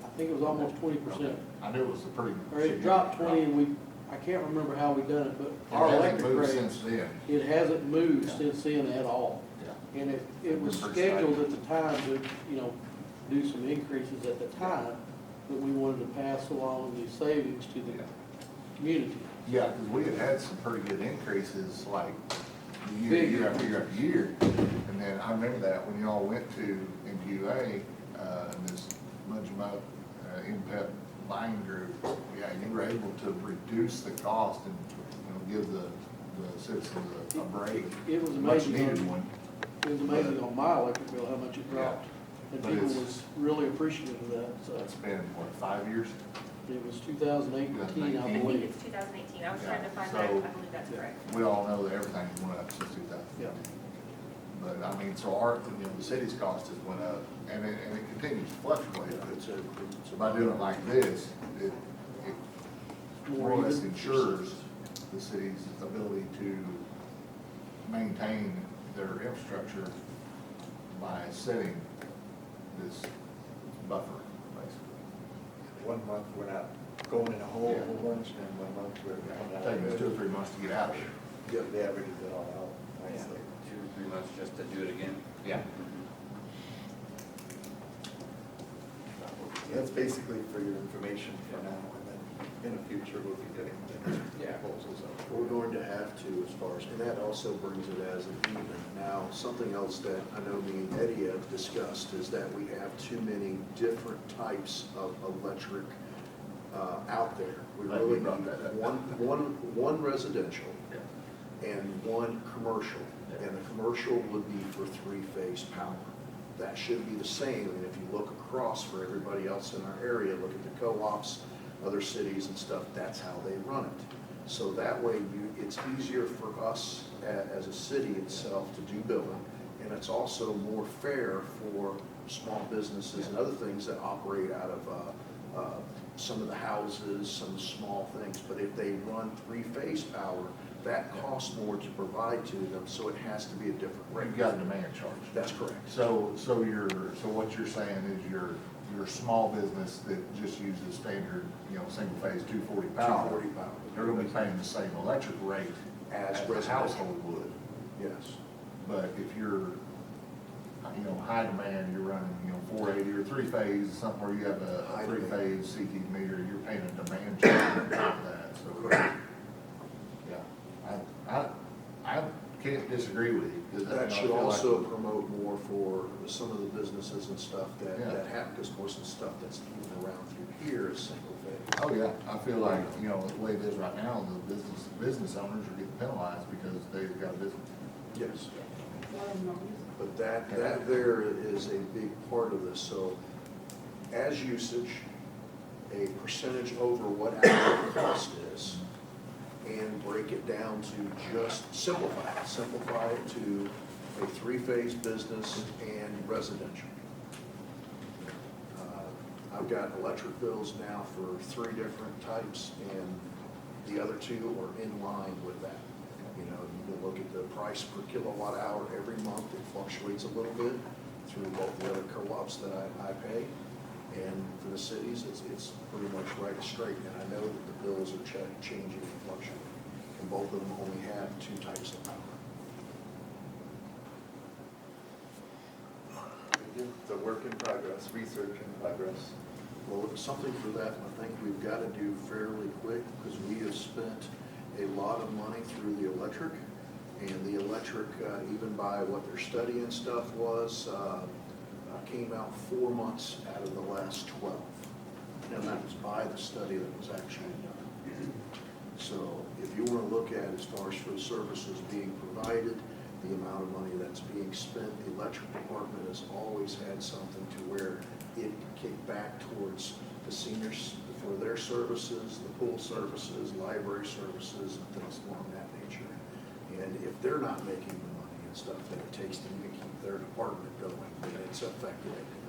I think it was almost 20%. I knew it was a pretty. Or it dropped 20, and I can't remember how we done it, but our It hasn't electric moved rates, since then. it hasn't moved Yeah. since then at all. Yeah. And it was Been pretty scheduled at the time to, you know, do some increases at the time, but we wanted to pass along these savings to the community. Yeah, because we had some pretty good increases, like year Big after year after year. And then I remember that when y'all went to MQA, and this Mudgmut, MPEP buying group, yeah, you were able to reduce the cost and, you know, give the citizens a break. It was Much amazing. needed one. It was amazing on my electric bill how much it dropped. And But people it's- was really appreciative of that, so It's been, what, 5 years? it was 2018, I 2018. I think believe. it's 2018, I was Yeah, trying to find so- that, I believe that's correct. We all know that everything's went up since 2000. Yeah. But I mean, so our, you know, the city's cost has went up, and it continues to fluctuate. So by doing it like this, it more or less ensures the city's ability to maintain their infrastructure by setting this buffer, basically. 1 month, we're not going in a whole bunch, and 1 month, we're coming out. Taking us 2 or 3 months to get out of here. Yep, they averages it all out nicely. 2 or 3 months just to do it again. Yeah. That's basically for your information for now, and then in the future, we'll be getting the proposals out. We're going to have to, as far as, and that also brings it as an even. Now, something else that I know me and Eddie have discussed is that we have too many different types of electric out there. We Glad really you brought need that up. one residential and one commercial. Yeah. And the commercial would be for three-phase power. That should be the same, and if you look across for everybody else in our area, look at the co-ops, other cities and stuff, that's how they run it. So that way, it's easier for us as a city itself to do billing, and it's also more fair for small businesses and other things that operate out of some of the houses, some small things. But if they run three-phase power, that costs more to provide to them, so it has to be a different rate. You've got a demand charge. That's correct. So what you're saying is your small business that just uses standard, you know, single phase 240 power. 240 power. They're gonna be paying the same electric rate As as the residential. household would. Yes. But if you're, you know, high demand, you're running, you know, 480 or three phase, something where you have a High three demand. phase CT meter, you're paying a demand charge on top of that, so. Correct. Yeah, I can't disagree with you. 'Cause That I should feel like- also promote more for some of the businesses and stuff that Yeah. have, because most of the stuff that's even around through here is single phase. Oh, yeah, I feel like, you know, the way it is right now, the business owners are getting penalized because they've got a business. Yes. But that there is a big part of this, so as usage, a percentage over what our cost is, and break it down to just simplify it to a three-phase business and residential. I've got electric bills now for 3 different types, and the other 2 are in line with that. You know, you can look at the price per kilowatt hour every month. It fluctuates a little bit through both the other co-ops that I pay. And for the cities, it's pretty much right straight. And I know that the bills are changing and fluctuating. And both of them only have 2 types of power. It's a work in progress, research in progress. Well, something for that, I think we've got to do fairly quick, because we have spent a lot of money through the electric. And the electric, even by what their study and stuff was, came out 4 months out of the last 12. And that was by the study that was actually done. So if you want to look at as far as for the services being provided, the amount of money that's being spent, the electric department has always had something to where it kicked back towards the seniors for their services, the pool services, library services, and things along that nature. And if they're not making the money and stuff that it takes to even keep their department going, then it's affected everything.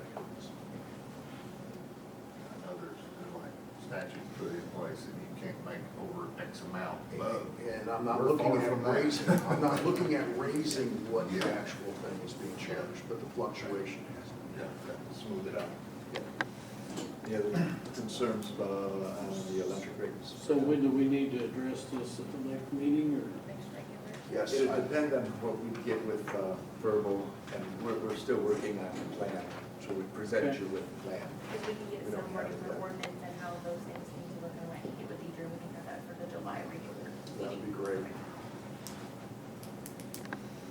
I know there's like statutes put in place and you can't make over X amount, but. And I'm not we're looking far at from that. raising, I'm not looking at raising what the Yeah. actual thing is being charged, but the fluctuation has. Yeah, smooth it out. Any other concerns about the electric rates? So when do we need to address this at the next meeting, or? Yes, It would depend on what we get with verbal, and we're still working on the plan, so we present you with the plan. If we can get We don't some more have it different yet. ordinance and how those things need to look, and I can get with Deidre, we can have that for the July regular that'd meeting. be great.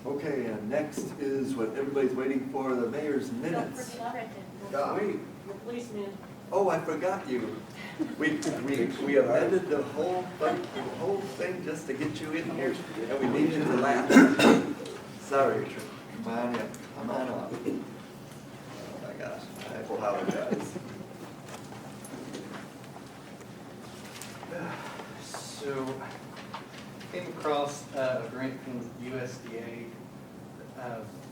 Okay, and next is what everybody's waiting for, the mayor's Don't minutes. forget Trenton. Wait, Your policeman. oh, I forgot you. We amended the whole thing just to get you in here, and we need you to laugh. Sorry, come on in, come on up. Oh my gosh, I apologize. So, came across a grant from USDA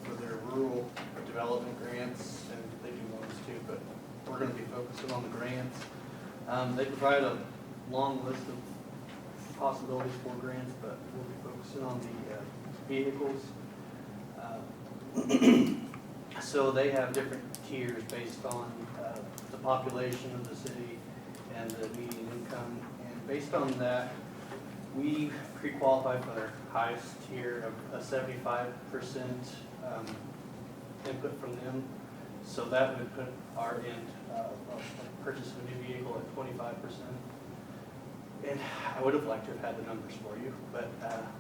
for their rural development grants, and they do ones too, but we're gonna be focusing on the grants. They provide a long list of possibilities for grants, but we'll be focusing on the vehicles. So they have different tiers based on the population of the city and the median income. And based on that, we pre-qualify for their highest tier of a 75% input from them. So that would put our end of purchase of a new vehicle at 25%. And I would have liked to have had the numbers for you, but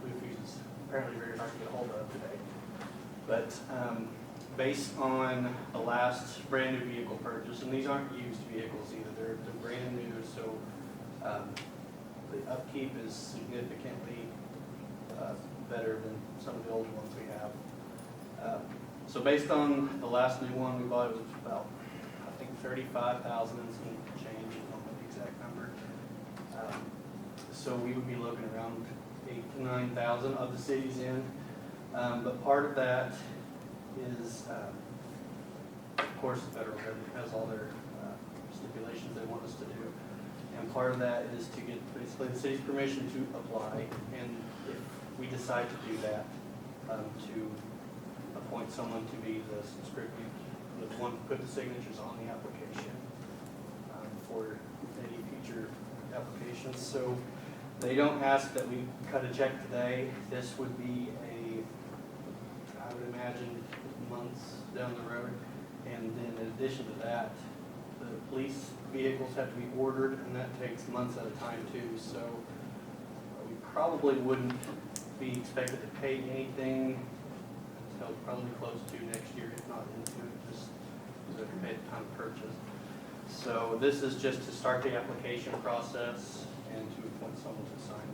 it's apparently very hard to get a hold of today. But based on the last brand new vehicle purchase, and these aren't used vehicles either, they're brand new, so the upkeep is significantly better than some of the older ones we have. So based on the last new one we bought, it was about, I think, 35,000 and some change, I don't know the exact number. So we would be looking around 8,000 to 9,000 of the city's in. But part of that is, of course, the federal government has all their stipulations they want us to do. And part of that is to get basically the city's permission to apply. And if we decide to do that, to appoint someone to be the subscription, the one to put the signatures on the application for any future applications. So they don't ask that we cut a check today. This would be I would imagine, months down the road. And then in addition to that, the police vehicles have to be ordered, and that takes months at a time too. So we probably wouldn't be expected to pay anything until probably close to next year, if not into it, just because we pay the time of purchase. So this is just to start the application process and to appoint someone to sign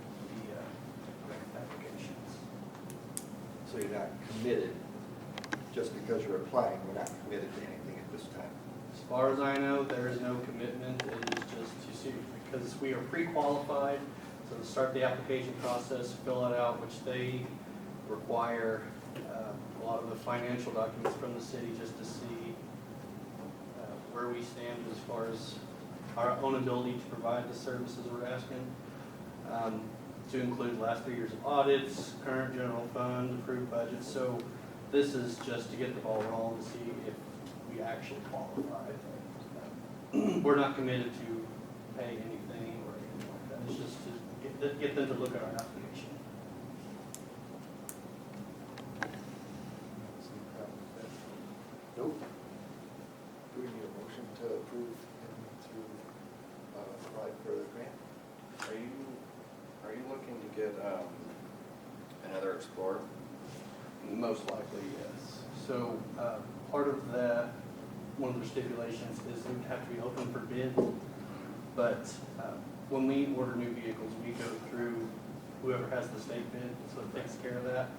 the grant applications. So you're not committed, just because you're applying, we're not committed to anything at this time. As far as I know, there is no commitment. It is just to see, because we are pre-qualified, so to start the application process, fill it out, which they require a lot of the financial documents from the city just to see where we stand as far as our own ability to provide the services we're asking, to include the last 3 years of audits, current general fund, approved budget. So this is just to get the ball rolling to see if we actually qualify. We're not committed to pay anything or anything like that. It's just to get them to look at our application. Nope. approve him to apply for the grant. Are you looking to get another Explorer? Most likely, yes. So, part of that, one of the stipulations is it would have to be open for bid. But when we order new vehicles, we go through whoever has the state bid, so it takes care of that.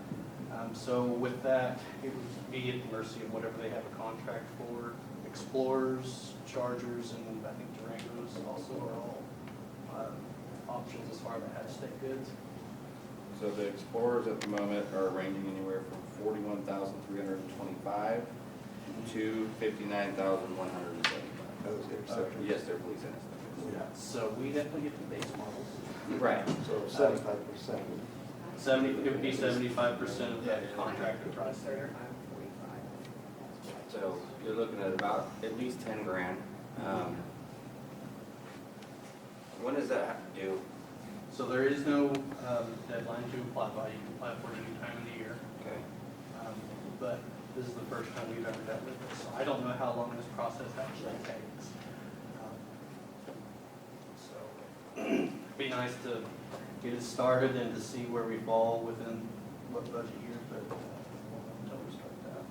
So with that, it would be at the mercy of whatever they have a contract for. Explorers, Chargers, and I think Durangos also are all options as far as that have state bids. So the Explorers at the moment are ranging anywhere from $41,325 to $59,175. Yes, they're police and stuff. Yeah. So we definitely get the base models. Right. So 75%. 70, it would be 75% of that contracted price there. So you're looking at about at least 10 grand. When does that have to do? So there is no deadline to apply by. You can apply for it any time of the year. Okay. But this is the first time we've ever dealt with this. So I don't know how long this process actually takes. So it'd be nice to get it started and to see where we fall within what budget year, but until we start that.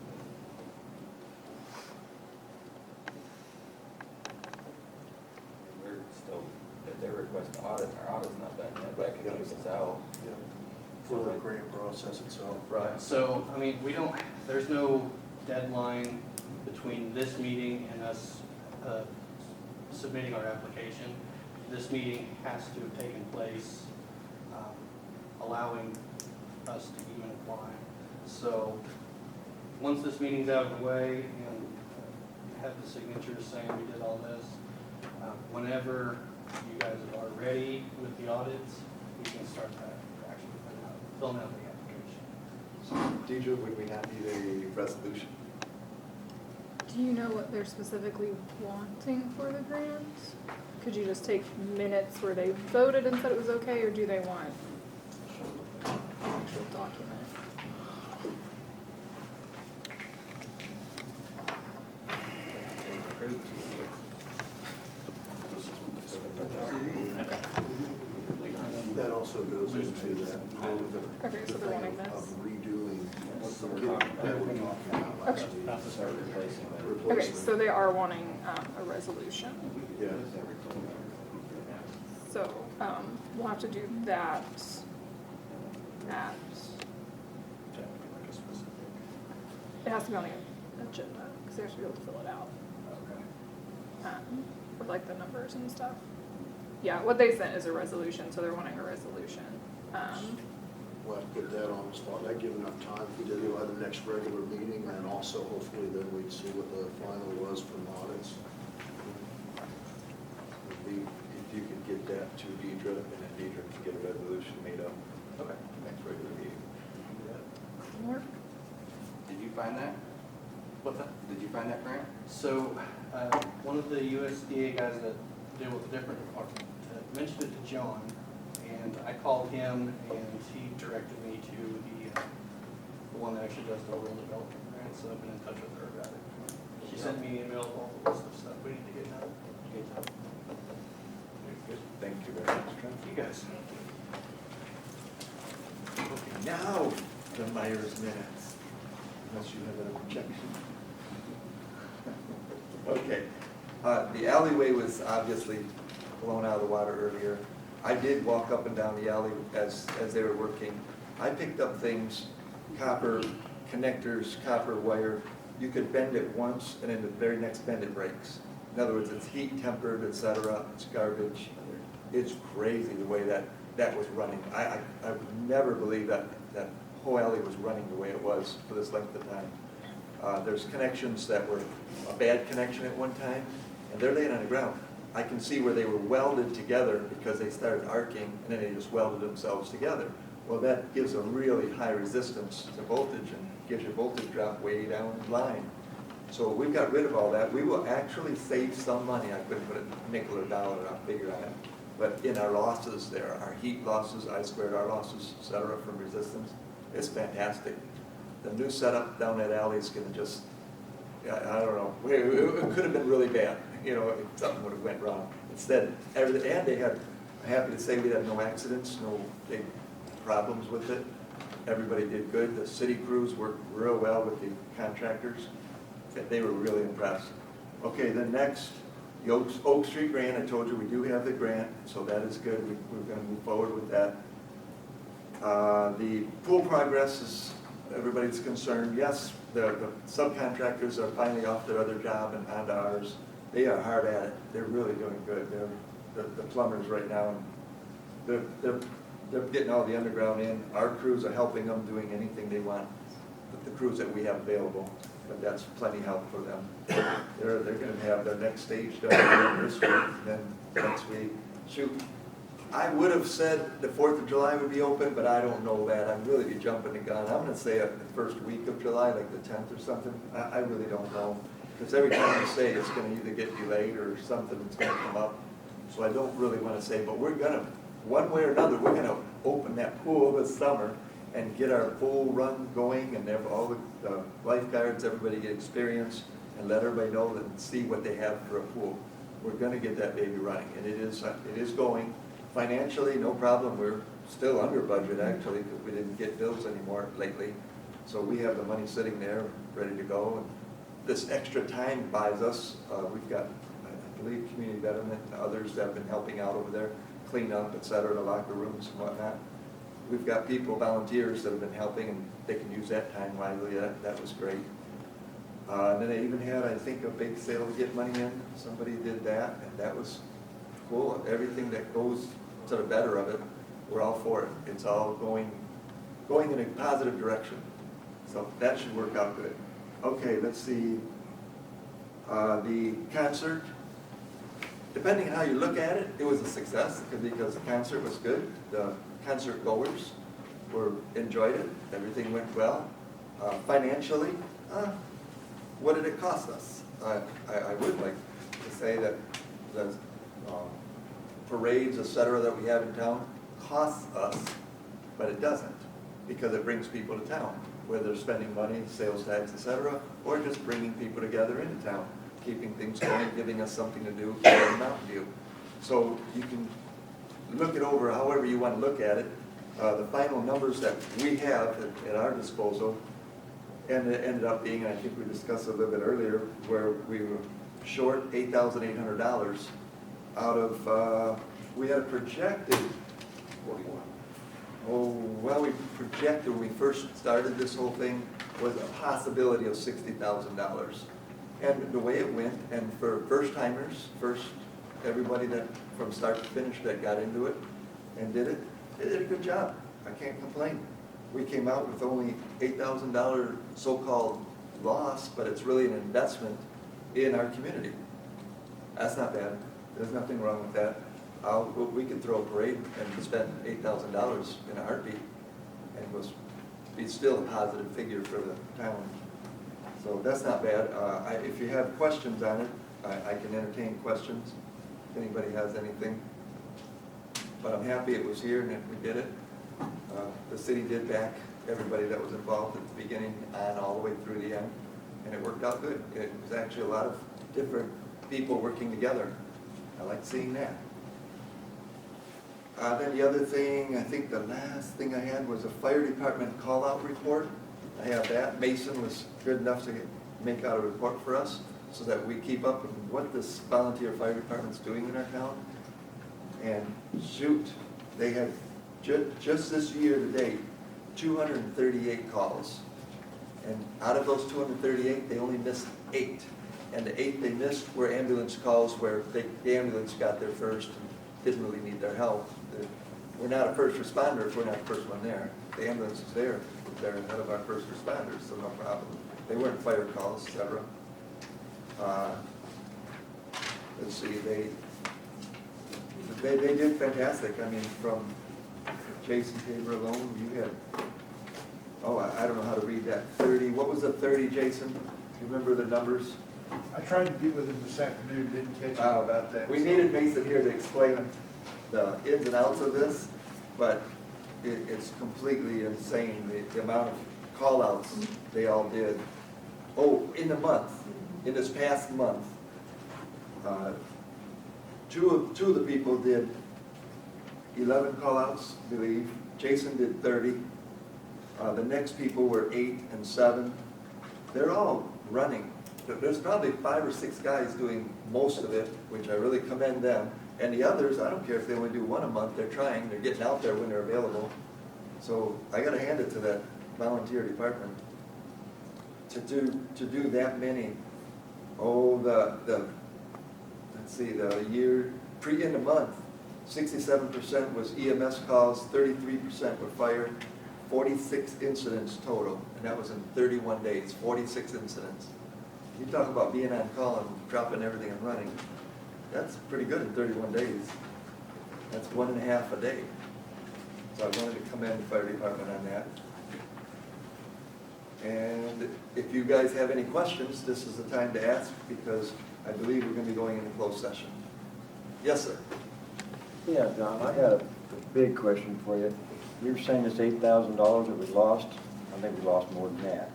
We're still, at their request to audit, our audit's not done yet, that could keep us out. For the grant process itself. Right, so, I mean, we don't, there's no deadline between this meeting and us submitting our application. This meeting has to have taken place, allowing us to even apply. So, once this meeting's out of the way and have the signatures saying we did all this, whenever you guys are ready with the audits, we can start that, actually filling out the application. So, Deidre, would we not need a resolution? Do you know what they're specifically wanting for the grant? Could you just take minutes where they voted and said it was okay, or do they want an actual document? That also goes into that. Okay, so they're wanting this. Of redoing that we're talking about last week. Not to start replacing that. Okay, Replacement. so they are wanting a resolution. Yeah. So, we'll have to do that at, it has to be on the agenda, because they have to be able to fill it out. With like the numbers and stuff. Yeah, what they sent is a resolution, so they're wanting a resolution. We'll have to put that on the spot. That give enough time if we did it by the next regular meeting, and also hopefully then we'd see what the final was from audits. If you could get that to Deidre, and then Deidre can get a resolution made up. Okay. Next regular meeting. Mark? Did you find that? What's that? Did you find that grant? So, one of the USDA guys that deal with a different department mentioned it to John, and I called him, and he directed me to the one that actually does the rural development grant, so I've been in touch with her about it. She sent me an email with all the list of stuff we need to get done. Good. Thank you very much, Trent. You guys. Okay, now, the Myers minutes, unless you have an objection. Okay, the alleyway was obviously blown out of the water earlier. I did walk up and down the alley as they were working. I picked up things, copper connectors, copper wire. You could bend it once, and in the very next bend it breaks. In other words, it's heat tempered, etc. It's garbage. It's crazy the way that was running. I would never believe that whole alley was running the way it was for this length of time. There's connections that were a bad connection at one time, and they're laying on the ground. I can see where they were welded together because they started arcing, and then they just welded themselves together. Well, that gives a really high resistance to voltage and gives your voltage drop way down the line. So we've got rid of all that. We will actually save some money. I couldn't put a nickel or dollar on figure on it. But in our losses there, our heat losses, I-squared R losses, et cetera, from resistance, it's fantastic. The new setup down that alley is going to just, I don't know, it could have been really bad. you know, if something would have went wrong. Instead, and they had, I'm happy to say we had no accidents, no big problems with it. Everybody did good. The city crews worked real well with the contractors. They were really impressed. Okay, then next, the Oak Street grant, I told you we do have the grant, so that is good. We're gonna move forward with that. The pool progress is, everybody's concerned. Yes, the subcontractors are finally off their other job and onto ours. They are hard at it. They're really doing good. They're the plumbers right now, they're getting all the underground in. Our crews are helping them, doing anything they want with the crews that we have available, but that's plenty help for them. They're gonna have their next stage done this week, then next week. Shoot, I would have said the 4th of July would be open, but I don't know that. I'd really be jumping the gun. I'm gonna say the first week of July, like the 10th or something. I really don't know. Because every time I say it's gonna either get delayed or something that's gonna come up. So I don't really wanna say, but we're gonna, one way or another, we're gonna open that pool this summer and get our full run going and have all the lifeguards, everybody get experience and let everybody know and see what they have for a pool. We're gonna get that baby running, and it is going. Financially, no problem. We're still under budget actually because we didn't get bills anymore lately. So we have the money sitting there ready to go. And this extra time buys us. We've got, I believe, community betterment and others that have been helping out over there, clean up, et cetera, the locker rooms and whatnot. We've got people, volunteers that have been helping, and they can use that time wisely. That was great. And then they even had, I think, a big sale to get money in. Somebody did that, and that was cool. Everything that goes to the better of it, we're all for it. It's all going in a positive direction. So that should work out good. Okay, let's see. The concert, depending on how you look at it, it was a success because the concert was good. The concert goers enjoyed it. Everything went well. Financially, what did it cost us? I would like to say that the parades, et cetera, that we have in town costs us, but it doesn't, because it brings people to town, whether they're spending money, sales tax, et cetera, or just bringing people together into town, keeping things going, giving us something to do in Mountain View. So you can look it over however you want to look at it. The final numbers that we have at our disposal, and it ended up being, and I think we discussed it a little bit earlier, where we were short $8,800 out of, we had projected, 41. Oh, well, we projected when we first started this whole thing was a possibility of $60,000. And the way it went, and for first timers, everybody that from start to finish that got into it and did it, they did a good job. I can't complain. We came out with only $8,000 so-called loss, but it's really an investment in our community. That's not bad. There's nothing wrong with that. We could throw a parade and spend $8,000 in a heartbeat, and it was still a positive figure for the town. So that's not bad. If you have questions on it, I can entertain questions if anybody has anything. But I'm happy it was here and that we did it. The city did back everybody that was involved at the beginning and all the way through the end, and it worked out good. It was actually a lot of different people working together. I like seeing that. Then the other thing, I think the last thing I had was a fire department call-out report. I have that. Mason was good enough to make out a report for us so that we keep up with what this volunteer fire department's doing in our town. And shoot, they had just this year to date, 238 calls. And out of those 238, they only missed 8. And the 8 they missed were ambulance calls where the ambulance got there first and didn't really need their help. We're not a first responder if we're not the first one there. The ambulance is there. They're ahead of our first responders, so no problem. They weren't fire calls, et cetera. Let's see, they did fantastic. I mean, from Jason Tabor alone, you had, I don't know how to read that, 30, what was the 30, Jason? Do you remember the numbers? I tried to get with him this afternoon, didn't catch him about that. We needed Mason here to explain the ins and outs of this, but it's completely insane, the amount of call-outs they all did. Oh, in the month, in this past month, Two of the people did 11 call-outs, I believe. Jason did 30. The next people were 8 and 7. They're all running. There's probably 5 or 6 guys doing most of it, which I really commend them. And the others, I don't care if they only do one a month, they're trying, they're getting out there when they're available. So I gotta hand it to that volunteer department. To do that many, let's see, the year, in the month, 67% was EMS calls, 33% were fire, 46 incidents total, and that was in 31 days, 46 incidents. You talk about being on call and dropping everything and running, that's pretty good in 31 days. That's 1.5 a day. So I wanted to commend the fire department on that. And if you guys have any questions, this is the time to ask, because I believe we're going to be going into closed session. Yes, sir. Yeah, John, I got a big question for you. You were saying this $8,000 that we lost. I think we lost more than that.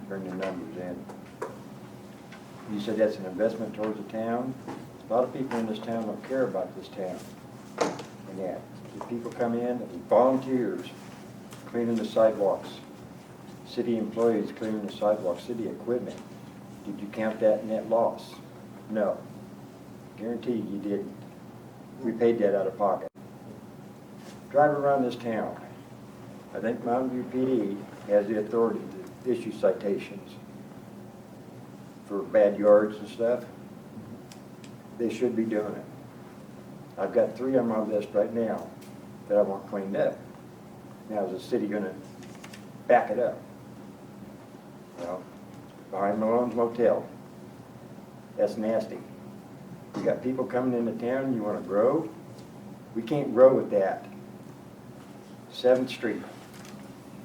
Bring the numbers in. You said that's an investment towards the town. A lot of people in this town don't care about this town. And that, the people come in, volunteers cleaning the sidewalks, city employees cleaning the sidewalks, city equipment. Did you count that net loss? No. Guaranteed you didn't. We paid that out of pocket. Drive around this town. I think Mountain View PD has the authority to issue citations for bad yards and stuff. They should be doing it. I've got 3 on my list right now that I want cleaned up. Now, is the city gonna back it up? Well, behind Malone's Motel. That's nasty. You got people coming into town, you wanna grow? We can't grow with that. 7th Street,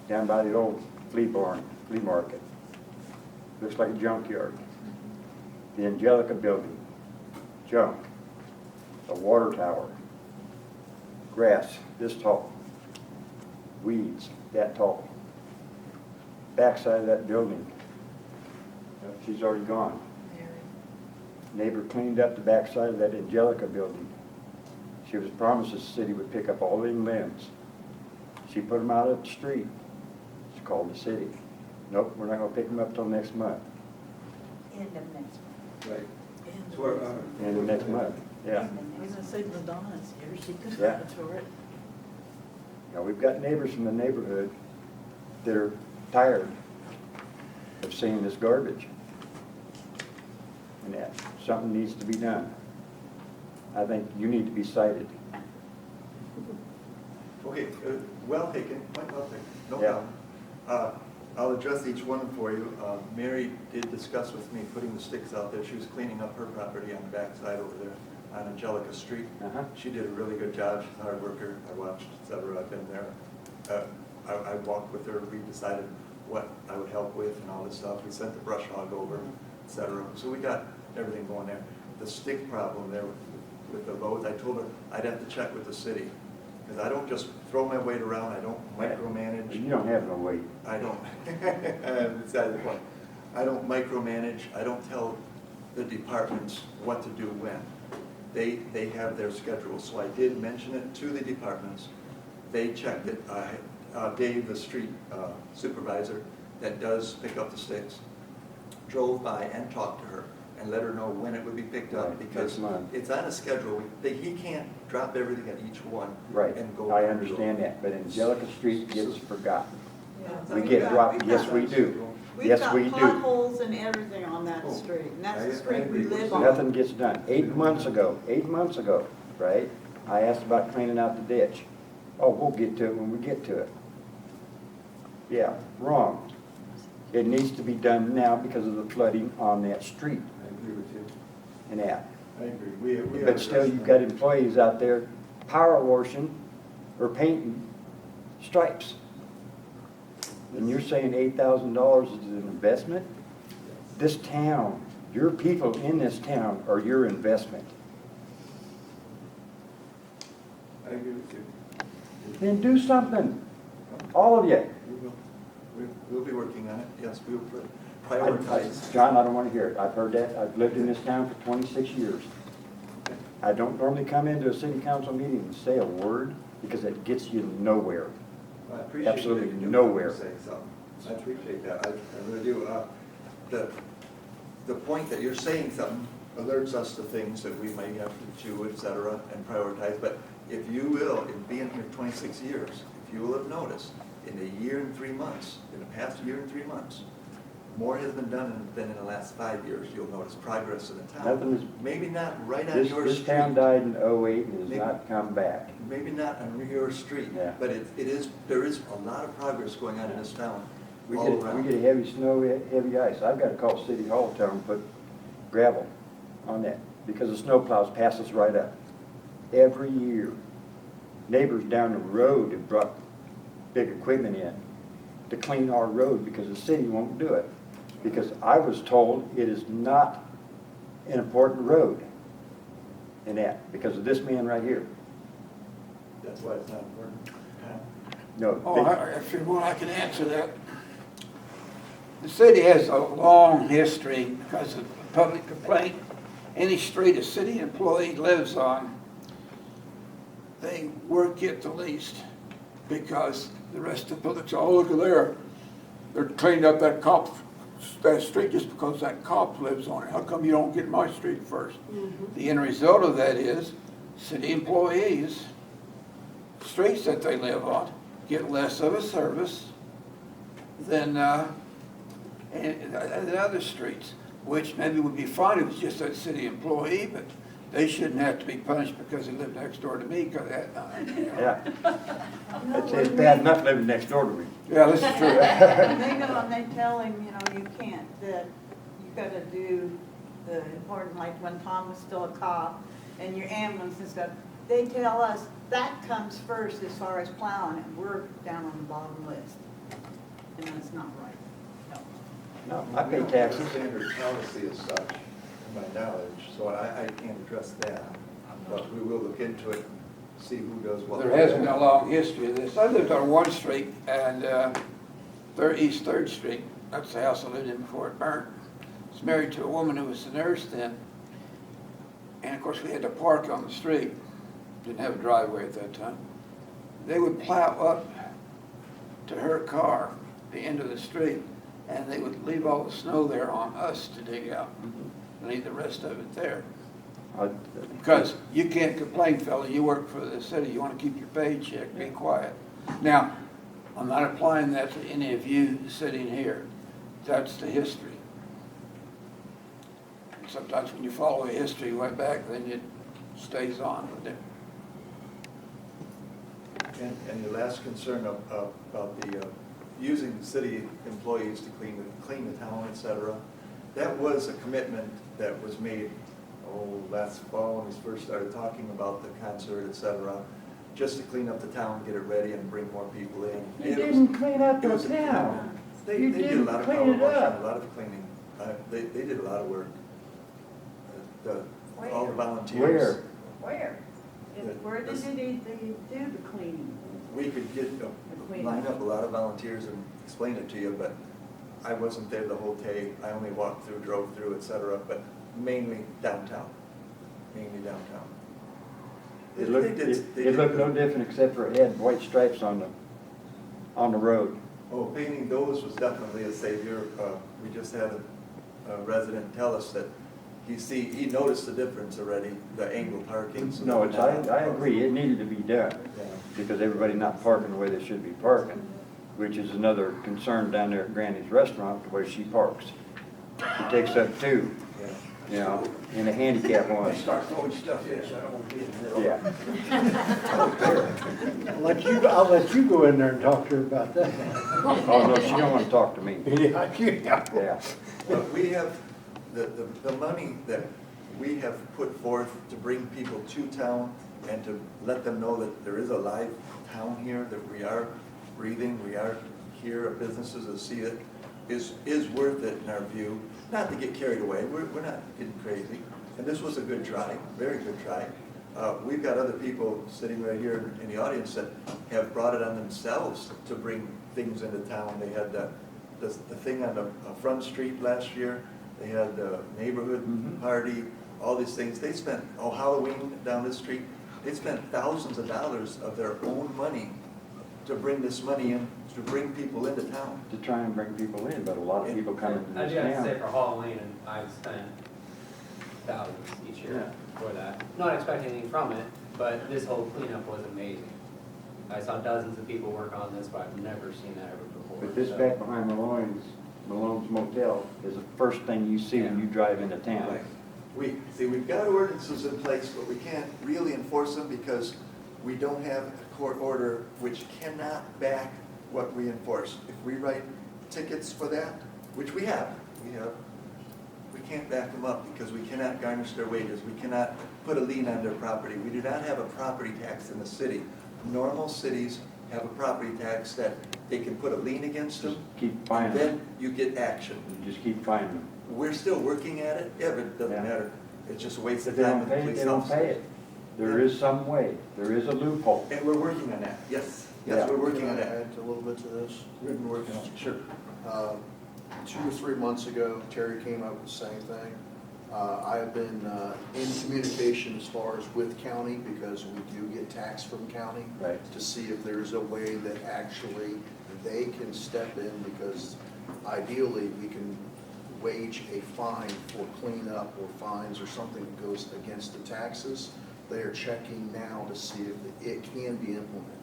down by the old flea market. Looks like a junkyard. The Angelica building, junk. A water tower. Grass this tall. Weeds that tall. Backside of that building. She's already gone. Neighbor cleaned up the backside of that Angelica building. She was promised the city would pick up all them limbs. She put them out at the street. It's called the city. Nope, we're not gonna pick them up till next month. End of next month. Right. End of next month, yeah. I was gonna say Madonna's here, she could Yeah. have for it. Now, we've got neighbors from the neighborhood that are tired of seeing this garbage. And that something needs to be done. I think you need to be cited. Okay, well taken, point well taken, no Yeah. problem. I'll address each one for you. Mary did discuss with me putting the sticks out there. She was cleaning up her property on the backside over there on Angelica Street. She did a really good job. She's a hard worker. I watched, etc. I've been there. I walked with her. We decided what I would help with and all this stuff. We sent the brush hog over, etc. So we got everything going there. The stick problem there with the loads, I told her I'd have to check with the city. Because I don't just throw my weight around, I don't micromanage. You don't have no weight. I don't, beside the point. I don't micromanage, I don't tell the departments what to do when. They have their schedule, so I did mention it to the departments. They checked it. Dave, the street supervisor that does pick up the sticks, drove by and talked to her and let her know when it would be picked up, because it's on a schedule. He can't drop everything at each one Right, and go. I understand that, but Angelica Street gets forgotten. Yeah. We get dropped, yes we do. Yes we We've got do. potholes and everything on that street, and that's the street we live on. Nothing gets done. 8 months ago, right? I asked about cleaning out the ditch. Oh, we'll get to it when we get to it. Yeah, wrong. It needs to be done now because of the flooding on that street. I agree with you. And that. I agree. We But still, you've got employees out there power washing or painting stripes. And you're saying $8,000 is an investment? This town, your people in this town are your investment. I agree with you. Then do something. All of you. We'll be working on it. Yes, we will prioritize. John, I don't want to hear it. I've heard that. I've lived in this town for 26 years. I don't normally come into a city council meeting and say a word because it gets you nowhere. I appreciate Absolutely that you do nowhere. say something. I appreciate that. I really do. The point that you're saying something alerts us to things that we might have to do, et cetera, and prioritize. But if you will, in being here 26 years, if you will have noticed, in a year and 3 months, in the past year and 3 months, more has been done than in the last 5 years. You'll notice progress in the town. Nothing is- Maybe not right on This, your this street. town died in '08 and has Maybe- not come back. Maybe not on your street, Yeah. but there is a lot of progress going on in this town We all get, around. we get heavy snow, heavy ice. I've got to call City Hall, tell them to put gravel on that because the snow plows pass us right up. Every year. Neighbors down the road have brought big equipment in to clean our road because the city won't do it. Because I was told it is not an important road in that because of this man right here. That's why it's not important. No. Oh, actually, well, I can answer that. The city has a long history because of public complaint. Any street a city employee lives on, they work it the least because the rest of the public's, oh, look at there. They're cleaning up that street just because that cop lives on it. How come you don't get my street first? The end result of that is city employees, streets that they live on, get less of a service than other streets, which maybe would be fine if it's just a city employee, but they shouldn't have to be punished because they live next door to me. Cause that, Yeah. It's bad enough living next door to me. Yeah, this is true. They go and they tell him, you know, you can't, that you gotta do the important, like when Tom was still a cop and your ambulance and stuff, they tell us that comes first as far as plowing, and we're down on the bottom list. And that's not right. No, I pay taxes. Standard policy as such, to my knowledge, so I can't address that. But we will look into it, see who does what. There has been a long history of this. I lived on one street and East 3rd Street. That's the house I lived in before it burned. I was married to a woman who was a nurse then. And of course we had to park on the street. Didn't have a driveway at that time. They would plow up to her car, the end of the street, and they would leave all the snow there on us to dig out. And leave the rest of it there. Because you can't complain, fella, you work for the city, you want to keep your paycheck, be quiet. Now, I'm not applying that to any of you sitting here. That's the history. Sometimes when you follow a history way back, then it stays on with it. And your last concern about the using the city employees to clean the town, et cetera, that was a commitment that was made, last fall when we first started talking about the concert, et cetera, just to clean up the town, get it ready, and bring more people in. You didn't clean up the town. They You did a didn't lot of clean power it washing, up. a lot of cleaning. They did a lot of work. All the volunteers. Where? Where did they do the cleaning? We could get, line up a lot of volunteers and explain it to you, but I wasn't there the whole day. I only walked through, drove through, et cetera, but mainly downtown. It looked no different except for it had white stripes on the road. Oh, painting those was definitely a savior. We just had a resident tell us that he noticed the difference already, the angle parking. So No, I agree, it needed to be done, because everybody not parking the way they should be parking, which is another concern down there at Granny's Restaurant, the way she parks. She takes up two, you know, in a handicap one. Start throwing stuff in, so I don't want to be in the middle. Yeah. I'll let you go in there and talk to her about that. Oh, no, she don't want to talk to me. Yeah. But we have, the money that we have put forth to bring people to town and to let them know that there is a live town here, that we are breathing, we are here, businesses that see it, is worth it in our view. Not to get carried away, we're not getting crazy. And this was a good try, very good try. We've got other people sitting right here in the audience that have brought it on themselves to bring things into town. They had the the thing on the Front Street last year. They had the neighborhood party, all these things. They spent, Halloween down this street, they spent thousands of dollars of their own money to bring this money in, to bring people into town. To try and bring people in, but a lot of people come into I this do have to town. say for Halloween, and I've spent thousands each year for that. Not expecting anything from it, but this whole cleanup was amazing. I saw dozens of people work on this, but I've never seen that ever before. But this so. back behind Malone's Motel is the first thing you see when you drive into town. Right. We've got ordinances in place, but we can't really enforce them because we don't have a court order which cannot back what we enforce. If we write tickets for that, which we have, we can't back them up because we cannot garnish their wages. We cannot put a lien on their property. We do not have a property tax in the city. Normal cities have a property tax that they can put a lien against them. Keep finding and them. then you get action. You just keep finding them. We're still working at it. Yeah, but it doesn't matter. It's just a waste If of they time don't with the pay it, police they don't officer. pay it. There is some way. There is a loophole. And we're working on that. Yes, Yeah. we're working Can on I that. add a little bit to this? We've been working on it. Sure. 2 or 3 months ago, Terry came up with the same thing. I have been in communication as far as with county, because we do get tax from county. Right. To see if there's a way that actually they can step in, because ideally, we can wage a fine for cleanup or fines or something that goes against the taxes. They are checking now to see if it can be implemented.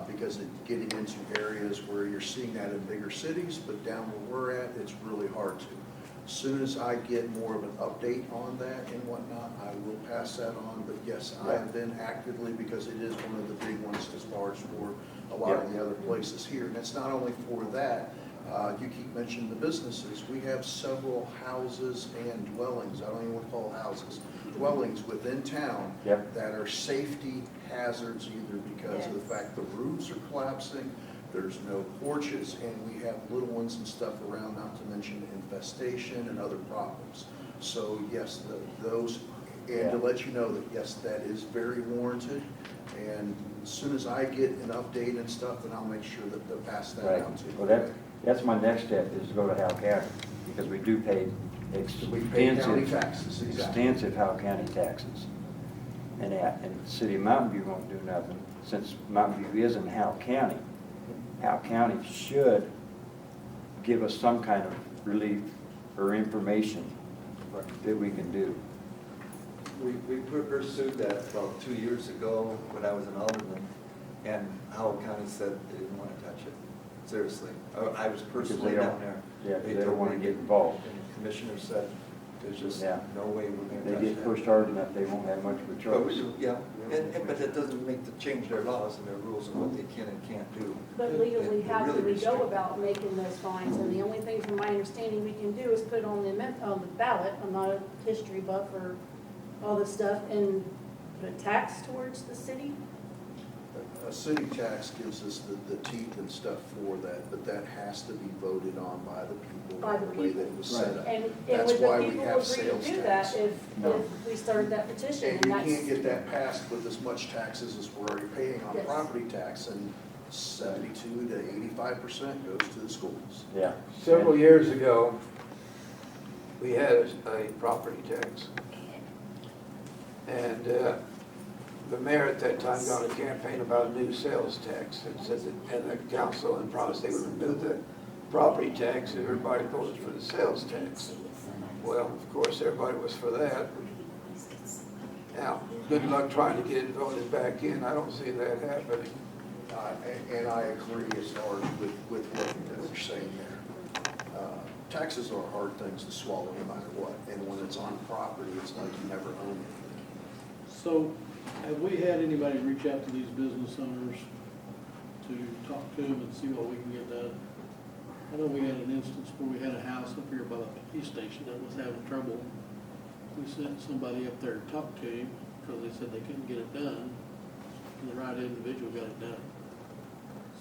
Because it's getting into areas where you're seeing that in bigger cities, but down where we're at, it's really hard to. As soon as I get more of an update on that and whatnot, I will pass that on. But yes, I have been actively, because it is one of the big ones as far as for a lot of the other places here. And it's not only for that, you keep mentioning the businesses. We have several houses and dwellings, I don't even want to call houses, dwellings within town that are safety hazards, either because of the fact the roofs are collapsing, there's no porches, and we have little ones and stuff around, not to mention infestation and other problems. So yes, those, and to let you know that yes, that is very warranted. And as soon as I get an update and stuff, then I'll make sure that they'll pass that out to you. Well, that's my next step, is to go to Howell County, because we do pay county taxes, exactly. extensive Howell County taxes. And the city of Mountain View won't do nothing, since Mountain View is in Howell County. Howell County should give us some kind of relief or information that we can do. We pursued that about 2 years ago when I was an alderman, and Howell County said they didn't want to touch it. Seriously. I was personally down there. Yeah, they don't told want to me get involved. And the commissioner said, there's just no way we're going to They touch get that. pushed hard enough, they won't have much of a But we choice. do, but that doesn't make them change their laws and their rules and what they can and can't do. But legally, They how really do we go restrict. about making those fines? And the only thing from my understanding we can do is put it on the ballot. I'm not a history buff or all this stuff, and put a tax towards the city. A city tax gives us the teeth and stuff for that, but that has to be voted on by the people, By the way people. that it was set up. And That's would why the we people have agree to sales do tax. that if we started that petition? And you that's can't get that passed with as much taxes as we're already paying on Yes. property tax, and 72 to 85% goes to the schools. Yeah. Several years ago, we had a property tax. And the mayor at that time got a campaign about a new sales tax, and said that, and the council and promised they would remove the property tax, and everybody voted for the sales tax. Well, of course, everybody was for that. Now, good luck trying to get it voted back in. I don't see that happening. And I agree as far as with what you're saying there. Taxes are hard things to swallow no matter what, and when it's on property, it's like you never own anything. So, have we had anybody reach out to these business owners to talk to them and see what we can get done? I know we had an instance where we had a house up here by the police station that was having trouble. We sent somebody up there to talk to him, because they said they couldn't get it done, and the right individual got it done.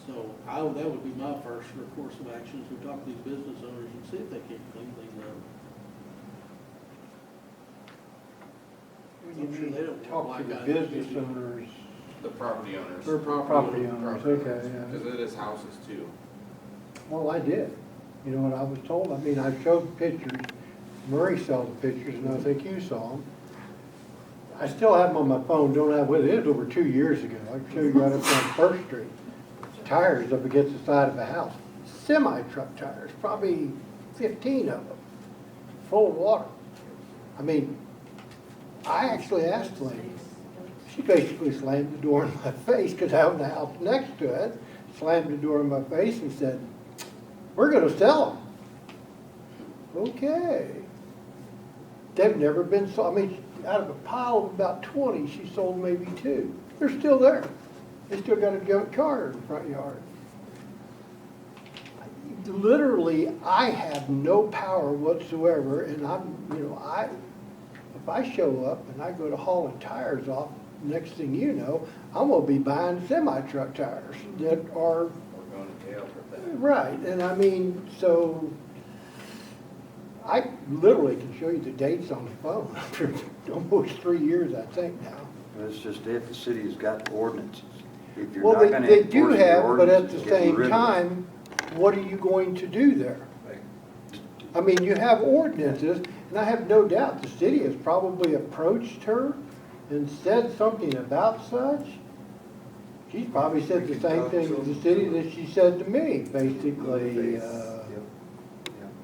So, that would be my first course of action, is we talk to these business owners and see if they can't clean things up. I'm sure they don't Talk to the business owners. The property owners. Or property Owners, okay, yeah. Because it is houses too. Well, I did. You know what I was told? I mean, I showed pictures, Murray saw the pictures, and I think you saw them. I still have them on my phone, don't have with it, it was over 2 years ago. I can show you right up on First Street. Tires up against the side of a house, semi-truck tires, probably 15 of them, full of water. I mean, I actually asked the lady, she basically slammed the door in my face because I owned the house next to it, slammed the door in my face and said, "We're gonna sell them." Okay. They've never been sold. I mean, out of a pile of about 20, she sold maybe 2. They're still there. They still got a junk car in the front yard. Literally, I have no power whatsoever, and I'm, you know, if I show up and I go to hauling tires off, next thing you know, I'm gonna be buying semi-truck tires that are. We're going to jail for that. Right, and I mean, so, I literally can show you the dates on the phone after almost 3 years, I think now. It's just if the city has got ordinances. If you're Well, not gonna they do enforce the have, but at the ordinances, get same rid of it. time, what are you going to do there? I mean, you have ordinances, and I have no doubt the city has probably approached her and said something about such. She's probably said the same thing to the city that she said to me, basically.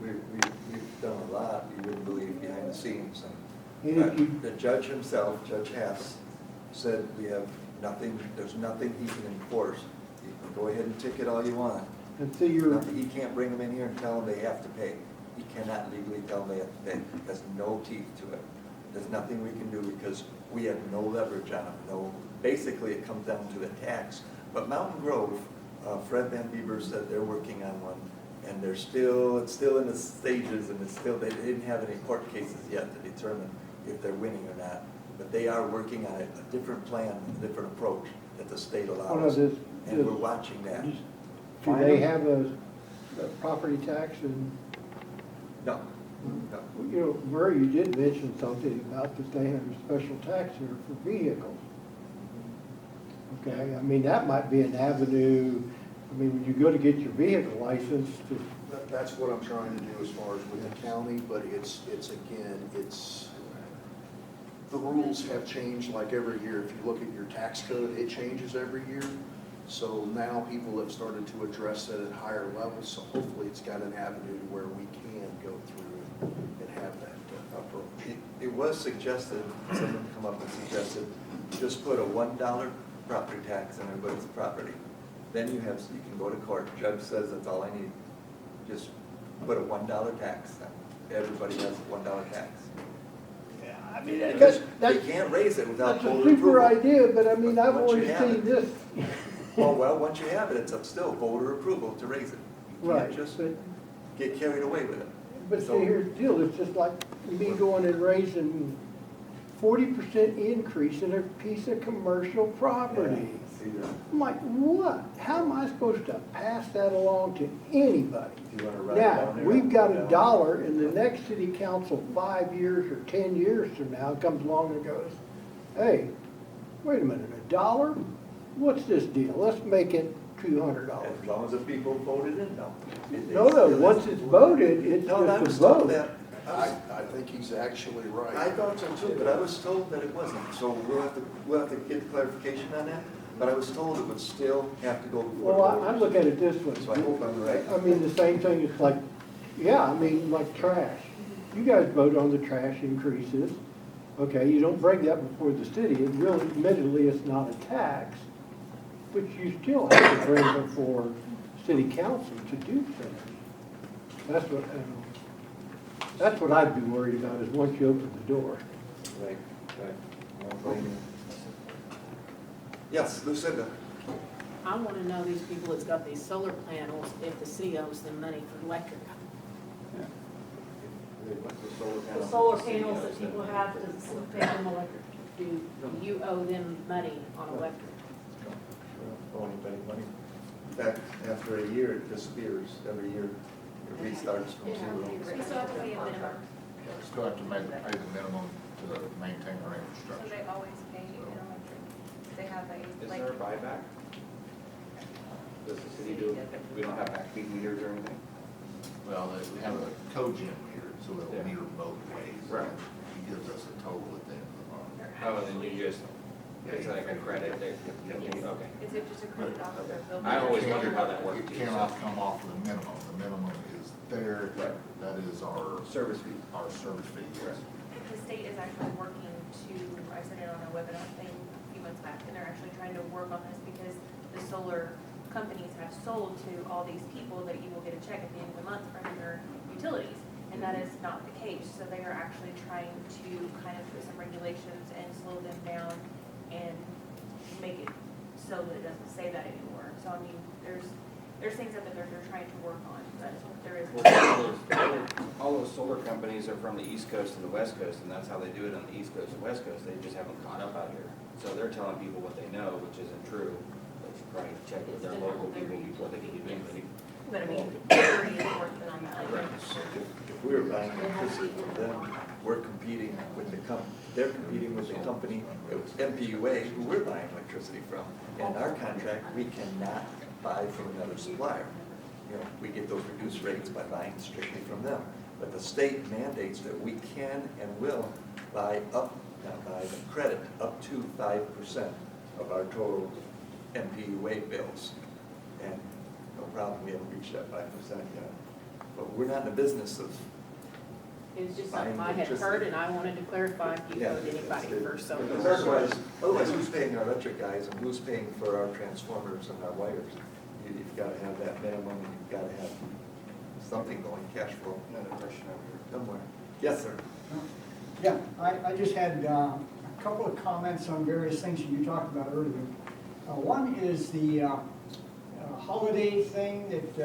We've done a lot, you wouldn't believe, behind the scenes. And if you- The judge himself, Judge Hess, said we have nothing, there's nothing he can enforce. You can go ahead and ticket all you want. And so you're, He can't bring them in here and tell them they have to pay. He cannot legally tell them they have to pay. There's no teeth to it. There's nothing we can do because we have no leverage on them. Basically, it comes down to the tax. But Mountain Grove, Fred Van Bieber said they're working on one, and it's still in the stages, and they didn't have any court cases yet to determine if they're winning or not. But they are working on a different plan, a different approach that the state allows. And we're watching that. do they have a property tax and? No, no. You know, Murray, you did mention something about that they have a special tax here for vehicles. Okay, I mean, that might be an avenue, I mean, when you go to get your vehicle license to. That's what I'm trying to do as far as with the county, but it's the rules have changed like every year. If you look at your tax code, it changes every year. So now people have started to address it at higher levels, so hopefully it's got an avenue to where we can go through and have that approach. It was suggested, someone come up and suggested, just put a $1 property tax on everybody's property. Then you can go to court. Judge says that's all I need. Just put a $1 tax. Everybody has a $1 tax. Yeah, I mean, Because they can't raise it without that's a voter super approval. idea, but I mean, I've Once you always have seen it. this. Well, once you have it, it's still voter approval to raise it. You can't Right, just but, get carried away with it. but see, So- here's the deal, it's just like me going and raising 40% increase in a piece of commercial property. See that? I'm like, what? How am I supposed to pass that along to anybody? You wanna write it Now, down there? we've got $1, and the next city council 5 years or 10 years from now comes along and goes, hey, wait a minute, $1? What's this deal? Let's make it $200. As long as the people voted in, no. No, once it's voted, it's No, I just was a told vote. that. I think he's actually right. I thought so too, but I was told that it wasn't. So we'll have to get clarification on that. But I was told it would still have to go before. Well, I look at it this way. So I hope I'm right. I mean, the same thing is like, yeah, I mean, like trash. You guys vote on the trash increases. Okay, you don't bring that before the city. It really, admittedly, it's not a tax, but you still have to bring it before city council to do things. That's what I'd be worried about is once you open the door. Right. Yes, Lucinda. I want to know these people that's got these solar panels, if the city owes them money for electric. The solar panels that people have to pay them electric, do you owe them money on electric? Owe anybody money? In fact, after a year, it disappears. Every year, it restarts from zero. We still have to pay a minimum, Still have to pay the minimum to maintain our so infrastructure. they always pay in electric. They have Is like, there a buyback? Does the city do, we don't have backbeat meters or anything? Well, we have a cogen meter, so it'll Yeah. meter both ways. Right. He gives us a total at the end of the month. Oh, and then you just, it's like a credit, okay. It's just a credit off of their bill. I always wondered how that worked. It cannot come off of the minimum. The minimum is there. Right. That is our Service fee. Our service fee, yes. The state is actually working to, I sent it on a webinar thing a few months back, and they're actually trying to work on this because the solar companies have sold to all these people that you will get a check at the end of the month from your utilities, and that is not the case. So they are actually trying to kind of put some regulations and slow them down and make it so that it doesn't say that anymore. So I mean, there's things that they're trying to work on, but there is. All those solar companies are from the East Coast and the West Coast, and that's how they do it on the East Coast and West Coast. They just haven't caught up out here. So they're telling people what they know, which isn't true. They should probably check with their local people before they can do anything. But I mean, very important on that. If we were buying electricity from them, we're competing with they're competing with the company, it was MPUA, who we're buying electricity from. In our contract, we cannot buy from another supplier. You know, we get those reduced rates by buying strictly from them. But the state mandates that we can and will buy the credit up to 5% of our total MPUA bills. And no problem, we haven't reached that 5% yet. But we're not in the business of It's just buying something I had electricity. heard, and I wanted to clarify if you owed anybody for some. Otherwise, who's paying our electric guys and who's paying for our transformers and our wires? You've got to have that minimum, and you've got to have something going, cash flow. Another question over here. Somewhere. Yes, sir. Yeah, I just had a couple of comments on various things that you talked about earlier. One is the holiday thing, that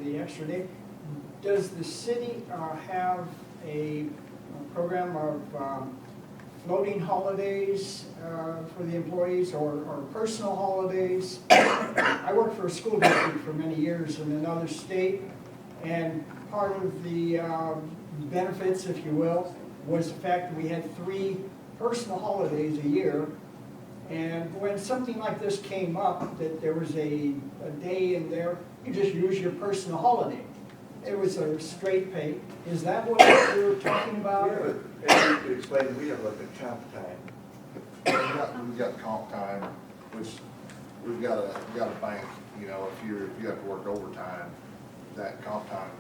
the extra day. Does the city have a program of floating holidays for the employees or personal holidays? I worked for a school district for many years in another state, and part of the benefits, if you will, was the fact that we had 3 personal holidays a year. And when something like this came up, that there was a day in there, you just use your personal holiday. It was a straight pay. Is that what you're talking about? Yeah, but as you could explain, we have like a comp time. We've got comp time, which we've got a bank, you know, if you have to work overtime, that comp time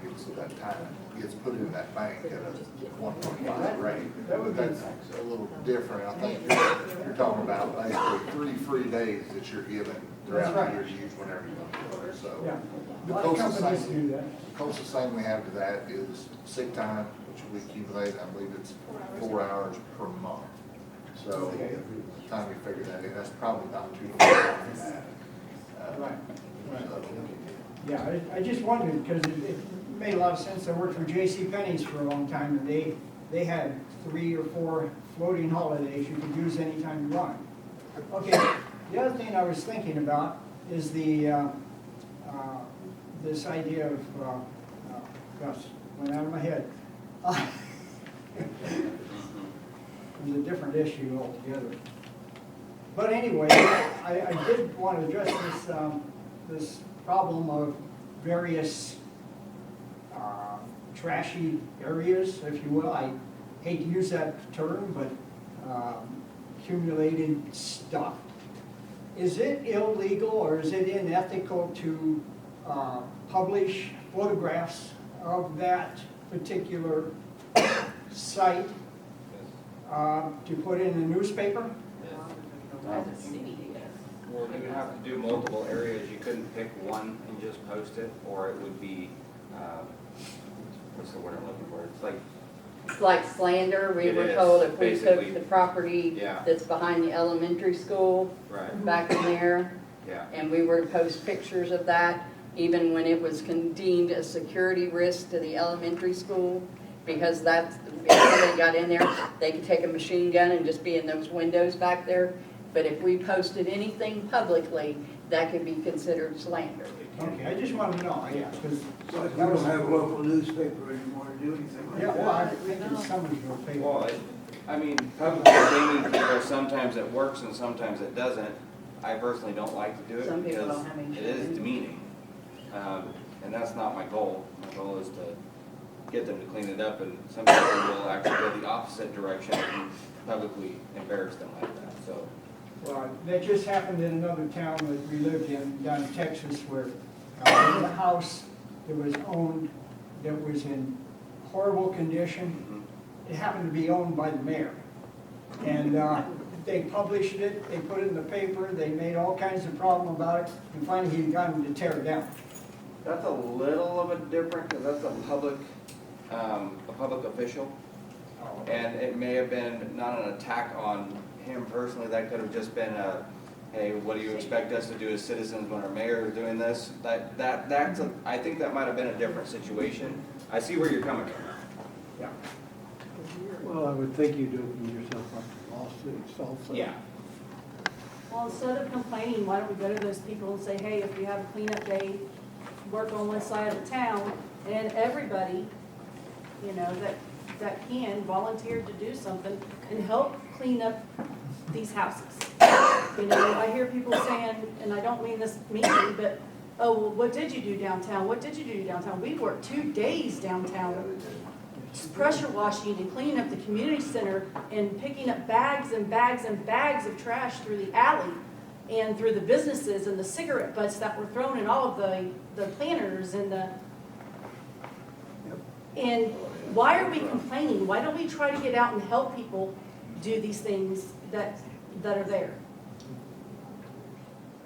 gets put in that bank at a 1.5 rate. That's a little different. I think you're talking about basically 3 free days that you're given throughout the year to use whenever you want to work. So Yeah. the A lot of closest companies thing, do that. the closest thing we have to that is sick time, which we accumulate, I believe it's 4 hours per month. So by the time you figure that in, that's probably not too far from that. Right. So, Yeah, I just wondered, because it made a lot of sense. I worked for J.C. Penney's for a long time, and they had 3 or 4 floating holidays you could use anytime you want. Okay, the other thing I was thinking about is this idea of, gosh, went out of my head. It was a different issue altogether. But anyway, I did want to address this problem of various trashy areas, if you will. I hate to use that term, but accumulated stuff. Is it illegal or is it unethical to publish photographs of that particular site to put in a newspaper? Well, you would have to do multiple areas. You couldn't pick one and just post it, or it would be, what's the word I'm looking for? It's like, Slander, we It were is, told if we basically. took the property Yeah. that's behind the elementary school right, back in there, yeah. and we were to post pictures of that, even when it was deemed a security risk to the elementary school, because that's, if somebody got in there, they could take a machine gun and just be in those windows back there. But if we posted anything publicly, that could be considered slander. Okay, I just wanted to know, yeah, because. Like we don't have a local newspaper anymore to do anything like Yeah, that. well, I think in Summersville paper. Well, I mean, public shaming people, sometimes it works and sometimes it doesn't. I personally don't like to do it Some people because don't have any it is shame. demeaning. And that's not my goal. My goal is to get them to clean it up, and some people will actually go the opposite direction and publicly embarrass them like that, so. Well, that just happened in another town that we lived in, down in Texas, where there was a house that was owned, that was in horrible condition. It happened to be owned by the mayor. And they published it, they put it in the paper, they made all kinds of problem about it, and finally he got them to tear it down. That's a little of a different, because that's a public official. And it may have been not an attack on him personally, that could have just been a, hey, what do you expect us to do as citizens when our mayor is doing this? That's a, I think that might have been a different situation. I see where you're coming from. Yeah. Well, I would think you'd open yourself up to lawsuits also. Yeah. Well, instead of complaining, why don't we go to those people and say, hey, if you have a cleanup day, work on one side of the town, and everybody, you know, that can volunteer to do something and help clean up these houses. You know, I hear people saying, and I don't mean this meanly, but, oh, well, what did you do downtown? What did you do downtown? We worked 2 days downtown, pressure washing and cleaning up the community center and picking up bags and bags and bags of trash through the alley and through the businesses and the cigarette butts that were thrown in all of the planters and the, and why are we complaining? Why don't we try to get out and help people do these things that are there?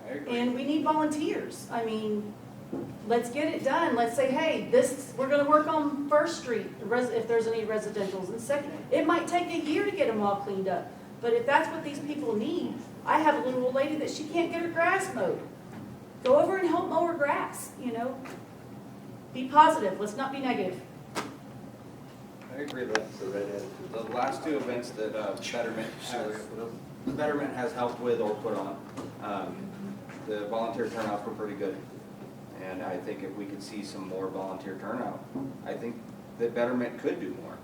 I agree. And we need volunteers. I mean, let's get it done. Let's say, hey, we're gonna work on First Street, if there's any residentials. And second, it might take a year to get them all cleaned up. But if that's what these people need, I have a little old lady that she can't get her grass mowed. Go over and help mow her grass, you know? Be positive, let's not be negative. I agree that the last 2 events that Betterment has helped with or put on, the volunteer turnouts were pretty good. And I think if we could see some more volunteer turnout, I think that Betterment could do more.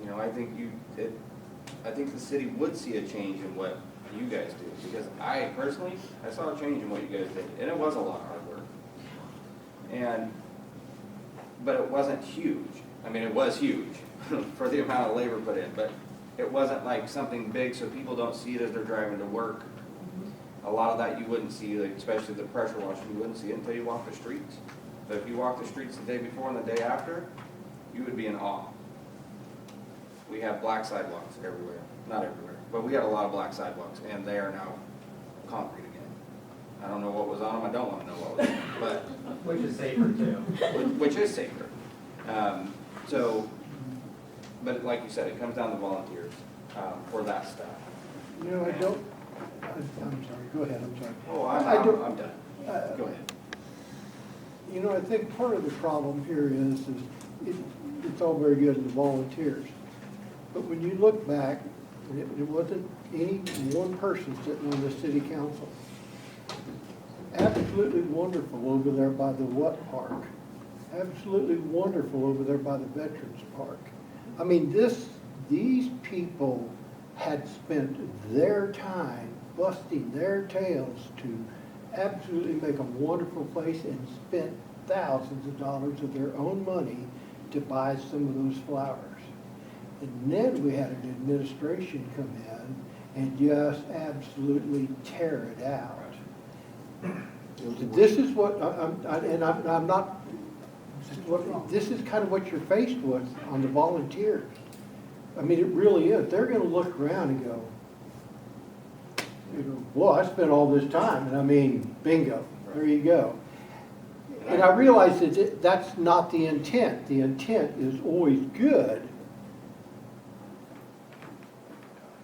You know, I think the city would see a change in what you guys do, because I personally saw a change in what you guys did, and it was a lot of hard work. But it wasn't huge. I mean, it was huge for the amount of labor put in, but it wasn't like something big, so people don't see it as they're driving to work. A lot of that you wouldn't see, like, especially the pressure washing, you wouldn't see it until you walk the streets. But if you walk the streets the day before and the day after, you would be in awe. We have black sidewalks everywhere, not everywhere, but we got a lot of black sidewalks, and they are now concrete again. I don't know what was on them, I don't want to know what was on them, but. Which is safer too. Which is safer. But like you said, it comes down to volunteers for that stuff. You know, I'm sorry, go ahead, I'm sorry. Oh, I'm done. Go ahead. You know, I think part of the problem here is it's all very good in the volunteers. But when you look back, it wasn't any one person sitting on the city council. Absolutely wonderful over there by the What Park. Absolutely wonderful over there by the Veterans Park. I mean, these people had spent their time busting their tails to absolutely make a wonderful place and spent thousands of dollars of their own money to buy some of those flowers. And then we had an administration come in and just absolutely tear it out. This is what, I'm not, this is kind of what you're faced with on the volunteers. I mean, it really is. They're gonna look around and go, well, I spent all this time, and I mean, bingo, there you go. And I realize that that's not the intent. The intent is always good.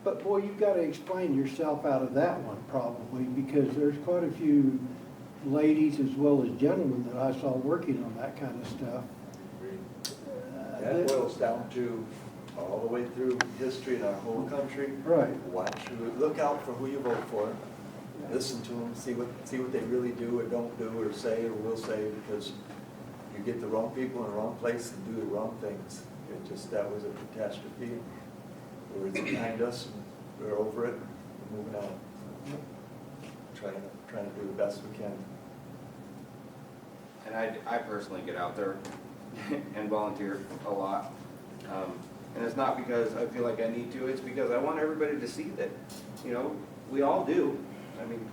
But boy, you've got to explain yourself out of that one probably, because there's quite a few ladies as well as gentlemen that I saw working on that kind of stuff. That boils down to all the way through history in our whole country. Right. Look out for who you vote for. Listen to them, see what they really do or don't do or say or will say, because you get the wrong people in the wrong place and do the wrong things. That was a catastrophe. It's behind us, and we're over it, we're moving on. Trying to do the best we can. and I personally get out there and volunteer a lot. And it's not because I feel like I need to, it's because I want everybody to see that, you know, we all do. I mean,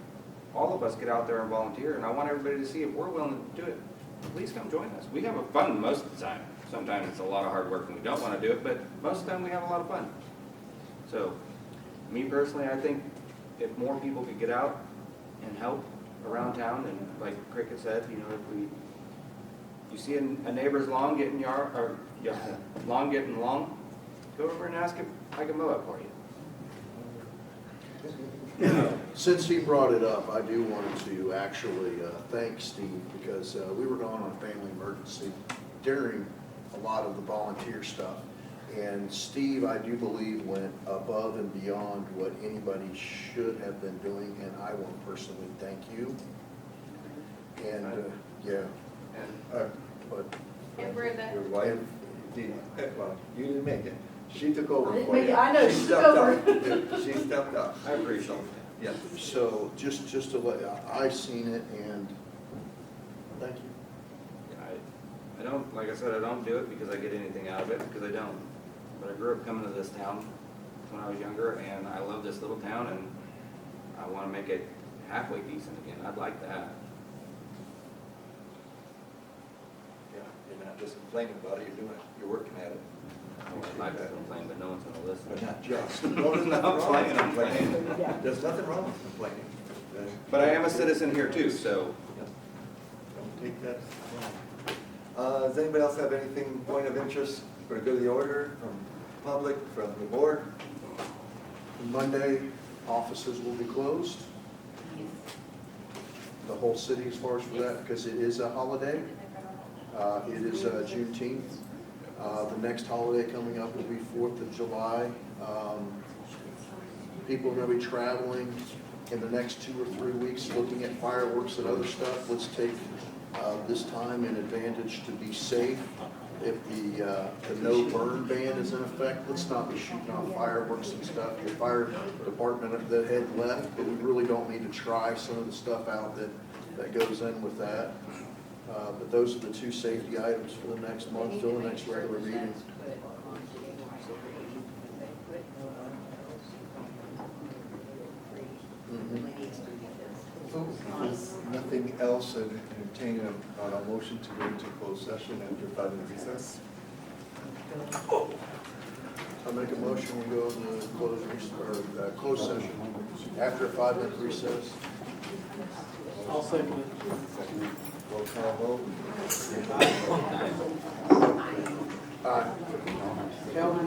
all of us get out there and volunteer, and I want everybody to see if we're willing to do it, please come join us. We have fun most of the time. Sometimes it's a lot of hard work and we don't want to do it, but most of the time we have a lot of fun. So, me personally, I think if more people could get out and help around town, and like Cricket said, you know, if you see a neighbor's lawn getting lawn getting long, go over and ask if I can mow it for you. Since he brought it up, I do want to actually thank Steve, because we were gone on a family emergency during a lot of the volunteer stuff. And Steve, I do believe, went above and beyond what anybody should have been doing, and I want to personally thank you. And, yeah. But And we're the. Your wife, well, you didn't make it. She took over I didn't for make you. it. I know, she took stepped over. up. She stepped up. I appreciate it. Yes. so just to let, I seen it, and thank you. I don't, like I said, I don't do it because I get anything out of it, because I don't. But I grew up coming to this town when I was younger, and I love this little town, and I want to make it halfway decent again. I'd like that. Yeah, you're not just complaining about it, you're doing it, you're working at it. I'd like to complain, but no one's going to listen. But not just. No, there's nothing wrong with complaining. There's nothing wrong with complaining. But I am a citizen here too, so. Don't take that wrong. Does anybody else have anything, point of interest for the good of the order, from public, from the board? Monday, offices will be closed. The whole city as far as for that, because it is a holiday. It is Juneteenth. The next holiday coming up will be 4th of July. People are going to be traveling in the next 2 or 3 weeks, looking at fireworks and other stuff. Let's take this time in advantage to be safe. If the no burn ban is in effect, let's not be shooting off fireworks and stuff. The fire department that had left, but we really don't need to try some of the stuff out that goes in with that. But those are the 2 safety items for the next month, till the next regular meeting. Nothing else, I'd entertain a motion to go into closed session after 5-minute recess. I make a motion, we go into closed session after a 5-minute recess. I'll second it. Roll call vote. Aye. Calvin,